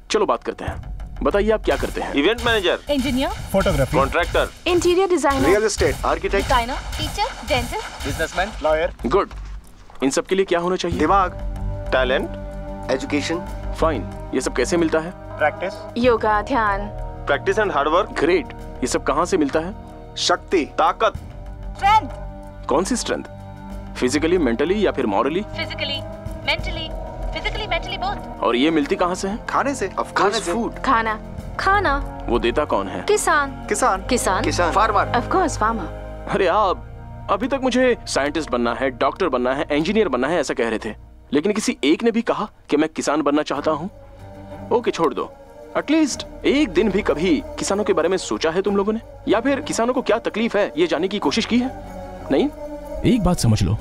Speaker 8: चलो बात करते हैं, बताइए आप क्या करते हैं?
Speaker 4: Event manager,
Speaker 19: engineer,
Speaker 14: photographer,
Speaker 4: contractor,
Speaker 2: interior designer,
Speaker 6: real estate,
Speaker 3: architect,
Speaker 19: designer, teacher, dentist,
Speaker 6: businessman, lawyer.
Speaker 8: Good. इन सब के लिए क्या होना चाहिए?
Speaker 6: दिमाग,
Speaker 4: टैलेंट,
Speaker 3: एजुकेशन।
Speaker 8: फाइन। ये सब कैसे मिलता है?
Speaker 6: प्रैक्टिस,
Speaker 2: योगा, ध्यान,
Speaker 4: प्रैक्टिस एंड हार्डवर्क।
Speaker 8: ग्रेट। ये सब कहाँ से मिलता है?
Speaker 6: शक्ति,
Speaker 4: ताकत,
Speaker 19: स्ट्रेंथ।
Speaker 8: कौन सी स्ट्रेंथ? फिजिकली, मेंटली या फिर मॉरली?
Speaker 19: Physically, mentally both.
Speaker 8: और ये मिलती कहाँ से है?
Speaker 6: खाने से।
Speaker 3: Of course food.
Speaker 2: खाना।
Speaker 5: खाना।
Speaker 20: वो देता कौन है?
Speaker 5: किसान।
Speaker 9: किसान
Speaker 5: किसान
Speaker 9: किसान फार्मर।
Speaker 2: Of course farmer.
Speaker 20: अरे आप अभी तक मुझे साइंटिस्ट बनना है, डॉक्टर बनना है, इंजीनियर बनना है ऐसा कह रहे थे, लेकिन किसी एक ने भी कहा कि मैं किसान बनना चाहता हूँ। ओके छोड़ दो, एटलीस्ट एक दिन भी कभी किसानों के बारे में सोचा है तुम लोगों ने? या फिर किसानों को क्या तकलीफ है ये जानने की कोशिश की है? नहीं।
Speaker 8: एक बात समझ लो,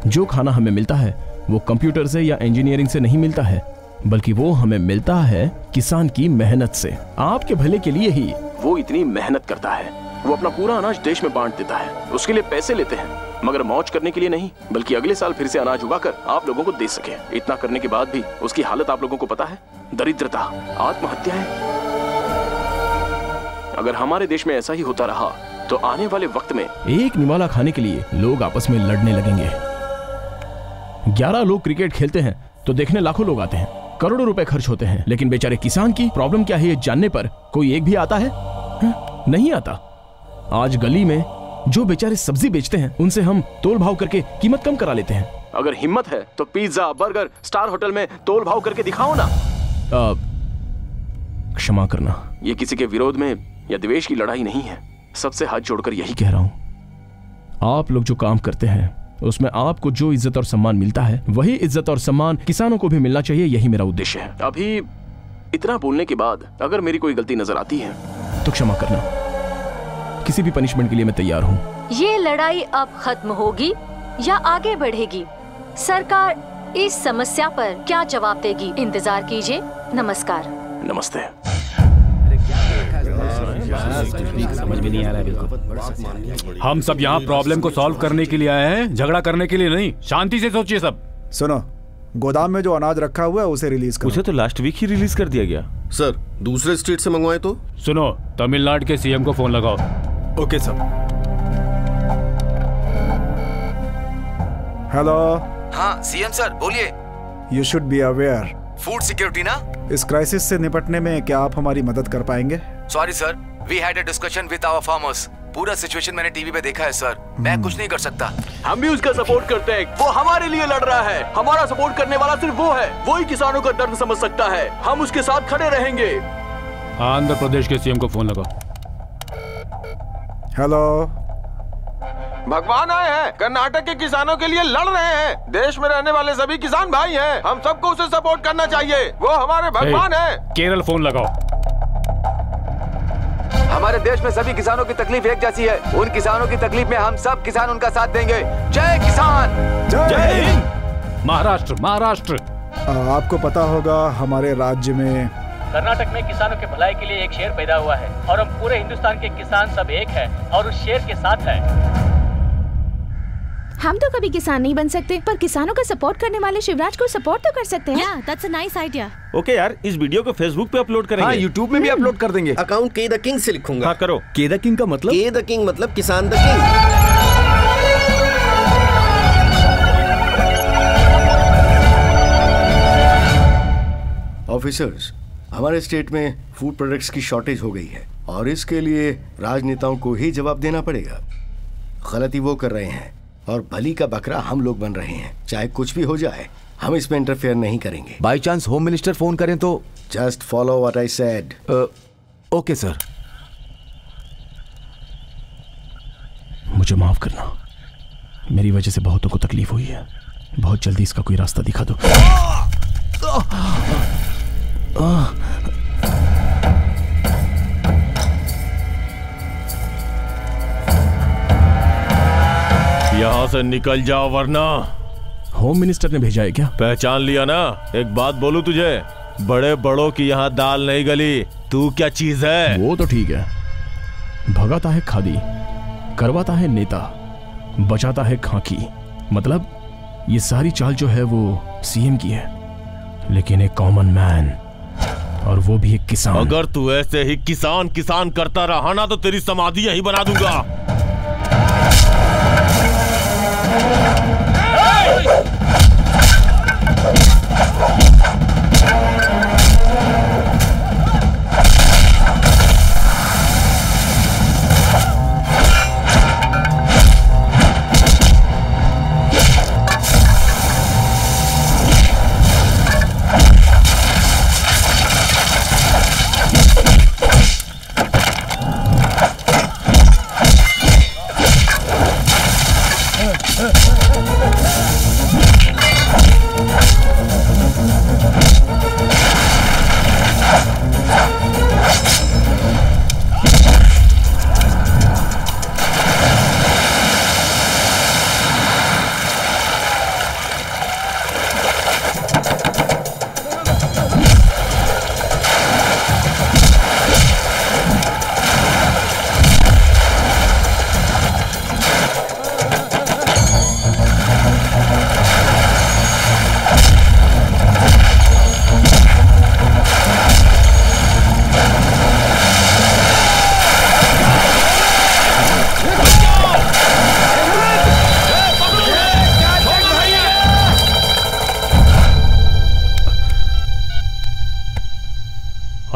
Speaker 8: जो खाना हमें मिलता है वो कंप्यूटर से या इंजीनियरिंग से नहीं मिलता है, बल्कि वो हमें मिलता है किसान की मेहनत से, आपके भले के लिए ही।
Speaker 20: वो इतनी मेहनत करता है, वो अपना पूरा अनाज देश में बांट देता है, उसके लिए पैसे लेते हैं, मगर मौज करने के लिए नहीं, बल्कि अगले साल फिर से अनाज उगाकर आप लोगों को दे सके। इतना करने के बाद भी उसकी हालत आप लोगों को पता है, दरिद्रता, आत्महत्या है। अगर हमारे देश में ऐसा ही होता रहा तो आने वाले वक्त में
Speaker 8: एक निवाला खाने के लिए लोग आपस में लड़ने लगेंगे। 11 लोग क्रिकेट खेलते हैं तो देखने लाखों लोग आते हैं, करोड़ों रुपए खर्च होते हैं, लेकिन बेचारे किसान की प्रॉब्लम क्या है ये जानने पर कोई एक भी आता है? नहीं आता। आज गली में जो बेचारे सब्जी बेचते हैं उनसे हम तोल भाव करके कीमत कम करा लेते हैं।
Speaker 20: अगर हिम्मत है तो पिज्जा बर्गर स्टार होटल में तोल भाव करके दिखाओ ना।
Speaker 8: क्षमा करना,
Speaker 20: ये किसी के विरोध में या द्वेष की लड़ाई नहीं है, सबसे हाथ जोड़कर यही
Speaker 8: कह रहा हूं। आप लोग जो काम करते हैं उसमें आपको जो इज्जत और सम्मान मिलता है वही इज्जत और सम्मान किसानों को भी मिलना चाहिए, यही मेरा उद्देश्य है।
Speaker 20: अभी इतना बोलने के बाद अगर मेरी कोई गलती नजर आती है
Speaker 8: तो क्षमा करना, किसी भी पनिशमेंट के लिए मैं तैयार हूँ।
Speaker 5: ये लड़ाई अब खत्म होगी या आगे बढ़ेगी? सरकार इस समस्या पर क्या जवाब देगी? इंतजार कीजिए। नमस्कार।
Speaker 20: नमस्ते।
Speaker 7: समझ में नहीं आ रहा है बिल्कुल। हम सब यहाँ प्रॉब्लम को सॉल्व करने के लिए आए हैं, झगड़ा करने के लिए नहीं। शांति से सोचिए सब।
Speaker 6: सुनो, गोदाम में जो अनाज रखा हुआ है उसे रिलीज करो।
Speaker 4: उसे तो लास्ट वीक ही रिलीज कर दिया गया।
Speaker 13: सर, दूसरे स्टेट से मंगवाए तो?
Speaker 7: सुनो, तमिलनाडु के सीएम को फोन लगाओ।
Speaker 12: Okay sir.
Speaker 6: हेलो।
Speaker 9: हाँ सीएम सर बोलिए।
Speaker 6: You should be aware.
Speaker 9: Food security ना?
Speaker 6: इस क्राइसिस से निपटने में क्या आप हमारी मदद कर पाएंगे?
Speaker 9: Sorry sir, we had a discussion with our farmers. पूरा सिचुएशन मैंने टीवी पे देखा है सर, मैं कुछ नहीं कर सकता।
Speaker 20: हम भी उसका सपोर्ट करते हैं, वो हमारे लिए लड़ रहा है। हमारा सपोर्ट करने वाला सिर्फ वो है, वो ही किसानों का दर्द समझ सकता है। हम उसके साथ खड़े रहेंगे।
Speaker 7: आंध्र प्रदेश के सीएम को फोन लगाओ।
Speaker 6: हेलो।
Speaker 14: भगवान आए हैं, कर्नाटक के किसानों के लिए लड़ रहे हैं। देश में रहने वाले सभी किसान भाई हैं, हम सबको उसे सपोर्ट करना चाहिए, वो हमारे भगवान हैं।
Speaker 7: केरल फोन लगाओ।
Speaker 9: हमारे देश में सभी किसानों की तकलीफ एक जैसी है, उन किसानों की तकलीफ में हम सब किसान उनका साथ देंगे। जय किसान।
Speaker 6: जय हिंद।
Speaker 7: महाराष्ट्र। महाराष्ट्र
Speaker 6: आपको पता होगा हमारे राज्य में
Speaker 15: कर्नाटक में किसानों के भलाई के लिए एक शेर पैदा हुआ है और हम पूरे हिंदुस्तान के किसान सब एक हैं और उस शेर के साथ हैं।
Speaker 2: हम तो कभी किसान नहीं बन सकते, पर किसानों का सपोर्ट करने वाले शिवराज को सपोर्ट तो कर सकते हैं।
Speaker 10: Yeah, that's a nice idea.
Speaker 4: Okay यार, इस वीडियो को फेसबुक पे अपलोड करेंगे।
Speaker 9: हाँ, यूट्यूब में भी अपलोड कर देंगे।
Speaker 3: अकाउंट के द किंग से लिखूंगा।
Speaker 4: हाँ करो।
Speaker 12: के द किंग का मतलब?
Speaker 3: के द किंग मतलब किसान द किंग। ऑफिसर्स, हमारे स्टेट में फूड प्रोडक्ट्स की शॉर्टेज हो गई है और इसके लिए राजनेताओं को ही जवाब देना पड़ेगा। गलती वो कर रहे हैं और भली का बकरा हम लोग बन रहे हैं। चाहे कुछ भी हो जाए, हम इसमें इंटरफेयर नहीं करेंगे।
Speaker 9: By chance home minister phone करें तो?
Speaker 3: Just follow what I said.
Speaker 9: Okay sir.
Speaker 8: मुझे माफ करना, मेरी वजह से बहुतों को तकलीफ हुई है। बहुत जल्दी इसका कोई रास्ता दिखा दो।
Speaker 4: यहाँ से निकल जाओ वरना।
Speaker 8: होम मिनिस्टर ने भेजा है क्या?
Speaker 4: पहचान लिया ना? एक बात बोलूं तुझे, बड़े बड़ों की यहाँ दाल नहीं गली। तू क्या चीज है?
Speaker 8: वो तो ठीक है, भगाता है खादी, करवाता है नेता, बचाता है खाकी। मतलब ये सारी चाल जो है वो सीएम की है, लेकिन एक कॉमन मैन, और वो भी एक किसान।
Speaker 4: अगर तू ऐसे ही किसान किसान करता रहा ना तो तेरी समाधि यहीं बना दूंगा।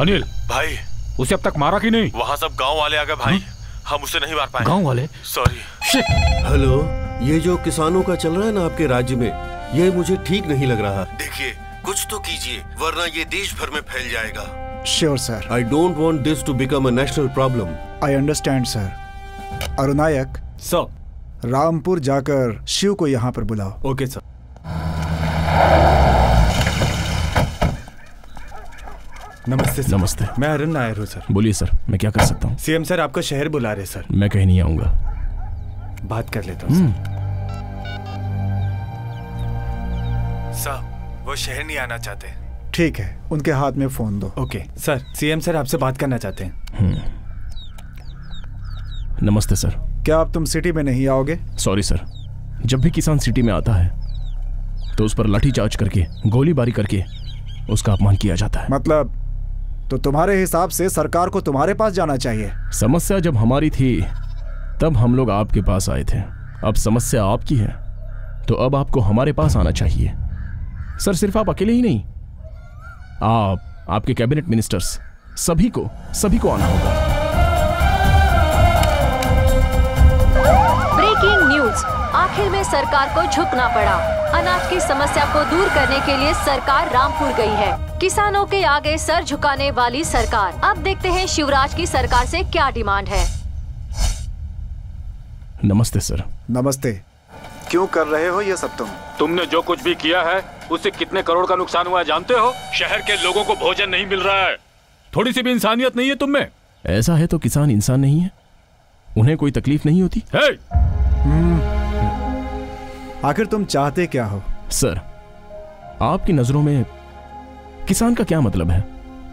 Speaker 7: अनिल
Speaker 4: भाई,
Speaker 7: उसे अब तक मारा कि नहीं?
Speaker 4: वहाँ सब गांव वाले आ गए भाई। हम उसे नहीं मार पाए।
Speaker 7: गांव वाले?
Speaker 4: सॉरी।
Speaker 13: हेलो, ये जो किसानों का चल रहा है ना आपके राज्य में, ये मुझे ठीक नहीं लग रहा। देखिए, कुछ तो कीजिए वरना ये देश भर में फैल जाएगा।
Speaker 6: Sure sir.
Speaker 13: I don't want this to become a national problem.
Speaker 6: I understand sir. Arunayak
Speaker 12: sir,
Speaker 6: Rampur जाकर शिव को यहाँ पर बुलाओ।
Speaker 12: Okay sir. नमस्ते सर।
Speaker 8: नमस्ते।
Speaker 12: मैं अरुण नायर हूँ सर।
Speaker 8: बोलिए सर, मैं क्या कर सकता हूँ?
Speaker 12: सीएम सर आपका शहर बुला रहे सर।
Speaker 8: मैं कहीं नहीं आऊंगा।
Speaker 12: बात कर लेता हूँ सर। वो शहर नहीं आना चाहते।
Speaker 6: ठीक है, उनके हाथ में फोन दो।
Speaker 12: Okay sir. सीएम सर आपसे बात करना चाहते हैं।
Speaker 8: नमस्ते सर।
Speaker 6: क्या आप तुम सिटी में नहीं आओगे?
Speaker 8: सॉरी सर, जब भी किसान सिटी में आता है तो उस पर लाठीचार्ज करके, गोलीबारी करके उसका अपमान किया जाता है।
Speaker 6: मतलब तो तुम्हारे हिसाब से सरकार को तुम्हारे पास जाना चाहिए।
Speaker 8: समस्या जब हमारी थी तब हम लोग आपके पास आए थे। अब समस्या आपकी है तो अब आपको हमारे पास आना चाहिए। सर, सिर्फ आप अकेले ही नहीं, आप, आपके कैबिनेट मिनिस्टर्स, सभी को आना होगा।
Speaker 5: ब्रेकिंग न्यूज, आखिर में सरकार को झुकना पड़ा। अनाज की समस्या को दूर करने के लिए सरकार रामपुर गई है। किसानों के आगे सर झुकाने वाली सरकार। अब देखते हैं शिवराज की सरकार से क्या डिमांड है।
Speaker 8: नमस्ते सर।
Speaker 6: नमस्ते। क्यों कर रहे हो ये सब?
Speaker 7: तुमने जो कुछ भी किया है उससे कितने करोड़ का नुकसान हुआ है जानते हो? शहर के लोगों को भोजन नहीं मिल रहा है। थोड़ी सी भी इंसानियत नहीं है तुम में।
Speaker 8: ऐसा है तो किसान इंसान नहीं है? उन्हें कोई तकलीफ नहीं होती?
Speaker 6: आखिर तुम चाहते क्या हो?
Speaker 8: सर, आपकी नजरों में किसान का क्या मतलब है?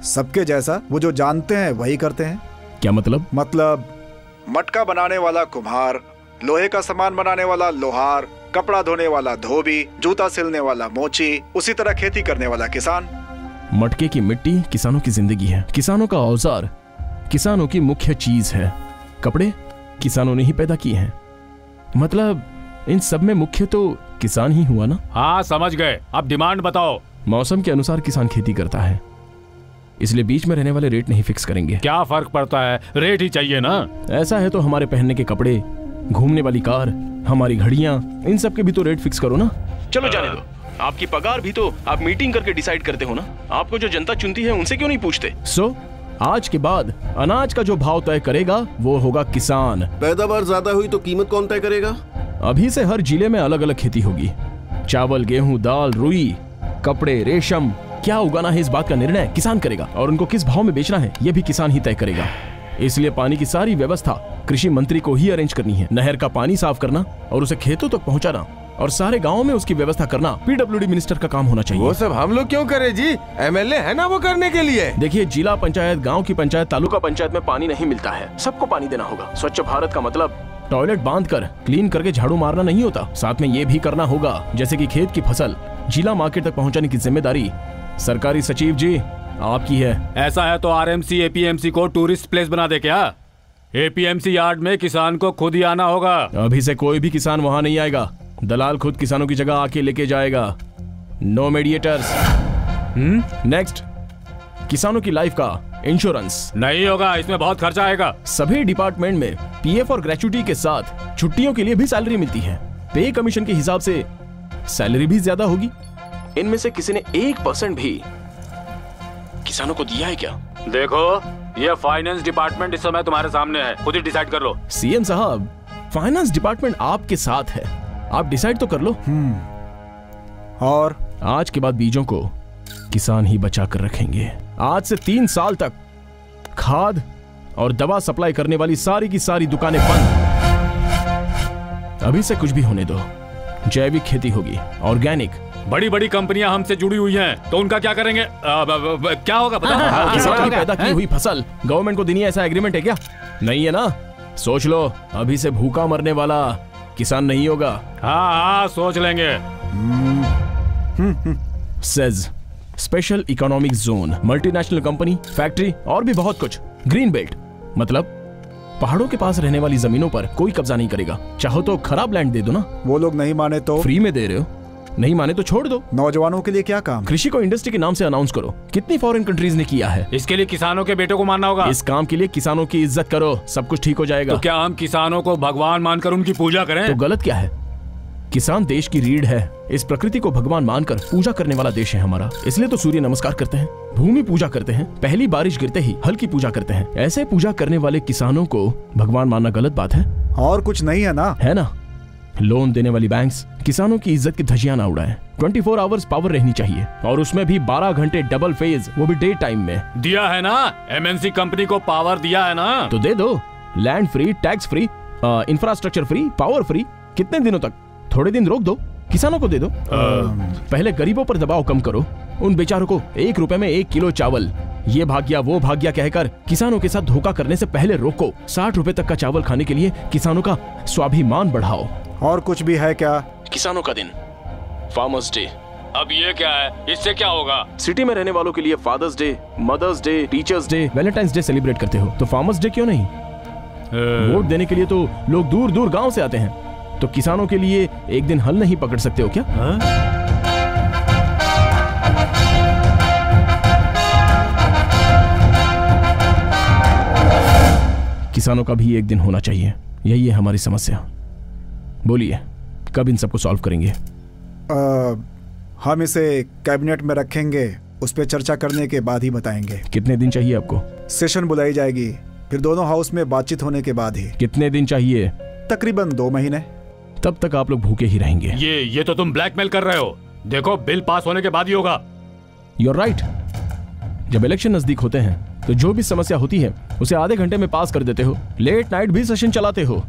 Speaker 6: सबके जैसा, वो जो जानते हैं वही करते हैं।
Speaker 8: क्या मतलब?
Speaker 6: मतलब मटका बनाने वाला कुम्हार, लोहे का सामान बनाने वाला लोहार, कपड़ा धोने वाला धोबी, जूता सिलने वाला मोची, उसी तरह खेती करने वाला किसान।
Speaker 8: मटके की मिट्टी किसानों की जिंदगी है। किसानों का औजार किसानों की मुख्य चीज है। कपड़े किसानों ने ही पैदा किए हैं। मतलब इन सब में मुख्य तो किसान ही हुआ ना?
Speaker 7: हाँ, समझ गए। अब डिमांड बताओ।
Speaker 8: मौसम के अनुसार किसान खेती करता है, इसलिए बीच में रहने वाले रेट नहीं फिक्स करेंगे।
Speaker 7: क्या फर्क पड़ता है, रेट ही चाहिए ना।
Speaker 8: ऐसा है तो हमारे पहनने के कपड़े, घूमने वाली कार, हमारी घड़ियां, इन सब के भी तो रेट फिक्स करो ना।
Speaker 20: चलो जाने दो, आपकी पगार भी तो आप मीटिंग करके डिसाइड करते हो ना। आपको जो जनता चुनती है उनसे क्यों नहीं पूछते?
Speaker 8: आज के बाद अनाज का जो भाव तय करेगा वो होगा किसान।
Speaker 13: पैदावार ज्यादा हुई तो कीमत कौन तय करेगा?
Speaker 8: अभी से हर जिले में अलग अलग खेती होगी। चावल, गेहूं, दाल, रुई, कपड़े, रेशम, क्या उगाना है इस बात का निर्णय किसान करेगा, और उनको किस भाव में बेचना है ये भी किसान ही तय करेगा। इसलिए पानी की सारी व्यवस्था कृषि मंत्री को ही अरेंज करनी है। नहर का पानी साफ करना और उसे खेतों तक पहुंचाना और सारे गांवों में उसकी व्यवस्था करना पीडब्ल्यूडी मिनिस्टर का काम होना चाहिए।
Speaker 14: वो सब हम लोग क्यों करें जी? एमएलए है ना वो करने के लिए।
Speaker 8: देखिए, जिला पंचायत, गांव की पंचायत, तालुका
Speaker 20: पंचायत में पानी नहीं मिलता है, सबको पानी देना होगा। स्वच्छ भारत का मतलब
Speaker 8: टॉयलेट बांध कर क्लीन करके झाड़ू मारना नहीं होता। साथ में ये भी करना होगा जैसे कि खेत की फसल जिला मार्केट तक पहुंचाने की जिम्मेदारी सरकारी सचिव जी आपकी है।
Speaker 7: ऐसा है तो आरएमसी एपीएमसी को टूरिस्ट प्लेस बना दे क्या? एपीएमसी यार्ड में किसान को खुद ही आना होगा।
Speaker 8: अभी से कोई भी किसान वहां नहीं आएगा, दलाल खुद किसानों की जगह आके लेके जाएगा। No mediators. नेक्स्ट, किसानों की लाइफ का इंश्योरेंस
Speaker 7: नहीं होगा, इसमें बहुत खर्चा आएगा।
Speaker 8: सभी डिपार्टमेंट में पीएफ और ग्रेच्युटी के साथ छुट्टियों के लिए भी सैलरी मिलती है। पे कमीशन के हिसाब से सैलरी भी ज्यादा होगी।
Speaker 20: इनमें से किसी ने 1% भी किसानों को दिया है क्या?
Speaker 7: देखो, ये फाइनेंस डिपार्टमेंट इस समय तुम्हारे सामने है, खुद ही डिसाइड कर लो।
Speaker 8: सीएम साहब, फाइनेंस डिपार्टमेंट आपके साथ है, आप डिसाइड तो कर लो।
Speaker 6: और
Speaker 8: आज के बाद बीजों को किसान ही बचा कर रखेंगे। आज से 3 साल तक खाद और दवा सप्लाई करने वाली सारी की सारी दुकानें बंद। अभी से कुछ भी होने दो, जैविक खेती होगी, ऑर्गेनिक।
Speaker 7: बड़ी बड़ी कंपनियां हमसे जुड़ी हुई हैं, तो उनका क्या करेंगे? क्या होगा पता?
Speaker 8: किसान की पैदा की हुई फसल गवर्नमेंट को देनी है, ऐसा एग्रीमेंट है क्या? नहीं है ना? सोच लो, अभी से भूखा मरने वाला किसान नहीं होगा।
Speaker 7: हाँ, सोच लेंगे।
Speaker 8: Says special economic zone, multinational company, factory और भी बहुत कुछ। ग्रीन बेल्ट मतलब पहाड़ों के पास रहने वाली जमीनों पर कोई कब्जा नहीं करेगा। चाहो तो खराब लैंड दे दो ना।
Speaker 6: वो लोग नहीं माने तो?
Speaker 8: फ्री में दे रहे हो, नहीं माने तो छोड़ दो।
Speaker 6: नौजवानों के लिए क्या काम?
Speaker 8: कृषि को इंडस्ट्री के नाम से अनाउंस करो। कितनी फॉरेन कंट्रीज ने किया है।
Speaker 7: इसके लिए किसानों के बेटों को मानना होगा।
Speaker 8: इस काम के लिए किसानों की इज्जत करो, सब कुछ ठीक हो जाएगा।
Speaker 7: तो क्या हम किसानों को भगवान मानकर उनकी पूजा करें?
Speaker 8: तो गलत क्या है? किसान देश की रीढ़ है। इस प्रकृति को भगवान मानकर पूजा करने वाला देश है हमारा। इसलिए तो सूर्य नमस्कार करते हैं, भूमि पूजा करते हैं, पहली बारिश गिरते ही हल की पूजा करते हैं। ऐसे पूजा करने वाले किसानों को भगवान मानना गलत बात है?
Speaker 6: और कुछ नहीं है ना?
Speaker 8: है ना। लोन देने वाली बैंक्स किसानों की इज्जत की धज्जियां ना उड़ाएं। 24 आवर्स पावर रहनी चाहिए और उसमें भी 12 घंटे डबल फेज, वो भी डे टाइम में।
Speaker 7: दिया है ना, एमएनसी कंपनी को पावर दिया है ना,
Speaker 8: तो दे दो। Land free, tax free, infrastructure free, power free. कितने दिनों तक? थोड़े दिन रोक दो, किसानों को दे दो। पहले गरीबों पर दबाव कम करो। उन बेचारों को 1 रुपए में 1 किलो चावल, ये भाग गया वो भाग गया कहकर किसानों के साथ धोखा करने से पहले रोको। 60 रुपए तक का चावल खाने के लिए किसानों का स्वाभिमान बढ़ाओ।
Speaker 6: और कुछ भी है क्या?
Speaker 20: किसानों का दिन, फार्मर्स डे।
Speaker 7: अब ये क्या है? इससे क्या होगा?
Speaker 20: सिटी में रहने वालों के लिए father's day, mother's day, teachers' day,
Speaker 8: valentine's day celebrate करते हो, तो फार्मर्स डे क्यों नहीं? वोट देने के लिए तो लोग दूर दूर गांव से आते हैं, तो किसानों के लिए एक दिन हल नहीं पकड़ सकते हो क्या? किसानों का भी एक दिन होना चाहिए। यही है हमारी समस्या। बोलिए, कब इन सबको सॉल्व करेंगे?
Speaker 6: हम इसे कैबिनेट में रखेंगे, उस पर चर्चा करने के बाद ही बताएंगे।
Speaker 8: कितने दिन चाहिए आपको?
Speaker 6: सेशन बुलाई जाएगी, फिर दोनों हाउस में बातचीत होने के बाद ही।
Speaker 8: कितने दिन चाहिए?
Speaker 6: तकरीबन 2 महीने।
Speaker 8: तब तक आप लोग भूखे ही रहेंगे।
Speaker 7: ये तो तुम ब्लैकमेल कर रहे हो। देखो, बिल पास होने के बाद ही होगा।
Speaker 8: You're right। जब इलेक्शन नजदीक होते हैं तो जो भी समस्या होती है उसे आधे घंटे में पास कर देते हो। लेट नाइट भी सेशन चलाते हो।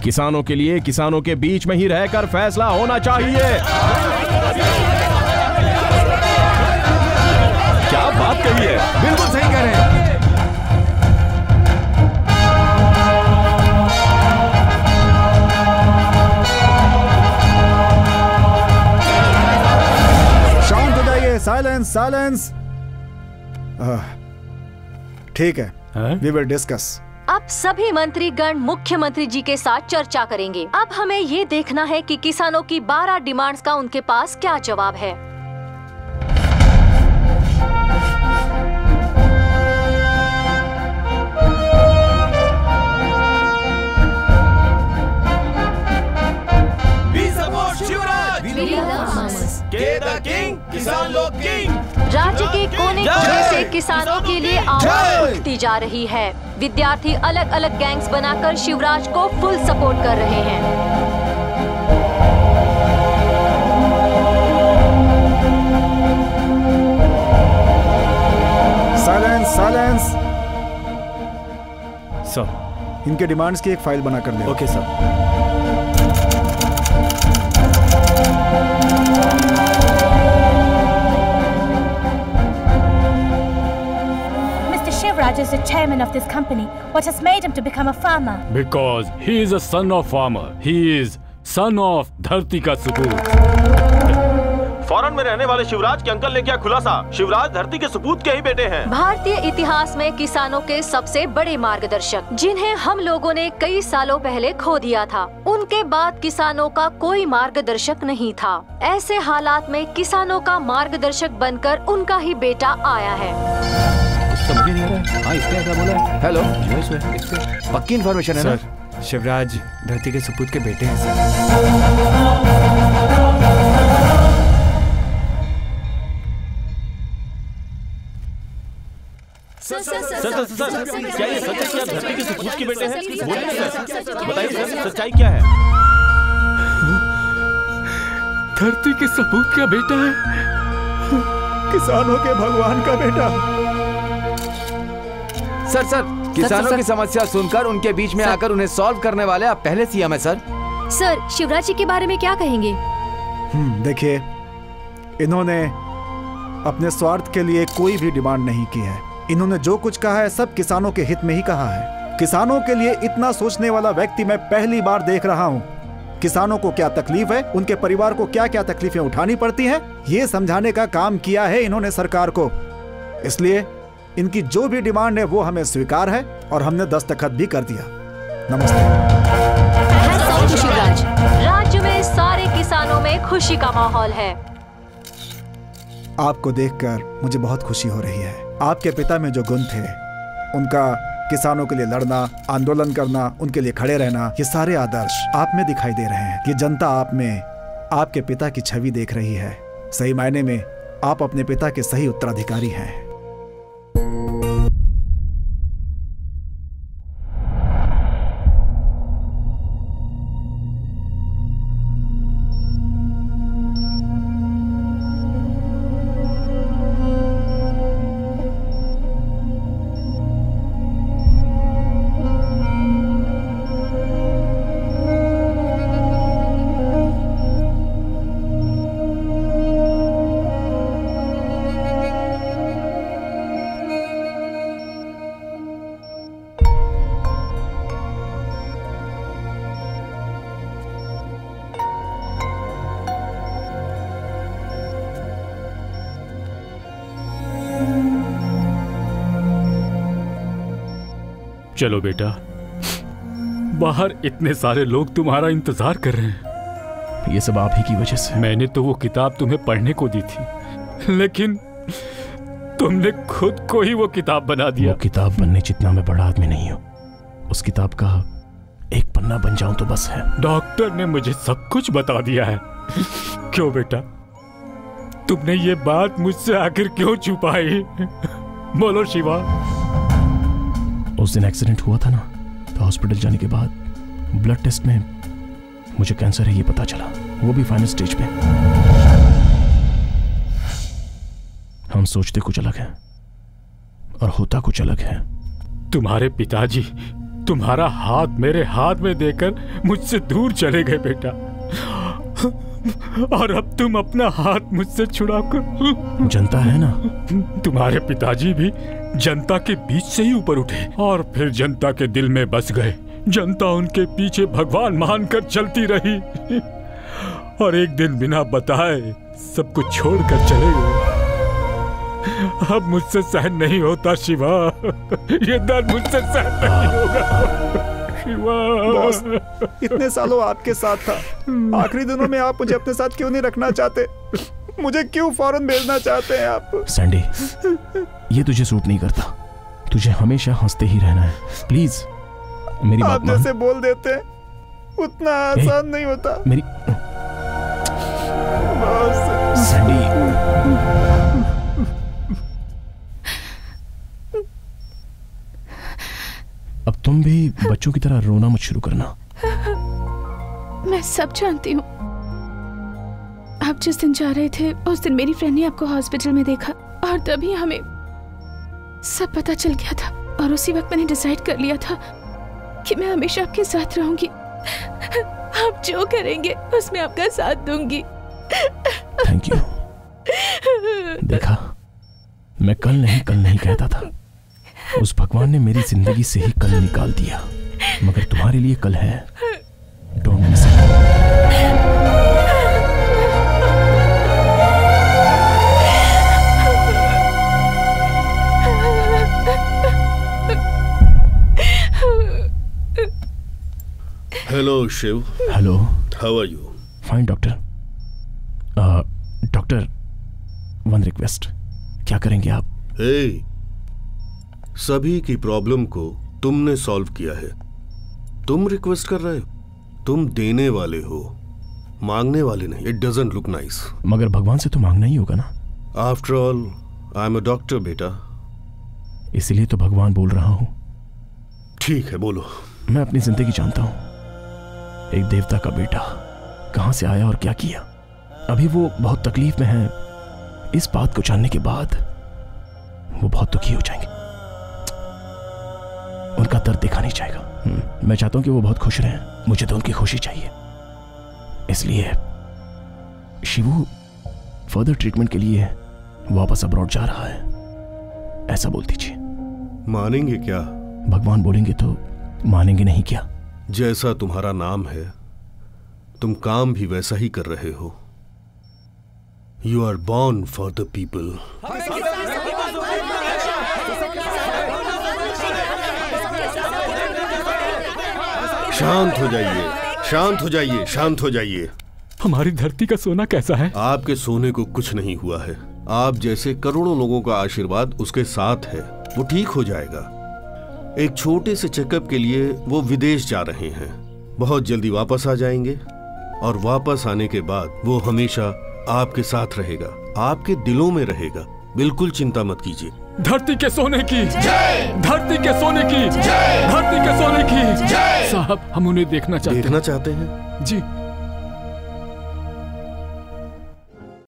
Speaker 8: किसानों के लिए किसानों के बीच में ही रहकर फैसला होना चाहिए।
Speaker 4: क्या बात कही है, बिल्कुल सही कह रहे हैं।
Speaker 6: शांत हो जाइए। Silence, silence. ठीक है, वी विल डिस्कस।
Speaker 5: अब सभी मंत्रीगण मुख्यमंत्री जी के साथ चर्चा करेंगे। अब हमें ये देखना है कि किसानों की 12 डिमांड्स का उनके पास क्या जवाब है।
Speaker 4: किसान लोग किंग।
Speaker 5: राज्य के कोने कोने से किसानों के लिए आवाज उठती जा रही है। विद्यार्थी अलग अलग गैंग्स बनाकर शिवराज को फुल सपोर्ट कर रहे हैं।
Speaker 6: Silence, silence.
Speaker 12: सर,
Speaker 6: इनके डिमांड्स की एक फाइल बना कर दे।
Speaker 12: Okay sir.
Speaker 10: Shivraj is the chairman of this company. What has made him to become a farmer?
Speaker 7: Because he is a son of farmer. He is son of धरती का सपूत।
Speaker 4: Foreign में रहने वाले शिवराज के अंकल ने क्या खुलासा? शिवराज धरती के सपूत के ही बेटे हैं।
Speaker 5: भारतीय इतिहास में किसानों के सबसे बड़े मार्गदर्शक, जिन्हें हम लोगों ने कई सालों पहले खो दिया था। उनके बाद किसानों का कोई मार्गदर्शक नहीं था। ऐसे हालात में किसानों का मार्गदर्शक बनकर उनका ही बेटा आया है।
Speaker 9: समझ नहीं आ रहा है। हाँ, इसने ऐसा बोला है। हेलो, पक्की इन्फॉर्मेशन है ना?
Speaker 12: सर, शिवराज धरती के सपूत के बेटे हैं
Speaker 4: सर, क्या ये सच है कि आप धरती के सपूत के बेटे हैं? बोलिए ना सर, बताइए सर, सच्चाई क्या है?
Speaker 7: धरती के सपूत का बेटा है,
Speaker 6: किसानों के भगवान का बेटा।
Speaker 9: सर, किसानों की समस्या सुनकर उनके बीच में आकर उन्हें सॉल्व करने वाले आप पहले सीएम है।
Speaker 5: सर, शिवराज जी के बारे में क्या कहेंगे?
Speaker 6: देखिए, इन्होंने अपने स्वार्थ के लिए कोई भी डिमांड नहीं की है। इन्होंने जो कुछ कहा है सब किसानों के हित में ही कहा है। किसानों के लिए इतना सोचने वाला व्यक्ति मैं पहली बार देख रहा हूँ। किसानों को क्या तकलीफ है, उनके परिवार को क्या क्या तकलीफें उठानी पड़ती हैं, ये समझाने का काम किया है इन्होंने सरकार को। इसलिए इनकी जो भी डिमांड है वो हमें स्वीकार है और हमने दस्तखत भी कर दिया। नमस्ते।
Speaker 5: शिवराज, राज्य में सारे किसानों में खुशी का माहौल है।
Speaker 6: आपको देखकर मुझे बहुत खुशी हो रही है। आपके पिता में जो गुण थे, उनका किसानों के लिए लड़ना, आंदोलन करना, उनके लिए खड़े रहना, ये सारे आदर्श आप में दिखाई दे रहे हैं। ये जनता आप में आपके पिता की छवि देख रही है। सही मायने में आप अपने पिता के सही उत्तराधिकारी हैं।
Speaker 7: चलो बेटा, बाहर इतने सारे लोग तुम्हारा इंतजार कर रहे हैं।
Speaker 8: ये सब आप ही की वजह से।
Speaker 7: मैंने तो वो किताब तुम्हें पढ़ने को दी थी, लेकिन तुमने खुद को ही वो किताब बना दिया।
Speaker 8: वो किताब बनने जितना मैं बड़ा आदमी नहीं हूँ। उस किताब का एक पन्ना बन जाऊं तो बस है।
Speaker 7: डॉक्टर ने मुझे सब कुछ बता दिया है। क्यों बेटा, तुमने ये बात मुझसे आखिर क्यों छुपाई? बोलो शिवा।
Speaker 8: उस दिन एक्सीडेंट हुआ था ना, तो हॉस्पिटल जाने के बाद ब्लड टेस्ट में मुझे कैंसर है ये पता चला, वो भी फाइनल स्टेज पे। हम सोचते कुछ अलग है और होता कुछ अलग है।
Speaker 7: तुम्हारे पिताजी तुम्हारा हाथ मेरे हाथ में देकर मुझसे दूर चले गए बेटा, और अब तुम अपना हाथ मुझसे छुड़ाकर।
Speaker 8: जनता है ना,
Speaker 7: तुम्हारे पिताजी भी जनता के बीच से ही ऊपर उठे और फिर जनता के दिल में बस गए। जनता उनके पीछे भगवान मानकर चलती रही और एक दिन बिना बताए सब कुछ छोड़कर चले गए। अब मुझसे सहन नहीं होता शिवा, ये दर्द मुझसे सहन नहीं होगा।
Speaker 6: बॉस, इतने सालों आपके साथ था, आखिरी दिनों में आप मुझे अपने साथ क्यों नहीं रखना चाहते? मुझे क्यों फौरन भेजना चाहते हैं आप?
Speaker 8: सैंडी, ये तुझे सूट नहीं करता। तुझे हमेशा हंसते ही रहना है। प्लीज मेरी बात मान।
Speaker 6: आप जैसे बोल देते हैं उतना आसान नहीं होता।
Speaker 8: मेरी सैंडी, अब तुम भी बच्चों की तरह रोना मत शुरू करना।
Speaker 2: मैं सब जानती हूँ। आप जिस दिन जा रहे थे उस दिन मेरी फ्रेंड ने आपको हॉस्पिटल में देखा और तभी हमें सब पता चल गया था, और उसी वक्त मैंने डिसाइड कर लिया था कि मैं हमेशा आपके साथ रहूंगी। आप जो करेंगे उसमें आपका साथ दूंगी।
Speaker 8: Thank you. देखा, मैं कल नहीं कहता था। उस भगवान ने मेरी जिंदगी से ही कल निकाल दिया, मगर तुम्हारे लिए कल है। Don't miss it.
Speaker 13: Hello Shiv.
Speaker 8: Hello.
Speaker 13: How are you?
Speaker 8: Fine doctor. Doctor, one request, क्या करेंगे आप?
Speaker 13: हे, सभी की प्रॉब्लम को तुमने सॉल्व किया है, तुम रिक्वेस्ट कर रहे हो? तुम देने वाले हो, मांगने वाले नहीं। It doesn't look nice.
Speaker 8: मगर भगवान से तो मांगना ही होगा ना।
Speaker 13: After all I am a doctor बेटा।
Speaker 8: इसलिए तो भगवान बोल रहा हूं।
Speaker 13: ठीक है, बोलो।
Speaker 8: मैं अपनी जिंदगी जानता हूं। एक देवता का बेटा कहां से आया और क्या किया। अभी वो बहुत तकलीफ में है। इस बात को जानने के बाद वो बहुत दुखी हो जाएंगे। उनका दर्द देखा नहीं जाएगा। मैं चाहता हूं कि वो बहुत खुश रहें। मुझे तो उनकी खुशी चाहिए। इसलिए शिवू फर्दर ट्रीटमेंट के लिए वापस अब्रॉड जा रहा है, ऐसा बोल दीजिए।
Speaker 13: मानेंगे क्या?
Speaker 8: भगवान बोलेंगे तो मानेंगे, नहीं क्या?
Speaker 13: जैसा तुम्हारा नाम है, तुम काम भी वैसा ही कर रहे हो। You are born for the people. शांत हो जाइए, शांत हो जाइए, शांत हो जाइए।
Speaker 7: हमारी धरती का सोना कैसा है?
Speaker 13: आपके सोने को कुछ नहीं हुआ है। आप जैसे करोड़ों लोगों का आशीर्वाद उसके साथ है, वो ठीक हो जाएगा। एक छोटे से चेकअप के लिए वो विदेश जा रहे हैं, बहुत जल्दी वापस आ जाएंगे और वापस आने के बाद वो हमेशा आपके साथ रहेगा, आपके दिलों में रहेगा। बिल्कुल चिंता मत कीजिए।
Speaker 7: धरती के सोने की जय, धरती के सोने की जय, धरती के सोने की जय। साहब, हम उन्हें देखना चाहते हैं।
Speaker 13: देखना चाहते हैं?
Speaker 7: जी।